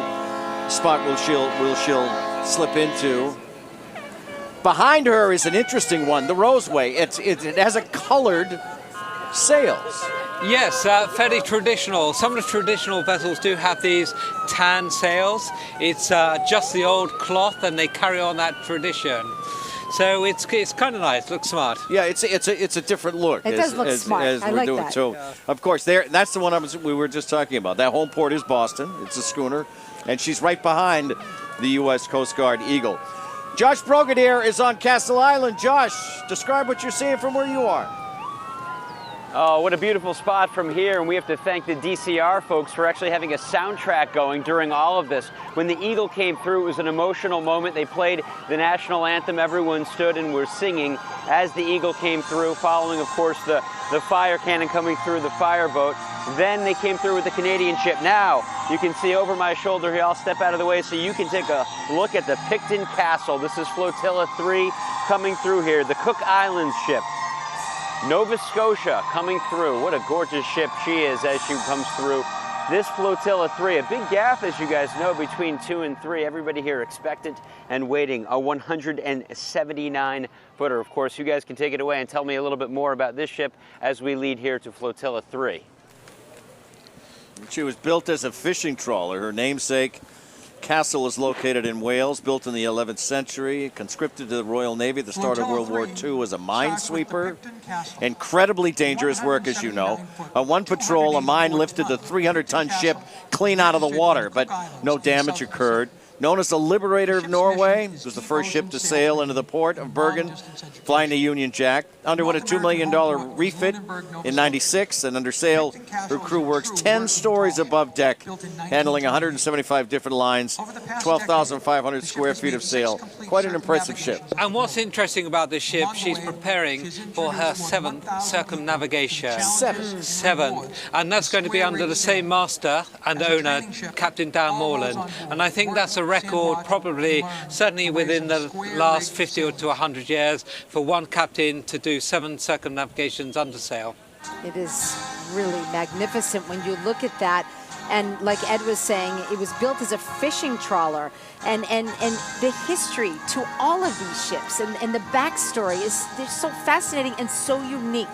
spot she'll slip into. Behind her is an interesting one, the Roseway. It has a colored sails. Yes, fairly traditional. Some of the traditional vessels do have these tan sails. It's just the old cloth, and they carry on that tradition. So it's kind of nice. Looks smart. Yeah, it's a different look. It does look smart. As I we're like doing. that. So, of course, that's the one we were just talking about. That home port is Boston. It's a schooner, and she's right behind the U.S. Coast Guard Eagle. Josh Brigadier is on Castle Island. Josh, describe what you're seeing from where you are. Oh, what a beautiful spot from here, and we have to thank the DCR folks for actually having a soundtrack going during all of this. When the Eagle came through, it was an emotional moment. They played the national anthem. Everyone stood and were singing as the Eagle came through, following, of course, the fire cannon coming through the fireboat. Then they came through with the Canadian ship. Now, you can see over my shoulder here, I'll step out of the way so you can take a look at the Picton Castle. This is Flotilla 3 coming through here, the Cook Islands ship. Nova Scotia coming through. What a gorgeous ship she is as she comes through. This Flotilla 3, a big gap, as you guys know, between 2 and 3. Everybody here expectant and waiting. A 179-footer. Of course, you guys can take it away and tell me a little bit more about this ship as we lead here to Flotilla 3. She was built as a fishing trawler. Her namesake castle is located in Wales, built in the 11th century, conscripted to the Royal Navy at the start of World War II as a minesweeper. Incredibly dangerous work, as you know. On one patrol, a mine lifted the 300-ton ship clean out of the water, but no damage occurred. Known as the Liberator of Norway, it was the first ship to sail into the port of Bergen, flying the Union Jack. Underwent a $2 million refit in '96, and under sail, her crew works 10 stories above deck, handling 175 different lines, 12,500 square feet of sail. Quite an impressive ship. And what's interesting about this ship, she's preparing for her 7th circumnavigation. Seventh. And that's going to be under the same master and owner, Captain Dan Morland. And I think that's a record, probably, certainly within the last 50 or to 100 years, for one captain to do 7 circumnavigations under sail. It is really magnificent when you look at that. And like Ed was saying, it was built as a fishing trawler. And the history to all of these ships and the backstory they're so fascinating and so unique.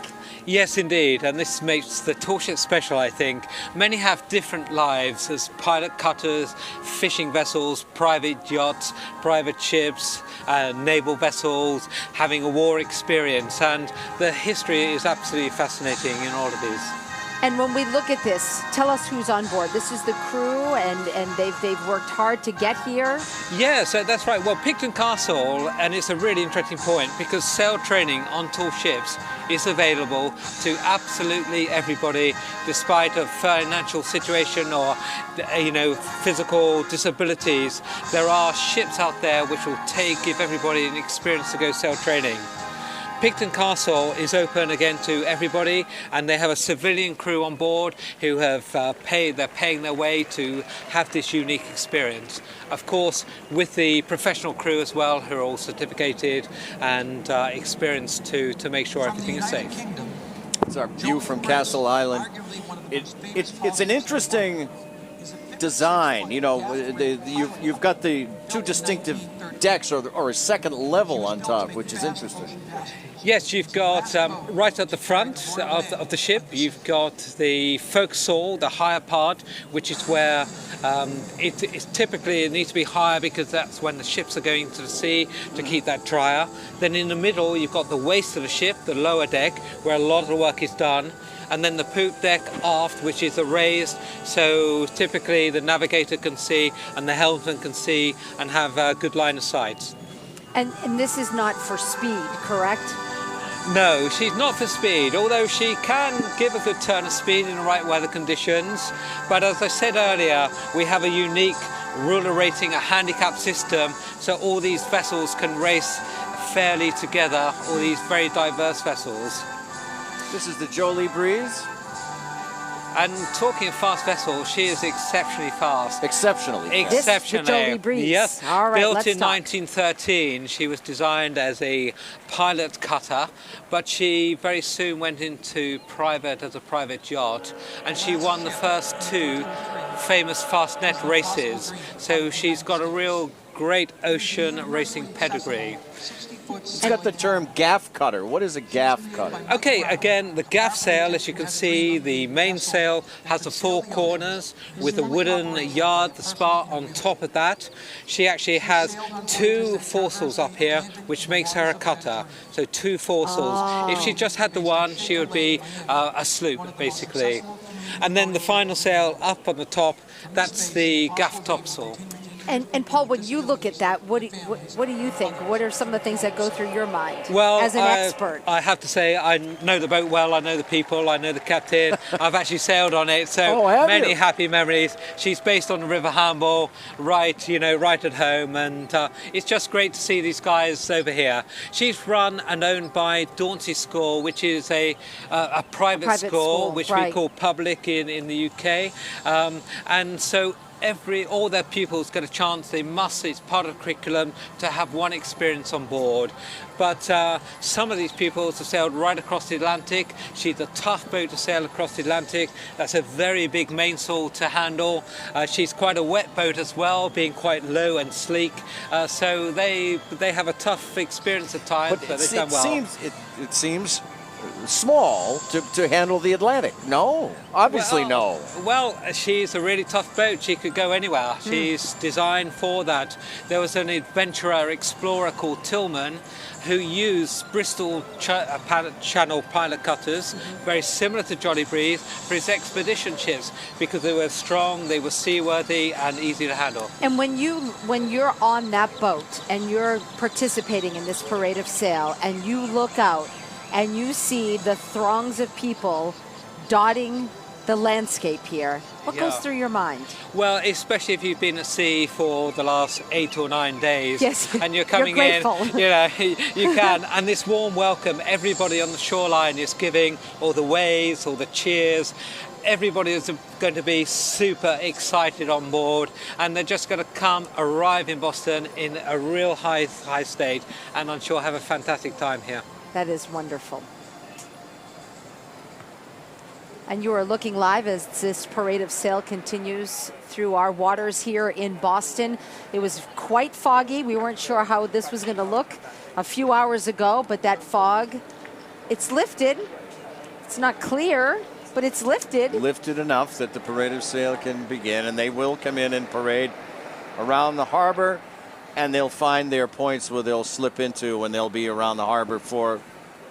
Yes, indeed, and this makes the tall ship special, I think. Many have different lives as pilot cutters, fishing vessels, private yachts, private ships, naval vessels, having a war experience, and the history is absolutely fascinating in all of these. And when we look at this, tell us who's on board. This is the crew, and they've worked hard to get here. Yeah, so that's right. Well, Picton Castle, and it's a really interesting point because sail training on tall ships is available to absolutely everybody, despite a financial situation or, physical disabilities. There are ships out there which will give everybody an experience to go sail training. Picton Castle is open again to everybody, and they have a civilian crew on board who have they're paying their way to have this unique experience. Of course, with the professional crew as well, who are all certificated and experienced to make sure everything is safe. It's our view from Castle Island. It's an interesting design. You know, you've got the two distinctive decks or a second level on top, which is interesting. Yes, you've got right at the front of the ship, you've got the forecastle, the higher part, which is where it needs to be higher because that's when the ships are going to the sea to keep that drier. Then in the middle, you've got the waist of the ship, the lower deck, where a lot of the work is done. And then the poop deck aft, which is raised, so typically the navigator can see and the helmsman can see and have a good line of sight. And this is not for speed, correct? No, she's not for speed, although she can give a good turn of speed in the right weather conditions. But as I said earlier, we have a unique ruler rating, a handicap system, so all these vessels can race fairly together, all these very diverse vessels. This is the Jolie Breeze. And talking of fast vessels, she is exceptionally fast. Exceptionally fast. Exceptionally. This is the Jolie Breeze. Yes. All right, Built let's in talk. 1913, she was designed as a pilot cutter, but she very soon went into private as a private yacht, and she won the first two famous Fastnet races. So she's got a real great ocean racing pedigree. It's got the term gaff cutter. What is a gaff cutter? Okay, again, the gaff sail, as you can see, the main sail has the four corners with a wooden yard, the spar on top of that. She actually has two foresails up here, which makes her a cutter. So two foresails. If she just had the one, she would be a sloop, basically. And then the final sail up on the top, that's the gaff topsail. And Paul, when you look at that, what do you think? What are some of the things that go through your mind Well, as an expert? I have to say, I know the boat well, I know the people, I know the captain. I've actually sailed on it, so many happy memories. She's based on the River Hamble, right at home, and it's just great to see these guys over here. She's run and owned by Dauncey School, which is a private school, which we call public in the UK, and so all their pupils get a chance. It's part of the curriculum to have one experience on board. But some of these pupils have sailed right across the Atlantic. She's a tough boat to sail across the Atlantic. That's a very big mainsail to handle. She's quite a wet boat as well, being quite low and sleek. So they have a tough experience at times, but they've done well. It seems small to handle the Atlantic. No, obviously no. Well, she's a really tough boat. She could go anywhere. She's designed for that. There was an adventurer, explorer called Tillman who used Bristol Channel pilot cutters, very similar to Jolie Breeze, for his expedition ships because they were strong, they were seaworthy and easy to handle. And when you're on that boat and you're participating in this parade of sail and you look out and you see the throngs of people dotting the landscape here, what goes through your mind? Well, especially if you've been at sea for the last 8 or 9 days, yes, and you're coming you're in, grateful. you can, and this warm welcome, everybody on the shoreline is giving all the waves, all the cheers. Everybody is going to be super excited on board, and they're just going to arrive in Boston in a real high state, and I'm sure have a fantastic time here. That is wonderful. And you are looking live as this parade of sail continues through our waters here in Boston. It was quite foggy. We weren't sure how this was going to look a few hours ago, but that fog, it's lifted. It's not clear, but it's lifted. Lifted enough that the parade of sail can begin, and they will come in and parade around the harbor, and they'll find their points where they'll slip into, and they'll be around the harbor for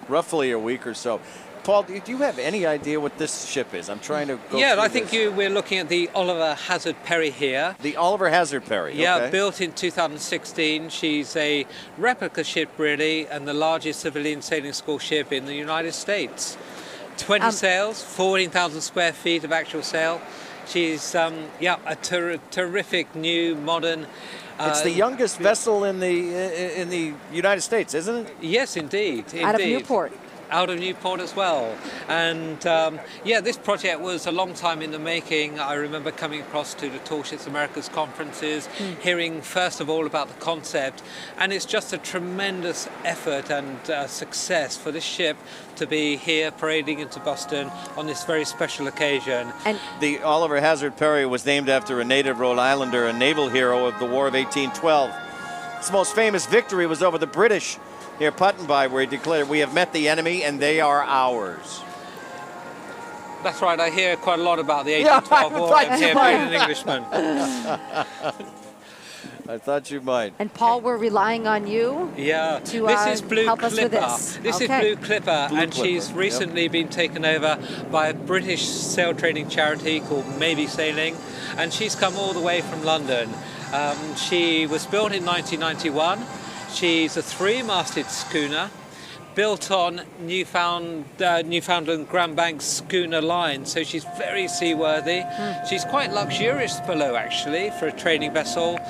roughly a week or so. Paul, do you have any idea what this ship is? I'm trying to go I think we're looking at the Oliver Hazard Perry here. The Oliver Hazard Perry, yeah, okay. Built in 2016. She's a replica ship, really, and the largest civilian sailing school ship in the United States. 20 sails, 14,000 square feet of actual sail. She's a terrific new modern. It's the youngest vessel in the United States, isn't it? Yes, indeed. Out of Newport. Out of Newport as well. And this project was a long time in the making. I remember coming across to the Tall Ships Americas conferences, hearing first of all about the concept, and it's just a tremendous effort and success for this ship to be here parading into Boston on this very special occasion. And the Oliver Hazard Perry was named after a native Rhode Islander, a naval hero of the War of 1812. His most famous victory was over the British near Put-in-By, where he declared, "We have met the enemy and they are ours." That's right, I hear quite a lot about the 1812 War and here being an Englishman. I thought you might. And Paul, we're relying on you to this is Blue help Clipper. us with this. This is Blue Clipper, and she's recently been taken over by a British sail training charity called Maybe Sailing, and she's come all the way from London. She was built in 1991. She's a 3-masted schooner built on Newfoundland Grand Banks schooner line, so she's very seaworthy. She's quite luxurious below, actually, for a training vessel.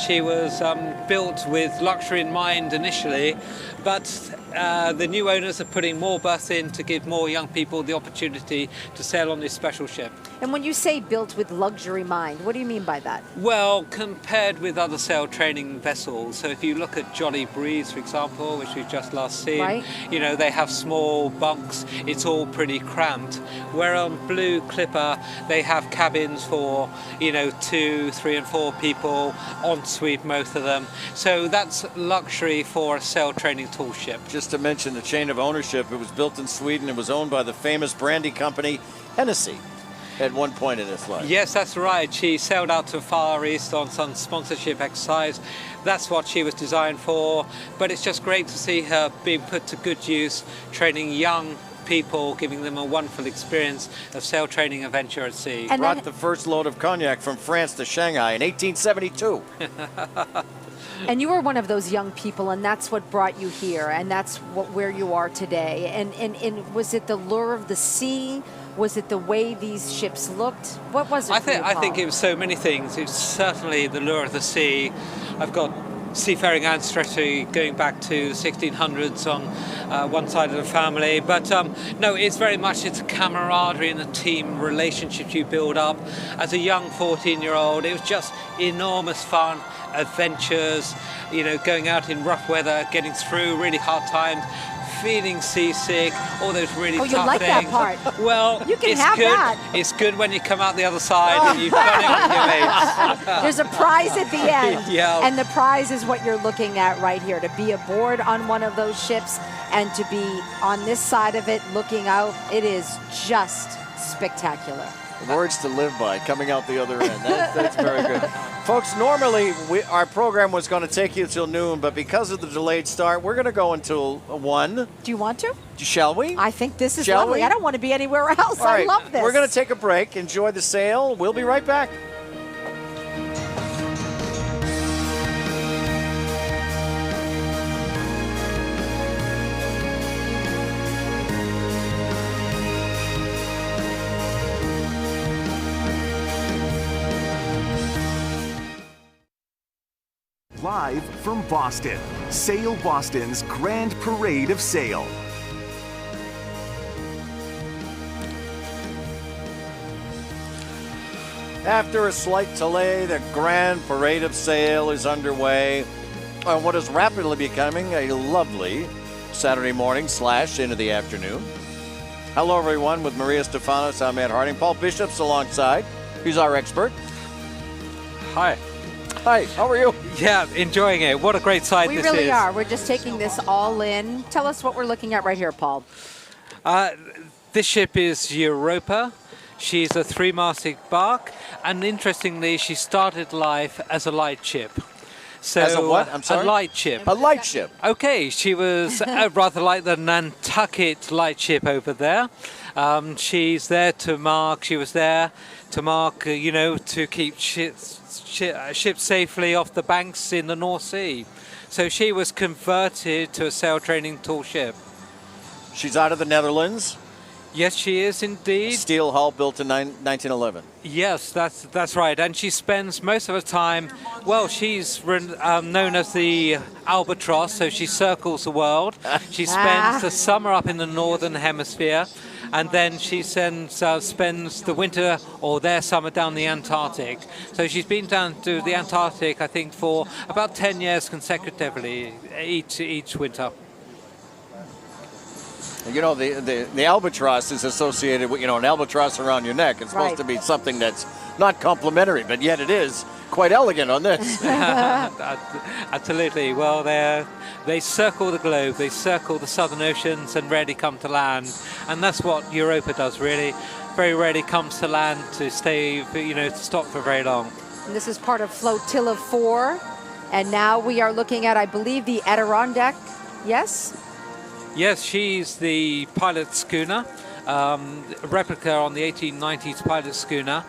She was built with luxury in mind initially, but the new owners are putting more berths in to give more young people the opportunity to sail on this special ship. And when you say built with luxury mind, what do you mean by that? Well, compared with other sail training vessels, so if you look at Jolly Breeze, for example, which we've just last seen, right. You know, they have small bunks, it's all pretty cramped. Where on Blue Clipper, they have cabins for, 2, 3 and 4 people, ensuite most of them. So that's luxury for a sail training tall ship. Just to mention the chain of ownership, it was built in Sweden. It was owned by the famous brandy company Hennessy at one point in its life. Yes, that's right. She sailed out to Far East on some sponsorship exercise. That's what she was designed for. But it's just great to see her being put to good use, training young people, giving them a wonderful experience of sail training adventure at sea. And brought the first load of cognac from France to Shanghai in 1872. And you were one of those young people, and that's what brought you here, and that's where you are today. And was it the lure of the sea? Was it the way these ships looked? What was it? I think it was so many things. It's certainly the lure of the sea. I've got seafaring ancestry going back to the 1600s on one side of the family, but no, it's very much it's a camaraderie and a team relationship you build up. As a young 14-year-old, it was just enormous fun, adventures, going out in rough weather, getting through really hard times, feeling seasick, all those really tough things. Oh, you like that part. Well, you can it's have good. that. It's good when you come out the other side and you've done it with your mates. There's a prize at the end. Yeah. And the prize is what you're looking at right here, to be aboard on one of those ships and to be on this side of it looking out. It is just spectacular. Words to live by, coming out the other end. That's very good. Folks, normally our program was going to take you till noon, but because of the delayed start, we're going to go until 1. Do you want to? Shall we? I think this is Shall lovely. we? I don't want to be anywhere else. All right, I love this. We're going to take a break. Enjoy the sail. We'll be right back. Live from Boston, Sail Boston's Grand Parade of Sail. After a slight delay, the Grand Parade of Sail is underway on what is rapidly becoming a lovely Saturday morning / into the afternoon. Hello, everyone. With Maria Stefanos, I'm Ed Harding. Paul Bishop's alongside. He's our expert. Hi. Hi, how are you? Yeah, enjoying it. What a great sight We this is. really are. We're just taking this all in. Tell us what we're looking at right here, Paul. This ship is Europa. She's a 3-masted bark, and interestingly, she started life as a light ship. So, as a what? I'm sorry? A light ship. A light ship. Okay, she was rather like the Nantucket light ship over there. She's there to mark, to keep ships safely off the banks in the North Sea. So she was converted to a sail training tall ship. She's out of the Netherlands. Yes, she is indeed. Steel hull built in 1911. Yes, that's right. And she spends most of her time, well, she's known as the albatross, so she circles the world. She spends the summer up in the northern hemisphere, and then she spends the winter or their summer down the Antarctic. So she's been down to the Antarctic, I think, for about 10 years consecutively each winter. You know, the albatross is associated with, an albatross around your neck. It's supposed to be something that's not complimentary, but yet it is quite elegant on this. Absolutely. Well, they circle the globe, they circle the southern oceans and rarely come to land. And that's what Europa does, really. Very rarely comes to land to stay, to stop for very long. And this is part of Flotilla 4. And now we are looking at, I believe, the Adirondack. Yes? Yes, she's the pilot schooner, a replica on the 1890s pilot schooner.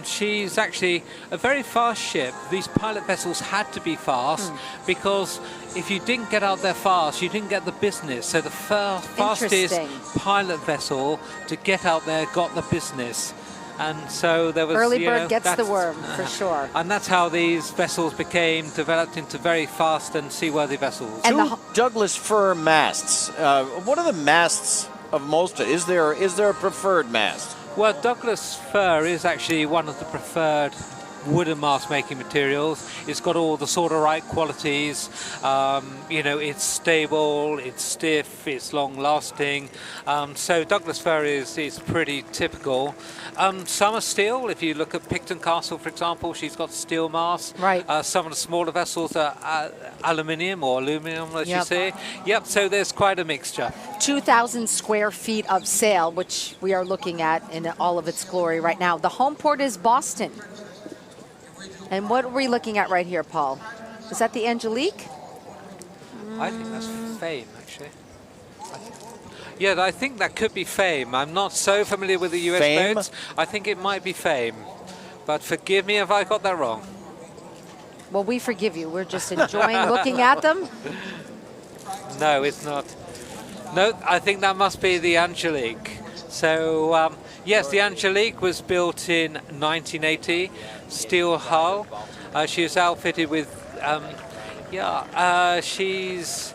She's actually a very fast ship. These pilot vessels had to be fast because if you didn't get out there fast, you didn't get the business. So the fastest pilot vessel to get out there got the business. And so there was early bird gets the worm, for sure. And that's how these vessels developed into very fast and seaworthy vessels. And two Douglas fir masts. What are the masts of most? Is there a preferred mast? Well, Douglas fir is actually one of the preferred wooden mast making materials. It's got all the sort of right qualities. It's stable, it's stiff, it's long lasting. So Douglas fir is pretty typical. Some are steel. If you look at Picton Castle, for example, she's got steel masts. Right. Some of the smaller vessels are aluminium or aluminum, as you say. Yep, so there's quite a mixture. 2,000 square feet of sail, which we are looking at in all of its glory right now. The home port is Boston. And what are we looking at right here, Paul? Is that the Angelique? I think that's Fame, actually. Yeah, I think that could be Fame. I'm not so familiar with the US Fame? boats. I think it might be Fame. But forgive me if I got that wrong. Well, we forgive you. We're just enjoying looking at them. No, it's not. No, I think that must be the Angelique. So, yes, the Angelique was built in 1980, steel hull. She was outfitted with, she's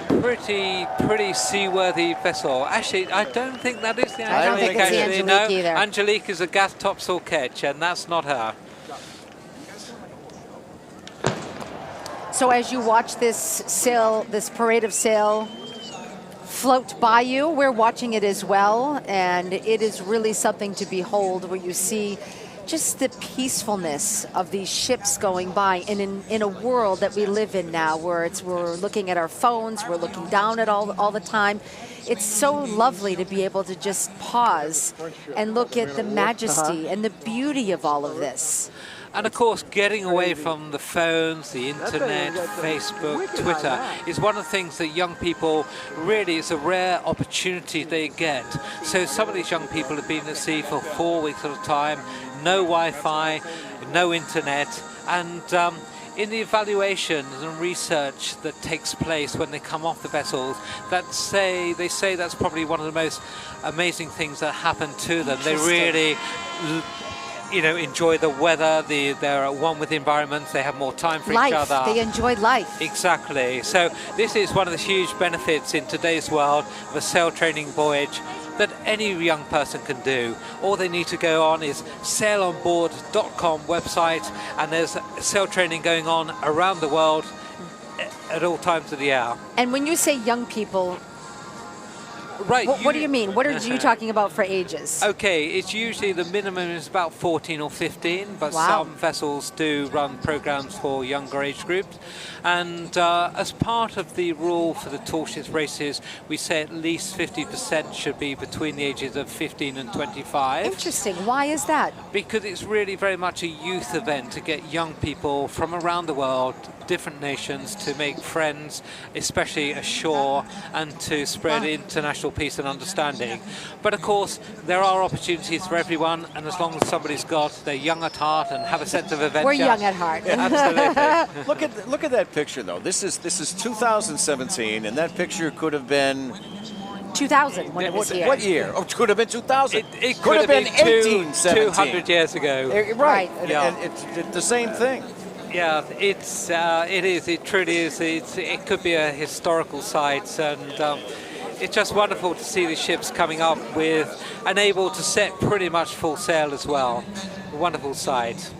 pretty seaworthy vessel. Actually, I don't think that is the Angelique. I don't think it's the Angelique either. Angelique is a gaff topsail ketch, and that's not her. So as you watch this parade of sail float by you, we're watching it as well, and it is really something to behold, where you see just the peacefulness of these ships going by in a world that we live in now, where we're looking at our phones, we're looking down at all the time. It's so lovely to be able to just pause and look at the majesty and the beauty of all of this. And of course, getting away from the phones, the internet, Facebook, Twitter is one of the things that young people really, it's a rare opportunity they get. So some of these young people have been at sea for 4 weeks at a time, no Wi-Fi, no internet, and in the evaluations and research that takes place when they come off the vessels, they say that's probably one of the most amazing things that happen to them. They really enjoy the weather, they're at one with the environment, they have more time for each other. They enjoy life. Exactly. So this is one of the huge benefits in today's world of a sail training voyage that any young person can do. All they need to go on is sailonboard.com website, and there's sail training going on around the world at all times of the hour. And when you say young people, right, what do you mean? What are you talking about for ages? Okay, it's usually the minimum is about 14 or 15, but Wow. some vessels do run programs for younger age groups. And as part of the rule for the tall ships races, we say at least 50% should be between the ages of 15 and 25. Interesting. Why is that? Because it's really very much a youth event to get young people from around the world, different nations, to make friends, especially ashore, and to spread international peace and understanding. But of course, there are opportunities for everyone, and as long as somebody's they're young at heart and have a sense of adventure. We're young at heart. Absolutely. Look at that picture, though. This is 2017, and that picture could have been 2000 when it was here. What year? Oh, it could have been 2000. It could have been 1817. 200 years ago. Right. Yeah. And it's the same thing. Yeah, it is. It truly is. It could be a historical site, and it's just wonderful to see the ships coming up with and able to set pretty much full sail as well. A wonderful sight.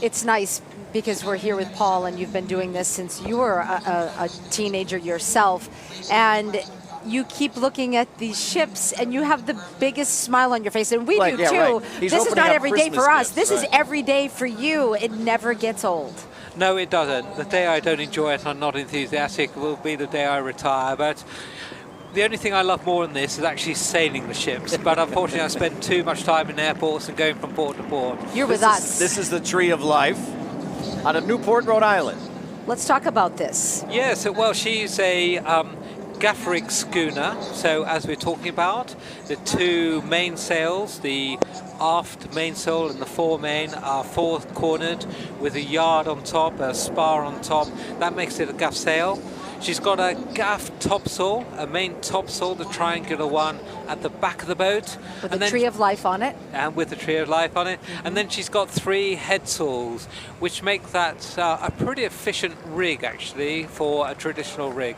It's nice because we're here with Paul, and you've been doing this since you were a teenager yourself, and you keep looking at these ships and you have the biggest smile on your face, and we do too. Right. He's this is not opening up every day Christmas for us. gifts, This is right. every day for you. It never gets old. No, it doesn't. The day I don't enjoy it, I'm not enthusiastic, will be the day I retire. But the only thing I love more than this is actually sailing the ships. But unfortunately, I spend too much time in airports and going from port to port. You're with us. This is the Tree of Life out of Newport, Rhode Island. Let's talk about this. Yes, well, she's a gaff rig schooner. So as we're talking about, the two mainsails, the aft mainsail and the foremain, are four-cornered with a yard on top, a spar on top. That makes it a gaff sail. She's got a gaff topsail, a main topsail, the triangular one at the back of the boat. With the Tree of Life on it. And with the Tree of Life on it. And then she's got three headsails, which make that a pretty efficient rig, actually, for a traditional rig.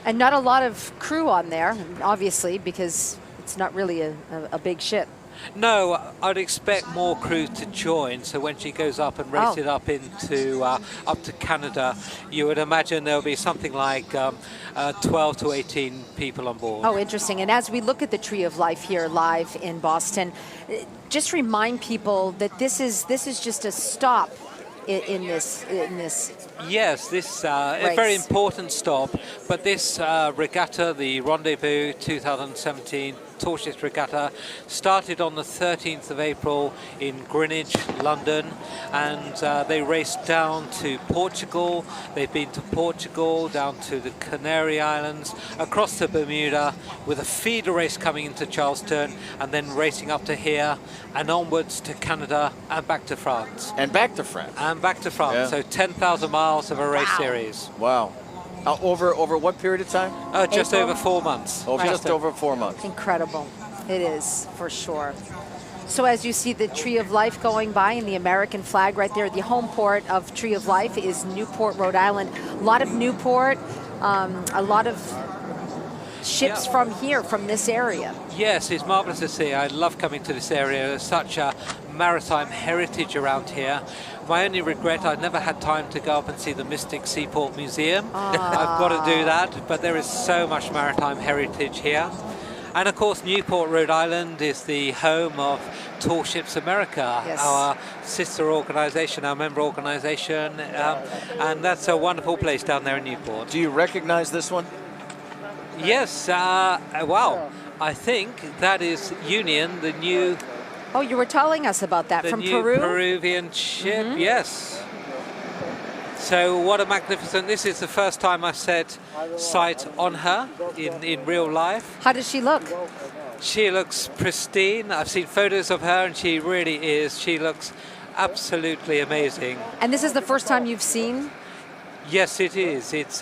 And not a lot of crew on there, obviously, because it's not really a big ship. No, I'd expect more crew to join. So when she goes up and races it up into up to Canada, you would imagine there'll be something like 12 to 18 people on board. Oh, interesting. And as we look at the Tree of Life here live in Boston, just remind people that this is just a stop in this. Yes, this a very important stop. But this regatta, the Rendezvous 2017 Tall Ships Regatta, started on the 13th of April in Greenwich, London, and they raced down to Portugal. They've been to Portugal, down to the Canary Islands, across to Bermuda, with a feeder race coming into Charleston, and then racing up to here, and onwards to Canada, and back to France. And back to France. And back to France. Yeah. So 10,000 miles of a race series. Wow. Over what period of time? Just over 4 months. Oh, just over 4 months. Incredible. It is, for sure. So as you see the Tree of Life going by and the American flag right there, the home port of Tree of Life is Newport, Rhode Island. A lot of Newport, a lot of ships from here, from this area. Yes, it's marvelous to see. I love coming to this area. There's such a maritime heritage around here. My only regret, I've never had time to go up and see the Mystic Seaport Museum. I've got to do that, but there is so much maritime heritage here. And of course, Newport, Rhode Island is the home of Tall Ships America, our sister organization, our member organization, and that's a wonderful place down there in Newport. Do you recognize this one? Yes, wow. I think that is Union, the new... Oh, you were telling us about that from new Peru? Peruvian ship, yes. So what a magnificent, this is the first time I've set sight on her in real life. How does she look? She looks pristine. I've seen photos of her and she really is. She looks absolutely amazing. And this is the first time you've seen? Yes, it is. It's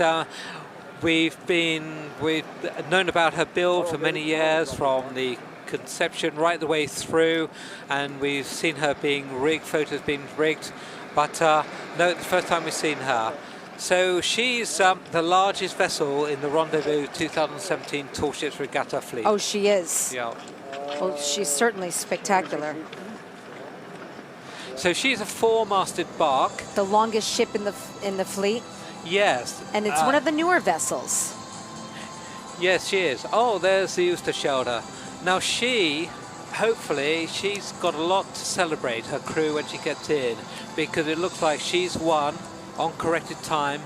we've known about her build for many years, from the conception right the way through, and we've seen her being rigged, photos being rigged, but no, it's the first time we've seen her. So she's the largest vessel in the Rendezvous 2017 Tall Ships Regatta fleet. Oh, she is. Yeah. Well, she's certainly spectacular. So she's a four-masted bark. The longest ship in the fleet. Yes. And it's one of the newer vessels. Yes, she is. Oh, there's the Oosterschelde. Now hopefully, she's got a lot to celebrate, her crew, when she gets in, because it looks like she's won on corrected time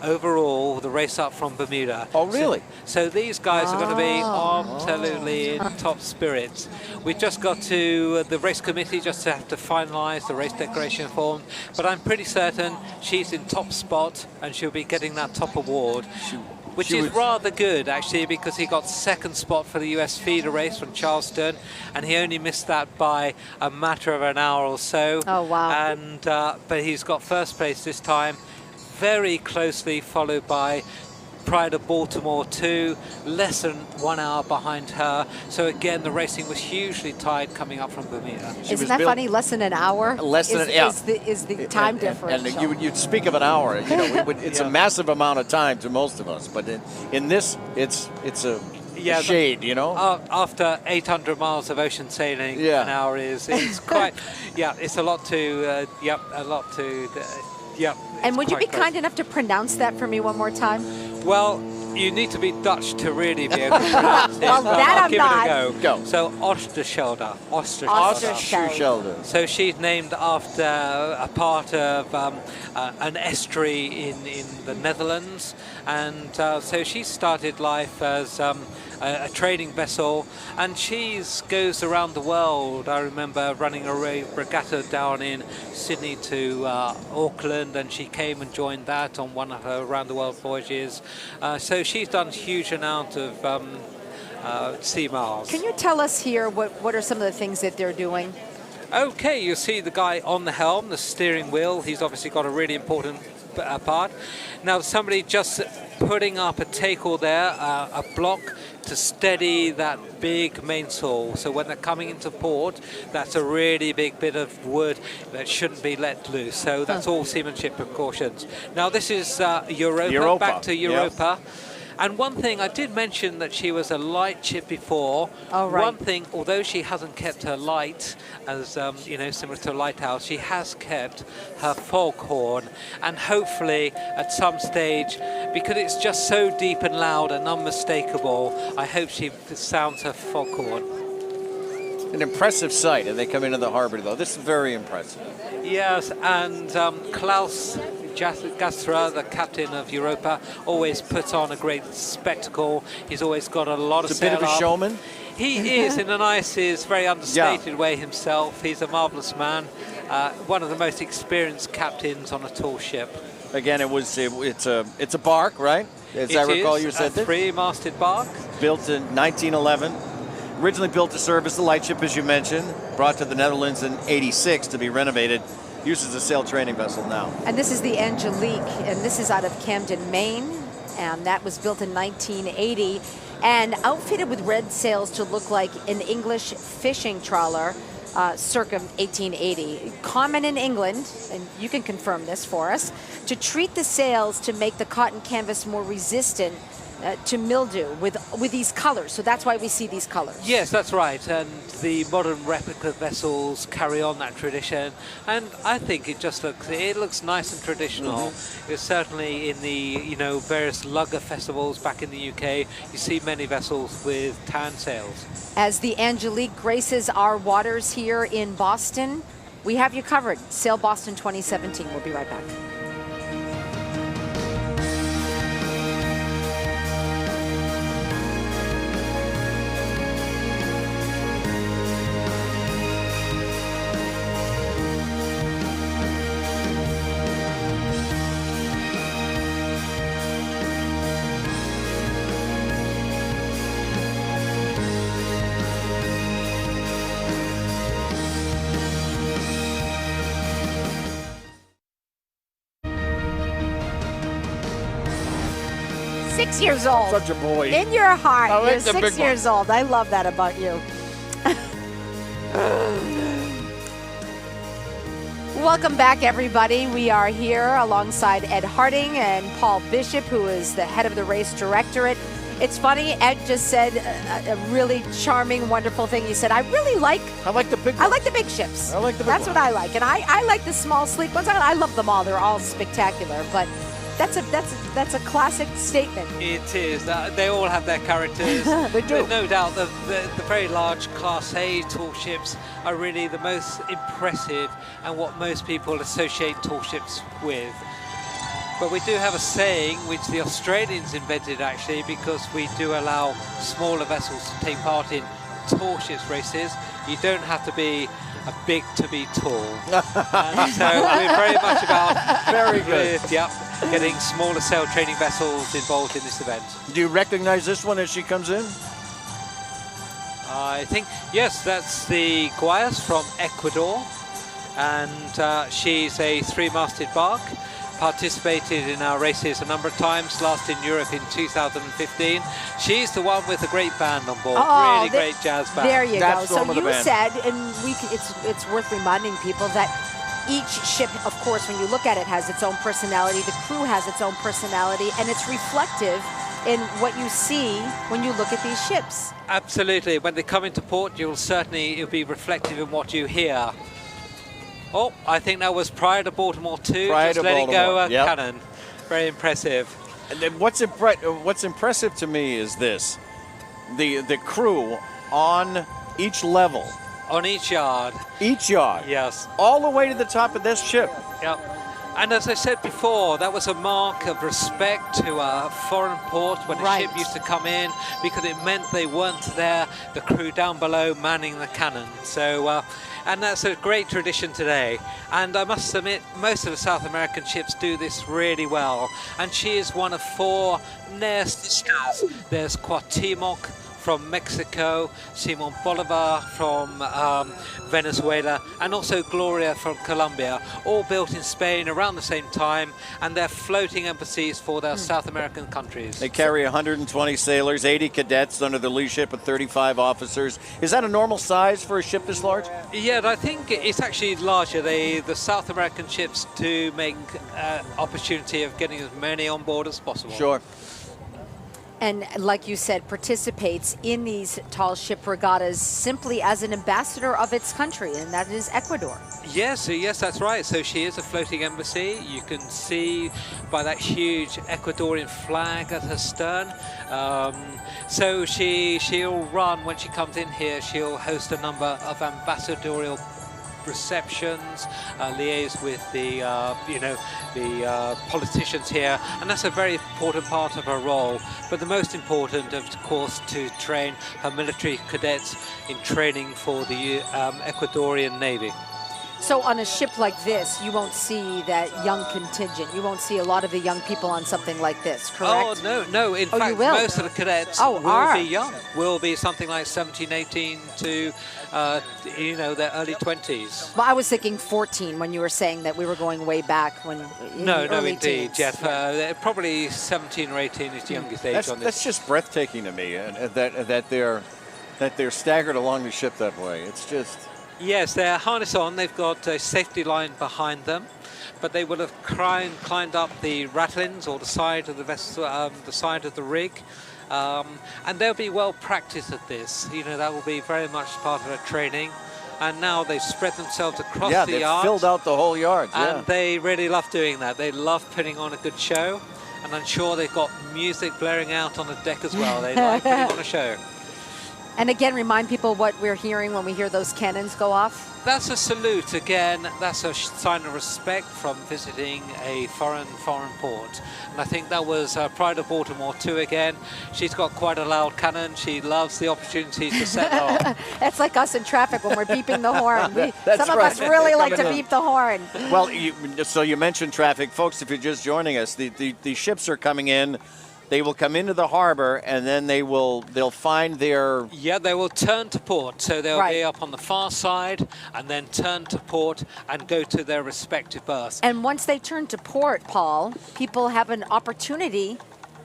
overall the race up from Bermuda. Oh, really? So these guys are going to be absolutely in top spirits. We've just got to the race committee just to have to finalize the race declaration form, but I'm pretty certain she's in top spot and she'll be getting that top award. Which is rather good, actually, because he got second spot for the US feeder race from Charleston, and he only missed that by a matter of an hour or so. Oh, wow. And but he's got first place this time, very closely followed by Pride of Baltimore 2, less than 1 hour behind her. So again, the racing was hugely tight coming up from Bermuda. Isn't that funny? Less than an hour Less than yeah. is the time difference. And you'd speak of an hour. You know, it's a massive amount of time to most of us. But in this, it's a shade, you know? After 800 miles of ocean sailing, an hour is quite, it's a lot to, And would you be kind enough to pronounce that for me one more time? Well, you need to be Dutch to really be able to pronounce it. Well, that I'll I'm give not. it a go. So Oosterschelde. Oosterschelde. So she's named after a part of an estuary in the Netherlands, and so she started life as a trading vessel, and she goes around the world. I remember running a regatta down in Sydney to Auckland, and she came and joined that on one of her around the world voyages. So she's done a huge amount of sea miles. Can you tell us here what are some of the things that they're doing? Okay, you see the guy on the helm, the steering wheel. He's obviously got a really important part. Now somebody just putting up a tackle there, a block to steady that big mainsail. So when they're coming into port, that's a really big bit of wood that shouldn't be let loose. So that's all seamanship precautions. Now this is Europa. Back to Europa. Yep. And one thing, I did mention that she was a light ship before. Oh, right. One thing, although she hasn't kept her light, as similar to a lighthouse, she has kept her foghorn. And hopefully, at some stage, because it's just so deep and loud and unmistakable, I hope she sounds her foghorn. An impressive sight, and they come into the harbor, though. This is very impressive. Yes, and Klaus Gastra, the captain of Europa, always puts on a great spectacle. He's always got a lot of He's a bit of a showman. He is, in a nice, very understated way himself. He's a marvelous man. One of the most experienced captains on a tall ship. Again, it's a bark, right? As I recall, you said a three-masted bark. Built in 1911. Originally built to serve as the lightship, as you mentioned. Brought to the Netherlands in '86 to be renovated. Used as a sail training vessel now. And this is the Angelique, and this is out of Camden, Maine, and that was built in 1980 and outfitted with red sails to look like an English fishing trawler circa 1880. Common in England, and you can confirm this for us, to treat the sails to make the cotton canvas more resistant to mildew with these colors. So that's why we see these colors. Yes, that's right. And the modern replica vessels carry on that tradition. And I think it looks nice and traditional. It's certainly in the various lugger festivals back in the UK, you see many vessels with tan sails. As the Angelique graces our waters here in Boston, we have you covered. Sail Boston 2017. We'll be right back. Years old. Such a boy. In your heart, I like you're the 6 years old. I love that about you. Welcome back, everybody. We are here alongside Ed Harding and Paul Bishop, who is the head of the race directorate. It's funny, Ed just said a really charming, wonderful thing. He said, I like the big ones. I like the big ships. I like the big That's ones. what I like. And I like the small, sleek ones. I love them all. They're all spectacular. But that's a classic statement. It is. They all have their characters. They do. But no doubt the very large Class A tall ships are really the most impressive and what most people associate tall ships with. But we do have a saying, which the Australians invented actually, because we do allow smaller vessels to take part in tall ships races. You don't have to be big to be tall. And so we're very much about very good. Getting smaller sail training vessels involved in this event. Do you recognize this one as she comes in? I think, yes, that's the Guayas from Ecuador, and she's a three-masted bark. participated in our races a number of times, last in Europe in 2015. She's the one with a great band on board, really great jazz band. There you go. So you said, and it's worth reminding people that each ship, of course, when you look at it, has its own personality. The crew has its own personality, and it's reflective in what you see when you look at these ships. Absolutely. When they come into port, it'll be reflective in what you hear. Oh, I think that was prior to Baltimore 2, just letting go a cannon. Very impressive. And then what's impressive to me is this: the crew on each level. On each yard. Each yard. Yes. All the way to the top of this ship. Yep. And as I said before, that was a mark of respect to a foreign port when a ship used to come in, because it meant they weren't there, the crew down below manning the cannon. So, and that's a great tradition today. And I must admit, most of the South American ships do this really well. And she is one of 4 Near sisters. There's Cuauhtémoc from Mexico, Simon Bolivar from Venezuela, and also Gloria from Colombia, all built in Spain around the same time, and they're floating embassies for their South American countries. They carry 120 sailors, 80 cadets under the leadership of 35 officers. Is that a normal size for a ship this large? Yeah, I think it's actually larger. The South American ships do make opportunity of getting as many on board as possible. Sure. And like you said, participates in these tall ship regattas simply as an ambassador of its country, and that is Ecuador. Yes, that's right. So she is a floating embassy. You can see by that huge Ecuadorian flag at her stern. So she'll run, when she comes in here, she'll host a number of ambassadorial receptions, liaise with the politicians here, and that's a very important part of her role. But the most important, of course, to train her military cadets in training for the Ecuadorian Navy. So on a ship like this, you won't see that young contingent. You won't see a lot of the young people on something like this, correct? Oh, no. In fact, most of the cadets will be young. Will be something like 17, 18 to, their early 20s. Well, I was thinking 14 when you were saying that we were going way back when. No, indeed, Jeff. Probably 17 or 18 is the youngest age on this. That's just breathtaking to me, that they're staggered along the ship that way. It's just. Yes, they're harness on. They've got a safety line behind them, but they will have climbed up the ratlins or the side of the vessel, the side of the rig, and they'll be well practiced at this. That will be very much part of their training. And now they've spread themselves across the yard. Yeah, they've filled out the whole yard. And they really love doing that. They love putting on a good show, and I'm sure they've got music blaring out on the deck as well. They like putting on a show. And again, remind people what we're hearing when we hear those cannons go off. That's a salute. Again, that's a sign of respect from visiting a foreign port. And I think that was prior to Baltimore 2 again. She's got quite a loud cannon. She loves the opportunity to set off. That's like us in traffic when we're beeping the horn. Some of us really like to beep the horn. Well, so you mentioned traffic. Folks, if you're just joining us, the ships are coming in. They will come into the harbor, and then they'll find their... Yeah, they will turn to port. So they'll be up on the far side and then turn to port and go to their respective berths. And once they turn to port, Paul, people have an opportunity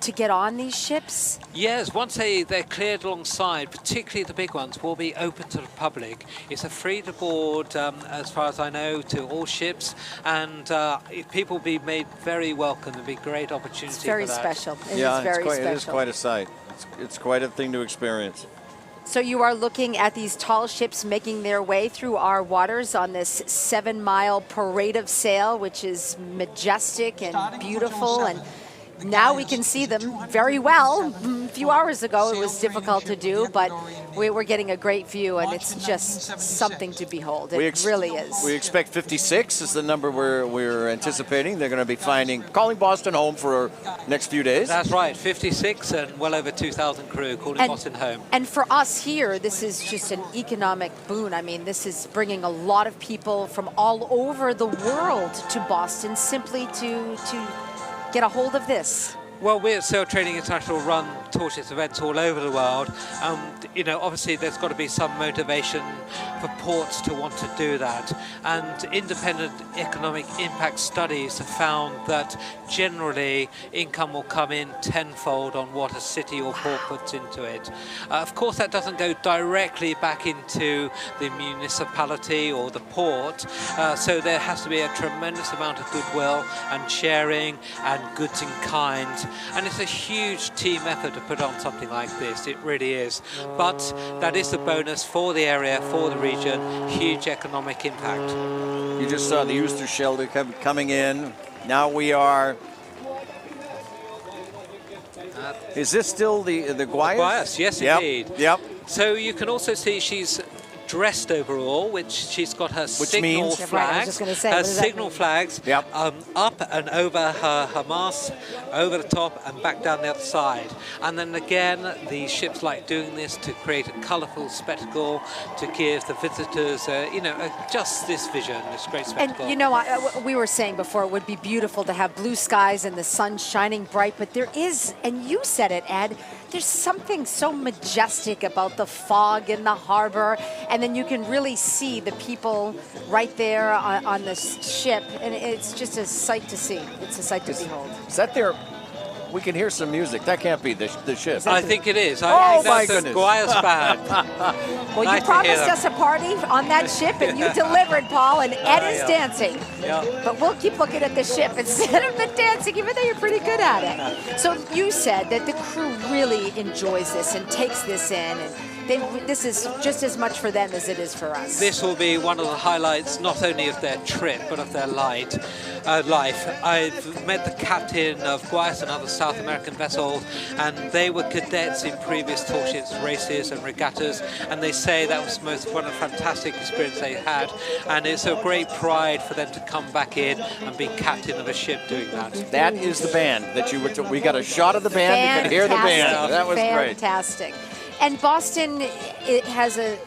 to get on these ships? Yes, once they're cleared alongside, particularly the big ones, will be open to the public. It's a free-to-board, as far as I know, to all ships, and people will be made very welcome. It'll be a great opportunity. It's very for that. special. It is very special. It is quite a sight. It's quite a thing to experience. So you are looking at these tall ships making their way through our waters on this 7-mile parade of sail, which is majestic and beautiful, and now we can see them very well. A few hours ago it was difficult to do, but we're getting a great view, and it's just something to behold. It really is. We expect 56 is the number we're anticipating. They're going to be calling Boston home for next few days. That's right, 56 and well over 2,000 crew calling Boston home. And for us here, this is just an economic boon. I mean, this is bringing a lot of people from all over the world to Boston simply to get a hold of this. Well, we at Sail Training International run tall ships events all over the world. You know, obviously there's got to be some motivation for ports to want to do that. And independent economic impact studies have found that generally income will come in tenfold on what a city or port puts into it. Of course, that doesn't go directly back into the municipality or the port. So there has to be a tremendous amount of goodwill and sharing and goods in kind. And it's a huge team effort to put on something like this. It really is. But that is the bonus for the area, for the region, huge economic impact. You just saw the Ooster Schelde coming in. Now we are... Is this still the Guayas? Guayas, yes, yep. indeed. Yep. So you can also see she's dressed overall, which she's got her signal means? flags, Right, I was just gonna say, her what does that signal mean? flags up and over her mast, over the top and back down the other side. And then again, the ships like doing this to create a colourful spectacle, to give the visitors, you know, just this vision, this great spectacle. And you know, we were saying before, it would be beautiful to have blue skies and the sun shining bright, but there is, and you said it, Ed, there's something so majestic about the fog in the harbor, and then you can really see the people right there on the ship, and it's just a sight to see. It's a sight to behold. Is that there? We can hear some music. That can't be the ship. I think it is. Oh, my That's the goodness. Guayas band. Well, Nice you to hear promised them. us a party on that ship, and you delivered, Paul, and Ed is dancing. Yeah. But we'll keep looking at the ship instead of the dancing, even though you're pretty good at it. So you said that the crew really enjoys this and takes this in, and this is just as much for them as it is for us. This will be one of the highlights, not only of their trip, but of their life. I've met the captain of Guayas and other South American vessels, and they were cadets in previous tall ships races and regattas, and they say that was one of the fantastic experience they had, and it's a great pride for them to come back in and be captain of a ship doing that. That is the band that you were. We got a shot of the band. You could hear the band. That was great. Fantastic. And Boston, it has a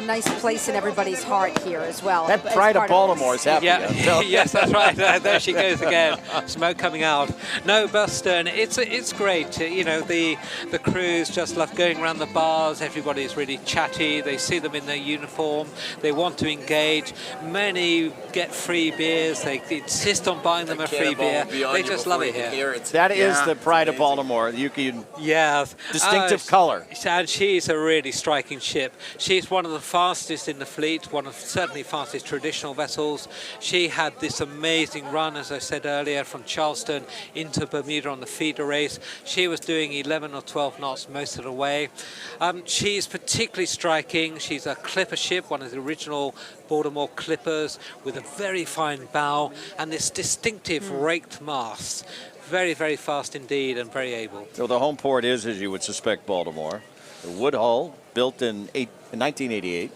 nice place in everybody's heart here as well. That pride of Baltimore is happy. Yeah. Yes, that's right. There she goes again. Smoke coming out. No, Boston, it's great. You know, the crews just love going around the bars. Everybody's really chatty. They see them in their uniform. They want to engage. Many get free beers. They insist on buying them a free beer. They just love it here. That is the pride of Baltimore. You can distinctive color. And she's a really striking ship. She's one of the fastest in the fleet, one of certainly fastest traditional vessels. She had this amazing run, as I said earlier, from Charleston into Bermuda on the feeder race. She was doing 11 or 12 knots most of the way. She's particularly striking. She's a clipper ship, one of the original Baltimore clippers, with a very fine bow and this distinctive raked mast. Very, very fast indeed and very able. So the home port is, as you would suspect, Baltimore. The wood hull, built in 1988.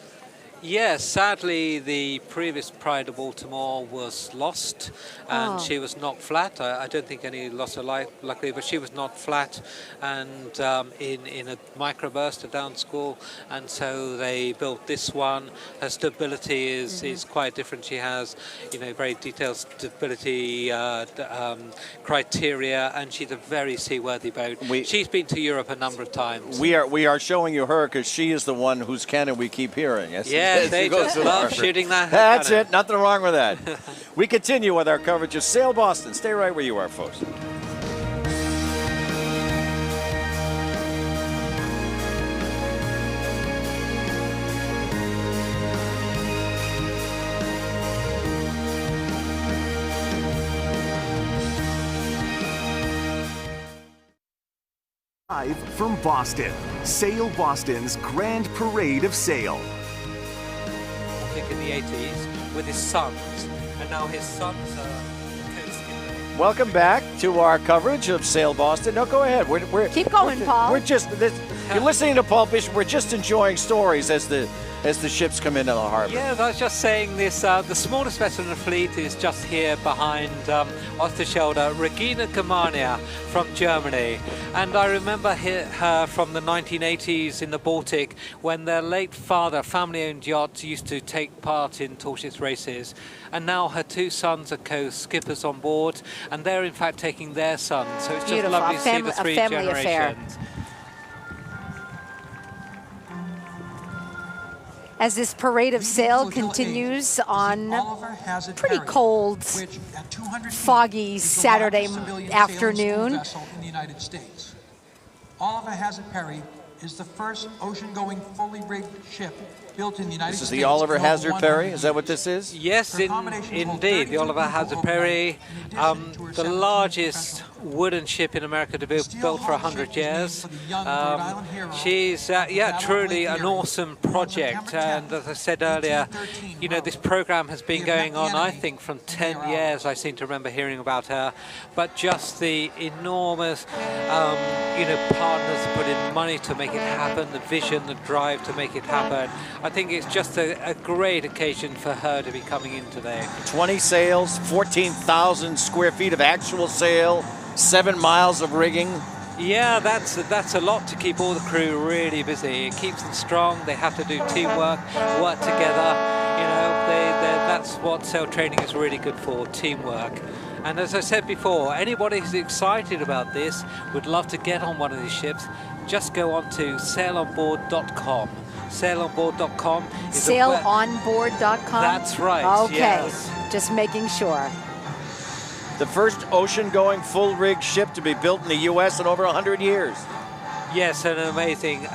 Yes, sadly, the previous Pride of Baltimore was lost, and she was knocked flat. I don't think any lost her life, luckily, but she was knocked flat, and in a microburst, a down squall, and so they built this one. Her stability is quite different. She has, you know, very detailed stability criteria, and she's a very seaworthy boat. She's been to Europe a number of times. We are showing you her because she is the one whose cannon we keep hearing. Yeah, they just love shooting that. That's cannon. it. Nothing wrong with that. We continue with our coverage of Sail Boston. Stay right where you are, folks. Live from Boston, Sail Boston's Grand Parade of Sail. I think in the 80s with his sons, and now his sons are co-skipper. Welcome back to our coverage of Sail Boston. No, go ahead. We're Keep going, Paul. We're just You're listening to Pulp Fiction. We're just enjoying stories as the ships come into the harbor. Yeah, I was just saying this. The smallest vessel in the fleet is just here behind off the shoulder, Regina Germania from Germany. And I remember her from the 1980s in the Baltic when their late father, family-owned yacht, used to take part in tall ships races. And now her two sons are co-skippers on board, and they're in fact taking their sons. So it's just Beautiful. lovely to see the three family affair. generations. As this parade of sail continues on pretty cold, foggy Saturday afternoon. In the United States. Oliver Hazard Perry is the first ocean-going, fully rigged ship built in the United States. This is the Oliver Hazard Perry? Is that what this is? Yes, indeed. The Oliver Hazard Perry, the largest wooden ship in America to be built for 100 years. She's, truly an awesome project. And as I said earlier, you know, this program has been going on, I think, from 10 years. I seem to remember hearing about her. But just the enormous, partners put in money to make it happen, the vision, the drive to make it happen. I think it's just a great occasion for her to be coming in today. 20 sails, 14,000 square feet of actual sail, 7 miles of rigging. Yeah, that's a lot to keep all the crew really busy. It keeps them strong. They have to do teamwork, work together. You know, that's what sail training is really good for, teamwork. And as I said before, anybody who's excited about this, would love to get on one of these ships, just go on to sailonboard.com. Sailonboard.com. Sailonboard.com? That's right, okay. Yes. Just making sure. The first ocean-going full-rig ship to be built in the U.S. in over 100 years. Yes, an amazing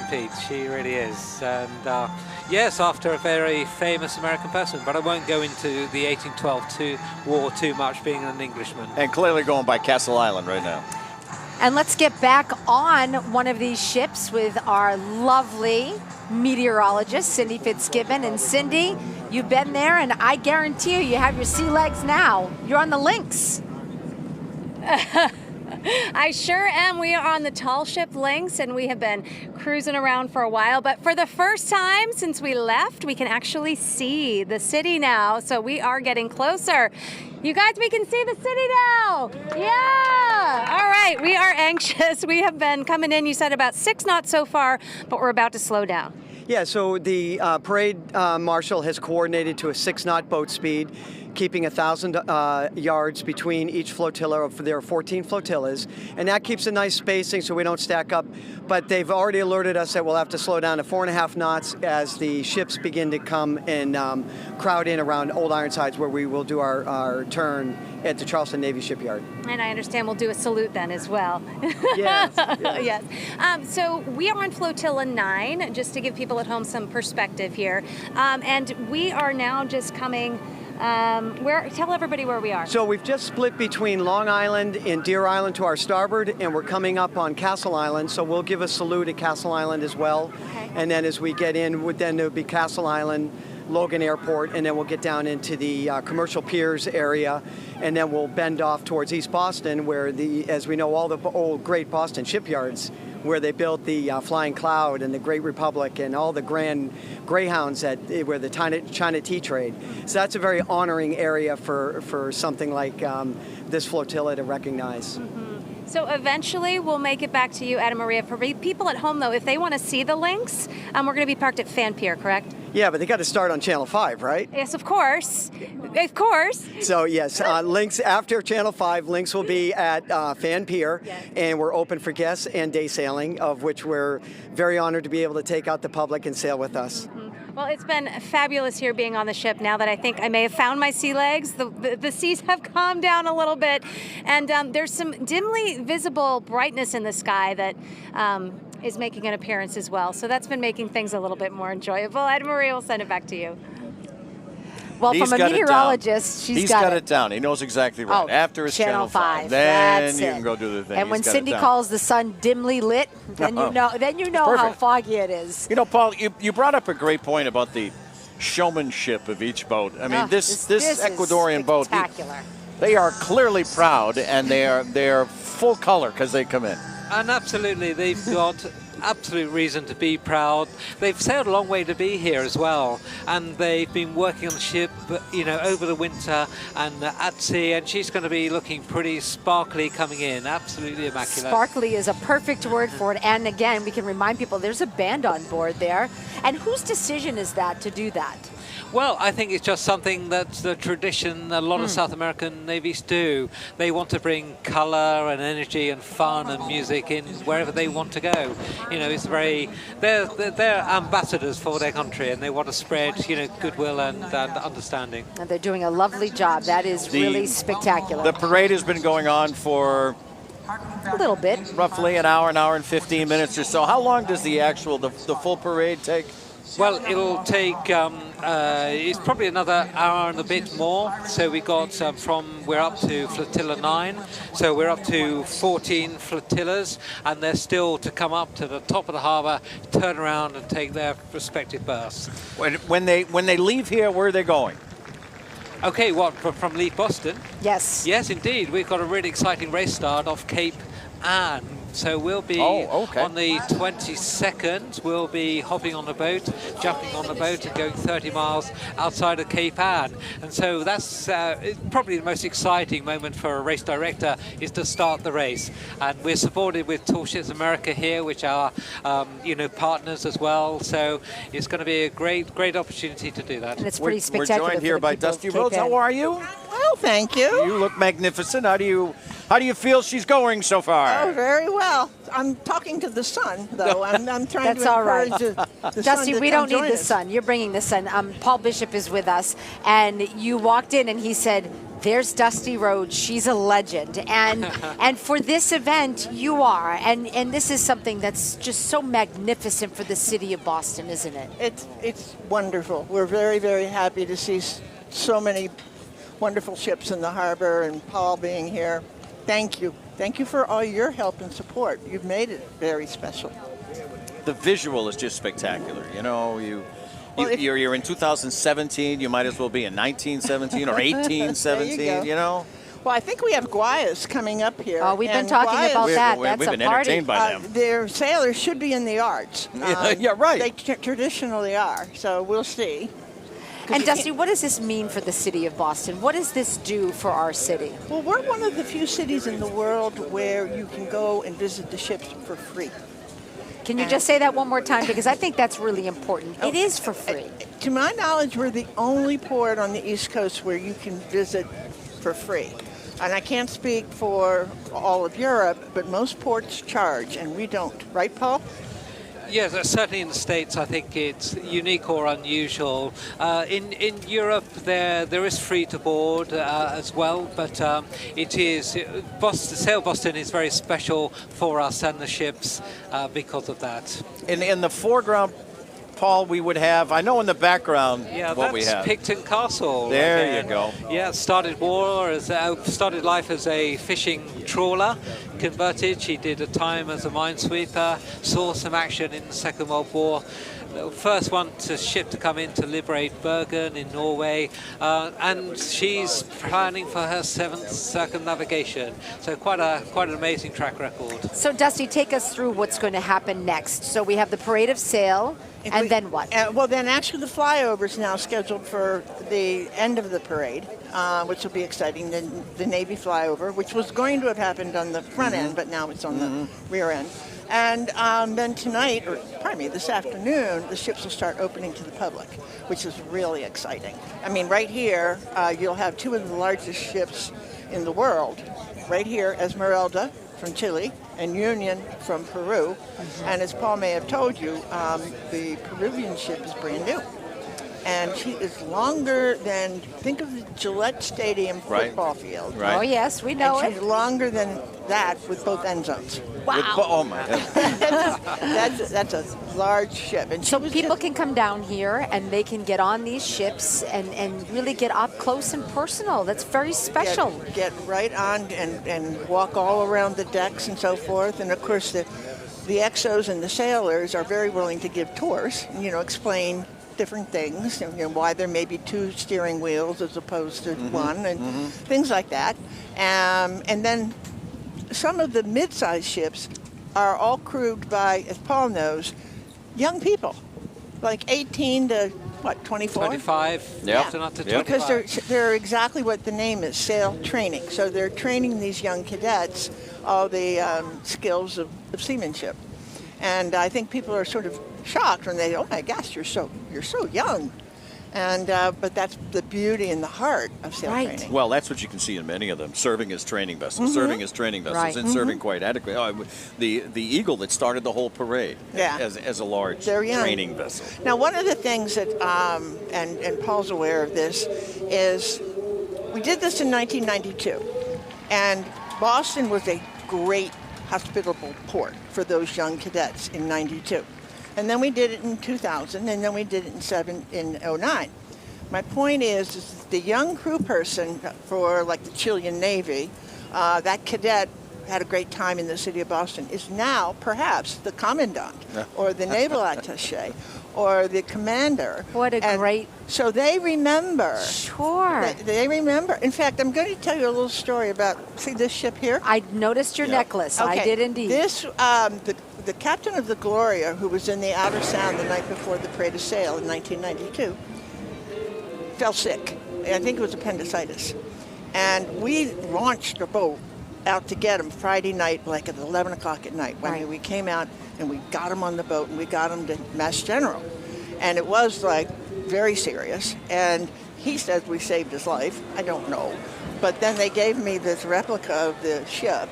feat. She really is. And yes, after a very famous American person. But I won't go into the 1812 war too much, being an Englishman. And clearly going by Castle Island right now. And let's get back on one of these ships with our lovely meteorologist, Cindy Fitzgibbon. And Cindy, you've been there, and I guarantee you have your sea legs now. You're on the Lynx. I sure am. We are on the tall ship Lynx, and we have been cruising around for a while. But for the first time since we left, we can actually see the city now. So we are getting closer. You guys, we can see the city now. Yeah. All right. We are anxious. We have been coming in, you said, about 6 knots so far, but we're about to slow down. Yeah, so the parade marshal has coordinated to a 6-knot boat speed, keeping 1,000 yards between each flotilla. There are 14 flotillas, and that keeps a nice spacing so we don't stack up. But they've already alerted us that we'll have to slow down to 4.5 knots as the ships begin to come and crowd in around Old Ironsides, where we will do our turn at the Charleston Navy Shipyard. And I understand we'll do a salute then as well. Yes. Yes. So we are on Flotilla 9, just to give people at home some perspective here. And we are now just coming... tell everybody where we are. So we've just split between Long Island and Deer Island to our starboard, and we're coming up on Castle Island, so we'll give a salute at Castle Island as well. Okay. And then as we get in, then there'll be Castle Island, Logan Airport, and then we'll get down into the commercial piers area, and then we'll bend off towards East Boston, where as we know, all the old great Boston shipyards, where they built the Flying Cloud and the Great Republic and all the grand Greyhounds where the China tea trade. So that's a very honoring area for something like this flotilla to recognize. Mm-hmm. So eventually we'll make it back to you, Adam Maria. For people at home, though, if they want to see the Lynx, we're going to be parked at Fan Pier, correct? Yeah, but they got to start on Channel 5, right? Yes, of course. Of course. So, yes, Lynx after Channel 5, Lynx will be at Fan Pier, yes. And we're open for guests and day sailing, of which we're very honored to be able to take out the public and sail with us. Mm-hmm. Well, it's been fabulous here being on the ship now that I think I may have found my sea legs. The seas have calmed down a little bit, and there's some dimly visible brightness in the sky that is making an appearance as well. So that's been making things a little bit more enjoyable. Adam Maria will send it back to you. Well, from a meteorologist, he's got it down. He knows exactly right. Oh, after it's Channel 5, then you can go do the thing. And when Cindy calls the sun dimly lit, then you know how foggy it is. You know, Paul, you brought up a great point about the showmanship of each boat. I mean, this Ecuadorian boat, they are clearly proud, and they're full color because they come in. And absolutely, they've got absolute reason to be proud. They've sailed a long way to be here as well, and they've been working on the ship, you know, over the winter and at sea, and she's going to be looking pretty sparkly coming in, absolutely immaculate. Sparkly is a perfect word for it. And again, we can remind people there's a band on board there. And whose decision is that to do that? Well, I think it's just something that's the tradition a lot of South American navies do. They want to bring color and energy and fun and music in wherever they want to go. You know, it's very, they're ambassadors for their country, and they want to spread, you know, goodwill and understanding. And they're doing a lovely job. That is really spectacular. The parade has been going on for a little bit. Roughly an hour and 15 minutes or so. How long does the full parade take? Well, it'll take, it's probably another hour and a bit more. So we got we're up to Flotilla 9. So we're up to 14 flotillas, and they're still to come up to the top of the harbour, turn around and take their respective berths. When they leave here, where are they going? Okay, what, from Leave Boston? Yes. Yes, indeed. We've got a really exciting race start off Cape Ann. So we'll be on the 22nd, we'll be hopping on the boat, jumping on the boat and going 30 miles outside of Cape Ann. And so that's probably the most exciting moment for a race director, is to start the race. And we're supported with Tall Ships America here, which are, you know, partners as well. So it's going to be a great opportunity to do that. And it's pretty spectacular. We're joined here by Dusty Rhodes. How are you? Well, thank you. You look magnificent. How do you feel she's going so far? Oh, very well. I'm talking to the sun, though. I'm trying That's to all right. encourage the Dusty, sun to we come don't need join the us. sun. You're bringing the sun. Paul Bishop is with us, and you walked in and he said, "There's Dusty Rhodes. She's a legend." And and for this event, you are. And this is something that's just so magnificent for the city of Boston, isn't it? It's wonderful. We're very, very happy to see so many wonderful ships in the harbor, and Paul being here. Thank you. Thank you for all your help and support. You've made it very special. The visual is just spectacular. You know, you're in 2017. You might as well be in 1917 or 1817. You know. Well, I think we have Guayas coming up here. Oh, we've been and talking Guayas, about that. We've been entertained by them. Their sailors should be in the arts. Yeah, right. They traditionally are, so we'll see. And Dusty, what does this mean for the city of Boston? What does this do for our city? Well, we're one of the few cities in the world where you can go and visit the ships for free. Can you just say that one more time? Because I think that's really important. It is for free. To my knowledge, we're the only port on the East Coast where you can visit for free. And I can't speak for all of Europe, but most ports charge, and we don't. Right, Paul? Yes, certainly in the States, I think it's unique or unusual. In Europe, there is free to board as well, but it is Sail Boston is very special for us and the ships because of that. In the foreground, Paul, we would have, I know in the background what we have. That's Picton Castle. There you go. Yeah, started life as a fishing trawler, converted. She did a time as a minesweeper, saw some action in the Second World War. The first ship to come in to liberate Bergen in Norway, and she's planning for her 7th circumnavigation. So quite an amazing track record. So Dusty, take us through what's going to happen next. So we have the Parade of Sail, and then what? Well, then actually the flyover is now scheduled for the end of the parade, which will be exciting. The Navy flyover, which was going to have happened on the front end, but now it's on the rear end. And then tonight, or pardon me, this afternoon, the ships will start opening to the public, which is really exciting. I mean, right here, you'll have two of the largest ships in the world. Right here, Esmeralda from Chile and Union from Peru. And as Paul may have told you, the Peruvian ship is brand new. And she is longer than, think of the Gillette Stadium football field. Right. Oh, yes, we know and she's longer than that with both end zones. Wow. Oh, my God. That's a large ship. And so people can come down here and they can get on these ships and really get up close and personal. That's very special. Get right on and walk all around the decks and so forth. And, of course, the XOs and the sailors are very willing to give tours, explain different things, why there may be two steering wheels as opposed to one, and things like that. And then some of the mid-sized ships are all crewed by, as Paul knows, young people, like 18 to, what, 24? 25, Yep. often up to Yep. 25. Because they're exactly what the name is, sail training. So they're training these young cadets all the skills of seamanship. And I think people are sort of shocked when they, oh my gosh, you're so young. And but that's the beauty and the heart of sail training. Well, that's what you can see in many of them, serving as training vessels, Mhm. serving as training vessels, Right. and serving quite adequately. Oh, the Eagle that started the whole parade Yeah. as a large They're young. training vessel. Now, one of the things that, and Paul's aware of this, is we did this in 1992, and Boston was a great hospitable port for those young cadets in 92. And then we did it in 2000, and then we did it in 09. My point is the young crew person for like the Chilean Navy, that cadet had a great time in the city of Boston, is now perhaps the commandant or the naval attaché or the commander. What a great... So they remember. Sure. They remember. In fact, I'm going to tell you a little story about, see this ship here? I noticed your necklace. I Okay. did indeed. This, the captain of the Gloria, who was in the Outer Sound the night before the Parade of Sail in 1992, fell sick. I think it was appendicitis. And we launched a boat out to get him Friday night, like at 11 o'clock at night. When we came out and we got him on the boat and we got him to Mass General. And it was like very serious. And he says we saved his life. I don't know. But then they gave me this replica of the ship,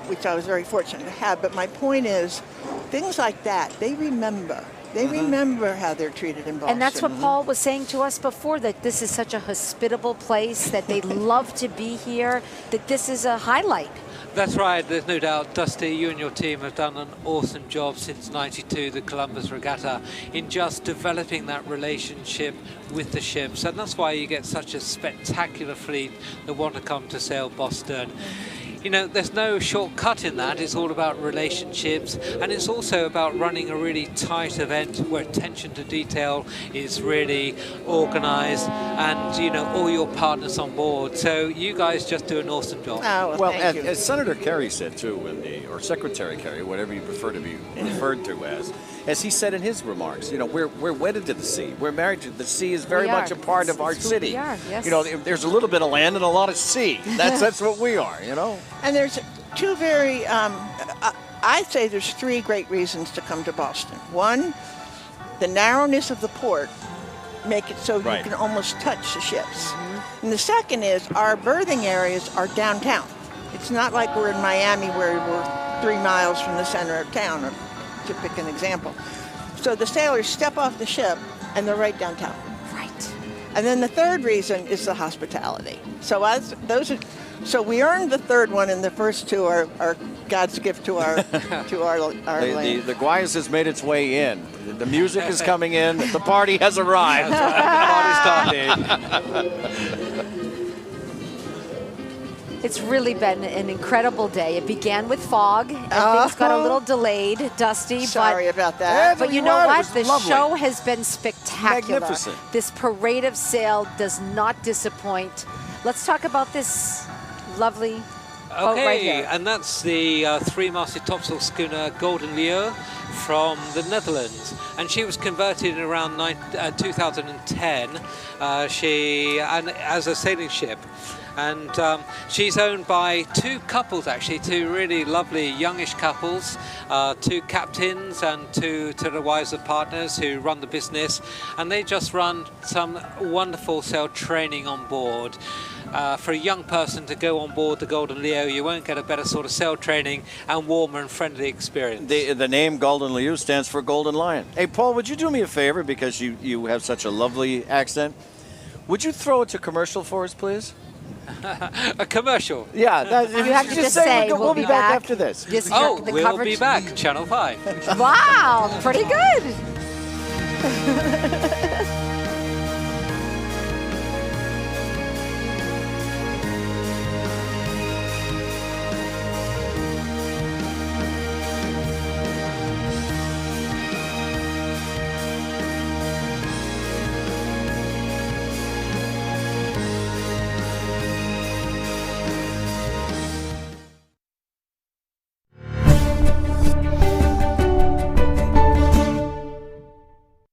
which I was very fortunate to have. But my point is, things like that, they remember. They remember how they're treated in Boston. And that's what Paul was saying to us before, that this is such a hospitable place, that they love to be here, that this is a highlight. That's right, there's no doubt. Dusty, you and your team have done an awesome job since '92, the Columbus Regatta, in just developing that relationship with the ships. And that's why you get such a spectacular fleet that want to come to sail Boston. You know, there's no shortcut in that. It's all about relationships, and it's also about running a really tight event where attention to detail is really organized, and, you know, all your partners on board. So you guys just do an awesome job. Well, as Senator Kerry said too, or Secretary Kerry, whatever you prefer to be referred to as he said in his remarks, you know, we're wedded to the sea. We're married to the sea. Is very We much are. a part of our It's who city. we are, yes. You know, there's a little bit of land and a lot of sea. That's what we are. You know. And there's two very, I say there's three great reasons to come to Boston. One, the narrowness of the port make it so you can almost touch the ships. And the second is our berthing areas are downtown. It's not like we're in Miami where we're 3 miles from the center of town, or to pick an example. So the sailors step off the ship and they're right downtown. Right. And then the third reason is the hospitality. So so we earned the third one, and the first two are God's gift to our land. The Guayas has made its way in. The music is coming in. The party has arrived. It's really been an incredible day. It began with fog, and things got a little delayed, Dusty. Sorry about that. But you know what? The show has been spectacular. Magnificent. This parade of sail does not disappoint. Let's talk about this lovely boat Okay, right here. and that's the three-masted topsail schooner Golden Leo from the Netherlands, and she was converted in around 2010 as a sailing ship. And she's owned by two couples, actually, two really lovely youngish couples, two captains and two to the wives of partners who run the business, and they just run some wonderful sail training on board. For a young person to go on board the Golden Leo, you won't get a better sort of sail training and warmer and friendly experience. The name Golden Leo stands for Golden Lion. Hey, Paul, would you do me a favor, because you have such a lovely accent? Would you throw it to commercial for us, please? A commercial? Yeah. You have to just say, we'll be back after this. We'll be back, Channel 5. Wow, pretty good.